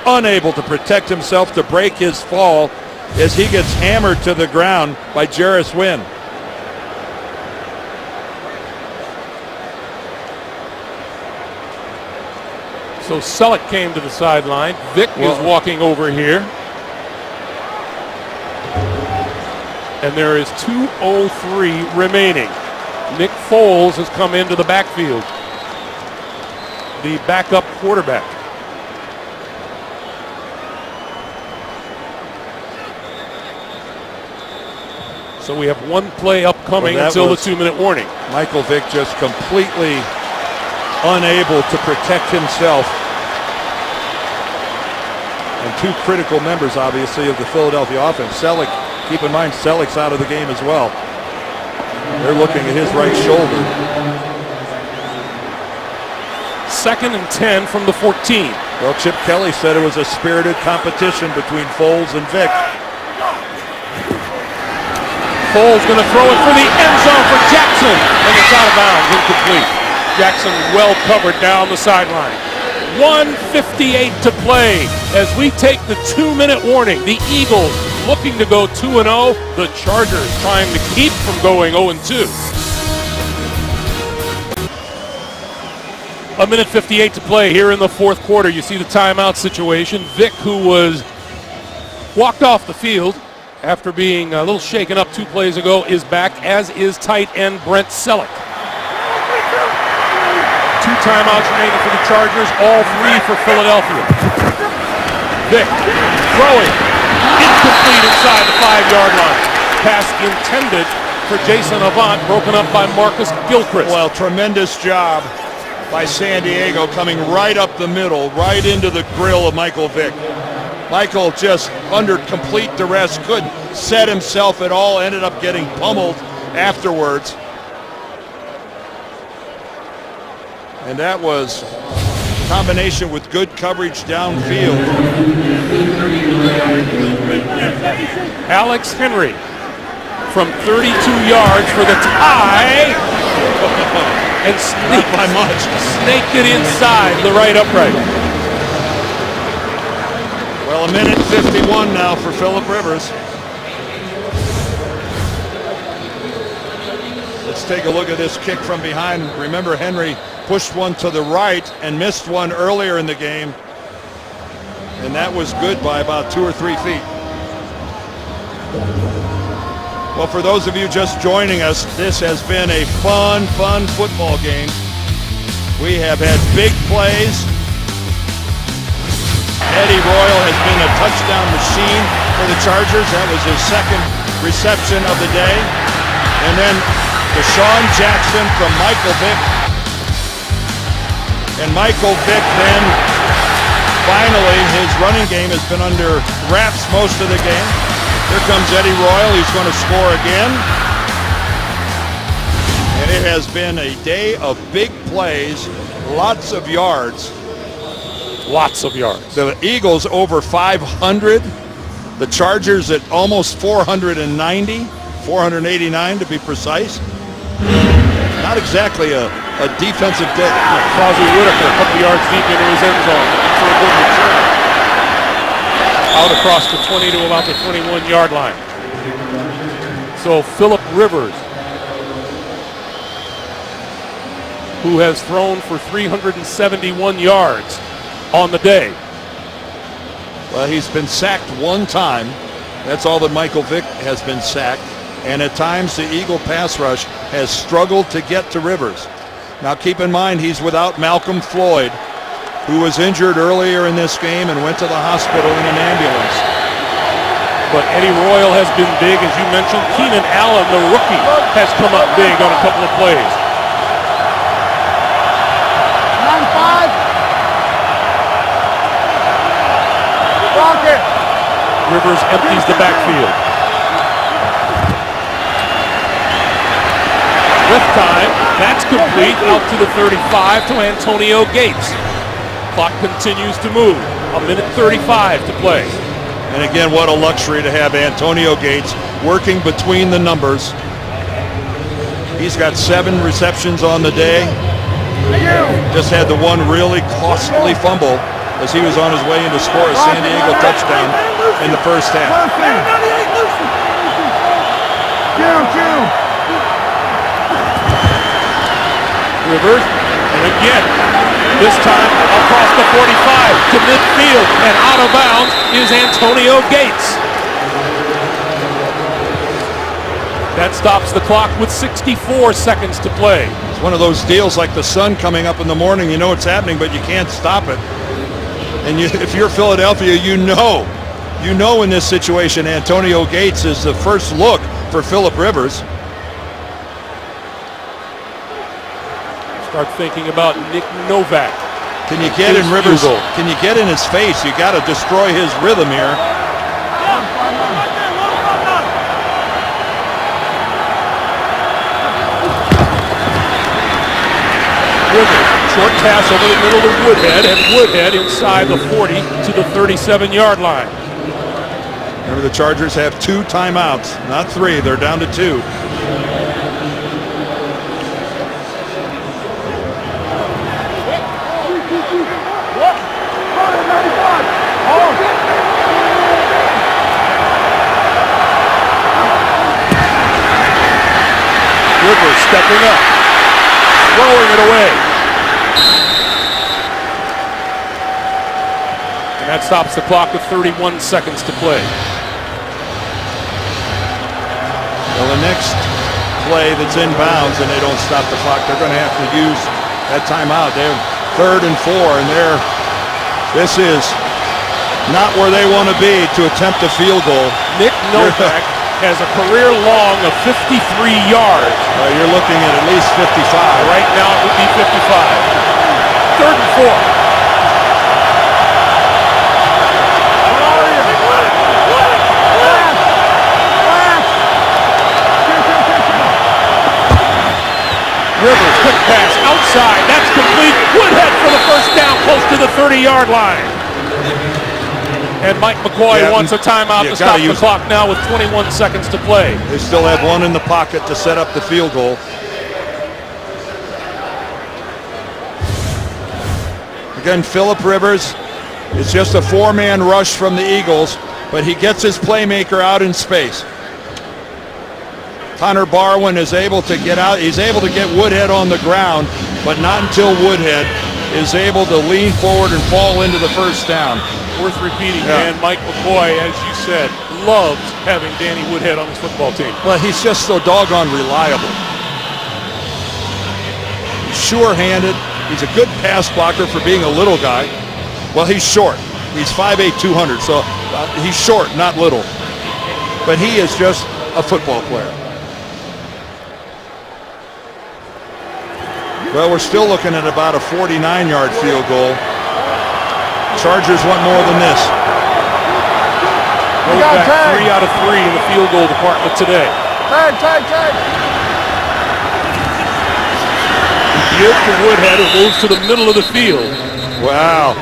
unable to protect himself to break his fall as he gets hammered to the ground by Jarris Wynn. So Selleck came to the sideline. Vick is walking over here. And there is 2:03 remaining. Nick Foles has come into the backfield, the backup quarterback. So we have one play upcoming until the 2-minute warning. Michael Vick just completely unable to protect himself. And two critical members, obviously, of the Philadelphia offense. Selleck, keep in mind, Selleck's out of the game as well. They're looking at his right shoulder. 2nd and 10 from the 14. Well, Chip Kelly said it was a spirited competition between Foles and Vick. Foles going to throw it for the end zone for Jackson, and it's out of bounds, incomplete. Jackson well covered down the sideline. 1:58 to play as we take the 2-minute warning. The Eagles looking to go 2-0. The Chargers trying to keep from going 0-2. 1:58 to play here in the fourth quarter. You see the timeout situation. Vick, who was walked off the field after being a little shaken up 2 plays ago, is back, as is tight end Brent Selleck. 2 timeouts remaining for the Chargers, all 3 for Philadelphia. Vick throwing, incomplete inside the 5-yard line. Pass intended for Jason Avant, broken up by Marcus Gilchrist. Well, tremendous job by San Diego, coming right up the middle, right into the grill of Michael Vick. Michael, just under complete duress, couldn't set himself at all, ended up getting pummeled afterwards. And that was a combination with good coverage downfield. Alex Henry from 32 yards for the tie. And snaked it inside the right upright. Well, 1:51 now for Phillip Rivers. Let's take a look at this kick from behind. Remember, Henry pushed one to the right and missed one earlier in the game. And that was good by about 2 or 3 feet. Well, for those of you just joining us, this has been a fun football game. We have had big plays. Eddie Royal has been a touchdown machine for the Chargers. That was his second reception of the day. And then Deshaun Jackson from Michael Vick. And Michael Vick then, finally, his running game has been under wraps most of the game. Here comes Eddie Royal. He's going to score again. And it has been a day of big plays, lots of yards. Lots of yards. The Eagles over 500. The Chargers at almost 490, 489 to be precise. Not exactly a defensive day. Crosby Whitaker, a couple yards deep into his end zone for a good return. Out across the 20 to about the 21-yard line. So Philip Rivers, who has thrown for 371 yards on the day. Well, he's been sacked one time. That's all that Michael Vick has been sacked. And at times the Eagle pass rush has struggled to get to Rivers. Now keep in mind he's without Malcolm Floyd, who was injured earlier in this game and went to the hospital in an ambulance. But Eddie Royal has been big, as you mentioned. Keenan Allen, the rookie, has come up big on a couple of plays. 9-5. Rivers empties the backfield. With time, that's complete out to the 35 to Antonio Gates. Clock continues to move. 1:35 to play. And again, what a luxury to have Antonio Gates working between the numbers. He's got 7 receptions on the day. Just had the one really costly fumble as he was on his way in to score a San Diego touchdown in the first half. Rivers, and again, this time across the 45 to midfield, and out of bounds is Antonio Gates. That stops the clock with 64 seconds to play. It's one of those deals like the sun coming up in the morning. You know it's happening, but you can't stop it. And if you're Philadelphia, you know in this situation Antonio Gates is the first look for Philip Rivers. Start thinking about Nick Novak. Can you get in Rivers? Can you get in his face? You got to destroy his rhythm here. Rivers, short pass over the middle to Woodhead, and Woodhead inside the 40 to the 37-yard line. Remember, the Chargers have 2 timeouts, not 3. They're down to 2. Rivers stepping up, throwing it away. And that stops the clock with 31 seconds to play. Well, the next play that's in bounds and they don't stop the clock, they're going to have to use that timeout. They're 3rd and 4, and this is not where they want to be to attempt a field goal. Nick Novak has a career long of 53 yards. You're looking at least 55. Right now it would be 55. 3rd and 4. Rivers, quick pass, outside, that's complete. Woodhead for the first down, close to the 30-yard line. And Mike McCoy wants a timeout to stop the clock now with 21 seconds to play. They still have 1 in the pocket to set up the field goal. Again, Philip Rivers, it's just a 4-man rush from the Eagles, but he gets his playmaker out in space. Connor Barwin is able to get out. He's able to get Woodhead on the ground, but not until Woodhead is able to lean forward and fall into the first down. Worth repeating, man, Mike McCoy, as you said, loves having Danny Woodhead on his football team. Well, he's just so doggone reliable. He's sure-handed, He's a good pass blocker for being a little guy. Well, he's short. He's 5'8", 200, so he's short, not little. But he is just a football player. Well, we're still looking at about a 49-yard field goal. Chargers want more than this. Goes back 3 out of 3 in the field goal department today. Tag. Give to Woodhead, who moves to the middle of the field. Wow.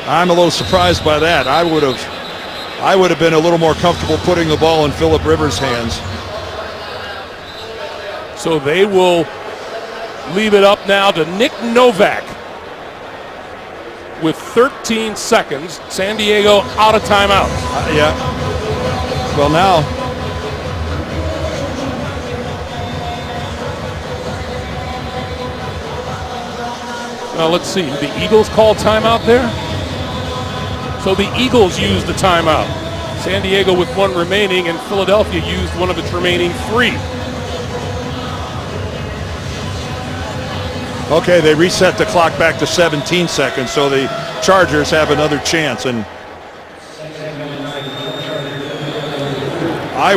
I'm a little surprised by that. I would have been a little more comfortable putting the ball in Philip Rivers' hands. So they will leave it up now to Nick Novak with 13 seconds. San Diego out of timeout. Yeah. Well, now. Now let's see. Did the Eagles call timeout there? So the Eagles used the timeout. San Diego with 1 remaining, and Philadelphia used one of its remaining 3. Okay, they reset the clock back to 17 seconds, so the Chargers have another chance. And I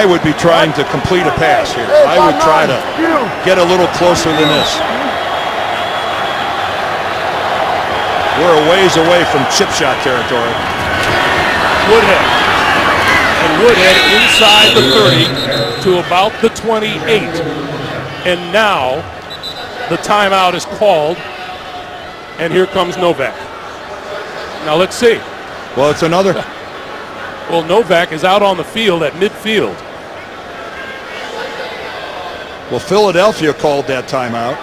would be trying to complete a pass here. I would try to get a little closer than this. We're a ways away from chip shot territory. Woodhead. And Woodhead inside the 30 to about the 28. And now the timeout is called, and here comes Novak. Now let's see. Well, it's another. Well, Novak is out on the field at midfield. Well, Philadelphia called that timeout,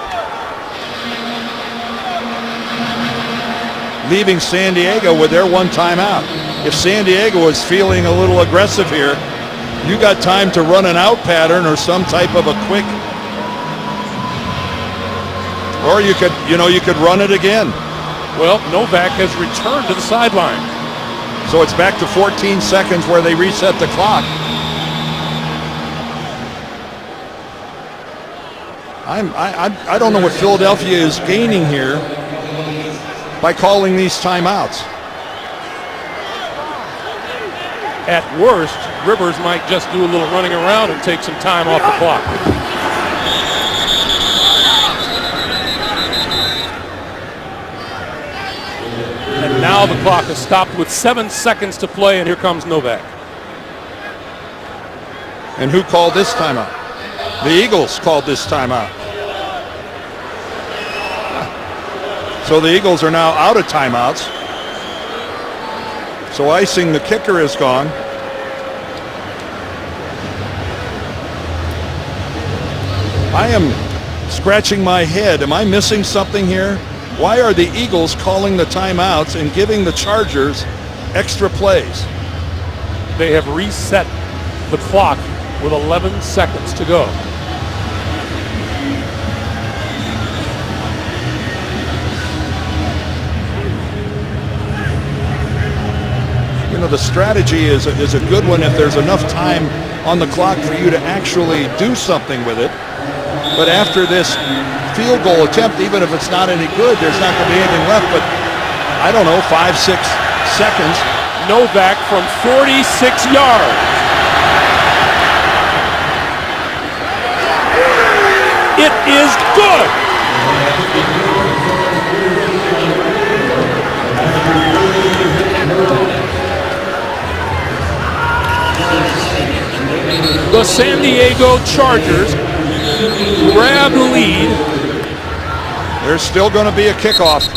leaving San Diego with their 1 timeout. If San Diego is feeling a little aggressive here, you got time to run an out pattern or some type of a quick. Or you could run it again. Well, Novak has returned to the sideline. So it's back to 14 seconds where they reset the clock. I don't know what Philadelphia is gaining here by calling these timeouts. At worst, Rivers might just do a little running around and take some time off the clock. And now the clock is stopped with 7 seconds to play, and here comes Novak. And who called this timeout? The Eagles called this timeout. So the Eagles are now out of timeouts. So icing the kicker is gone. I am scratching my head. Am I missing something here? Why are the Eagles calling the timeouts and giving the Chargers extra plays? They have reset the clock with 11 seconds to go. You know, the strategy is a good one if there's enough time on the clock for you to actually do something with it. But after this field goal attempt, even if it's not any good, there's not going to be anything left but, I don't know, 5-6 seconds. Novak from 46 yards. It is good. The San Diego Chargers grab the lead. There's still going to be a kickoff.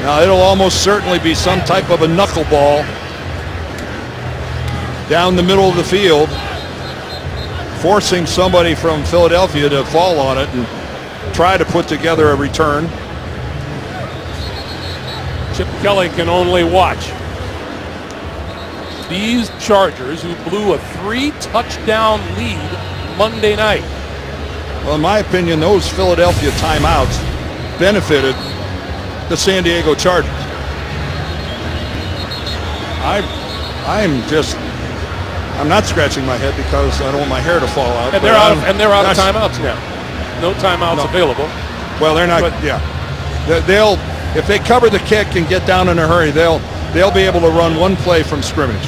Now it'll almost certainly be some type of a knuckleball down the middle of the field, forcing somebody from Philadelphia to fall on it and try to put together a return. Chip Kelly can only watch. These Chargers, who blew a 3-touchdown lead Monday night. Well, in my opinion, those Philadelphia timeouts benefited the San Diego I'm not scratching my head because I don't want my hair to fall out. And but they're out of that's- timeouts now. No timeouts available. Well, they're not. But- Yeah, they'll if they cover the kick and get down in a hurry, they'll be able to run one play from scrimmage.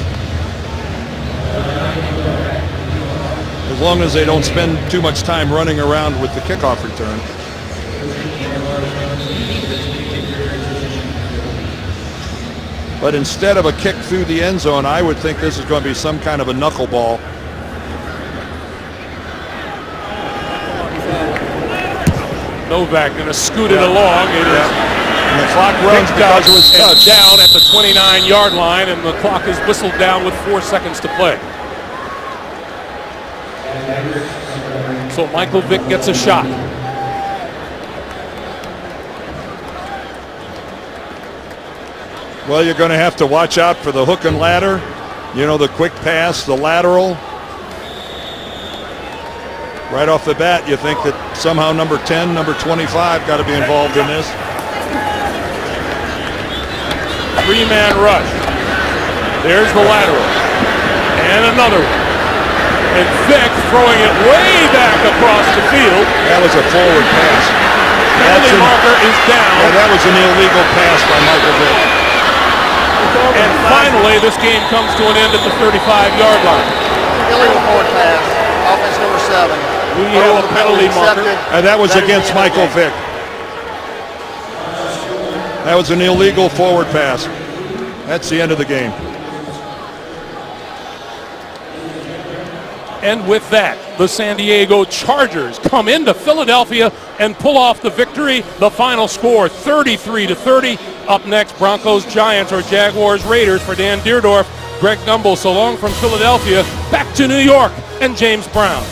As long as they don't spend too much time running around with the kickoff return. But instead of a kick through the end zone, I would think this is going to be some kind of a knuckleball. Novak going to scoot it along. It is And the clock runs picked up because it was and touched. down at the 29-yard line, and the clock is whistled down with 4 seconds to play. So Michael Vick gets a shot. Well, you're going to have to watch out for the hook and ladder. You know, the quick pass, the lateral. Right off the bat, you think that somehow number 10, number 25 got to be involved in this. Three-man rush. There's the lateral. And another one. And Vick throwing it way back across the field. That was a forward pass. Penalty marker is down. Yeah, that was an illegal pass by Michael Vick. And finally, this game comes to an end at the 35-yard line. Illegal forward pass. Offense number 7. We have a penalty marker. That was against Michael Vick. That was an illegal forward pass. That's the end of the game. And with that, the San Diego Chargers come into Philadelphia and pull off the victory. The final score, 33-30. Up next, Broncos, Giants, or Jaguars, Raiders. For Dan Deerdorf, Greg Gumbel, so long from Philadelphia. Back to New York and James Brown.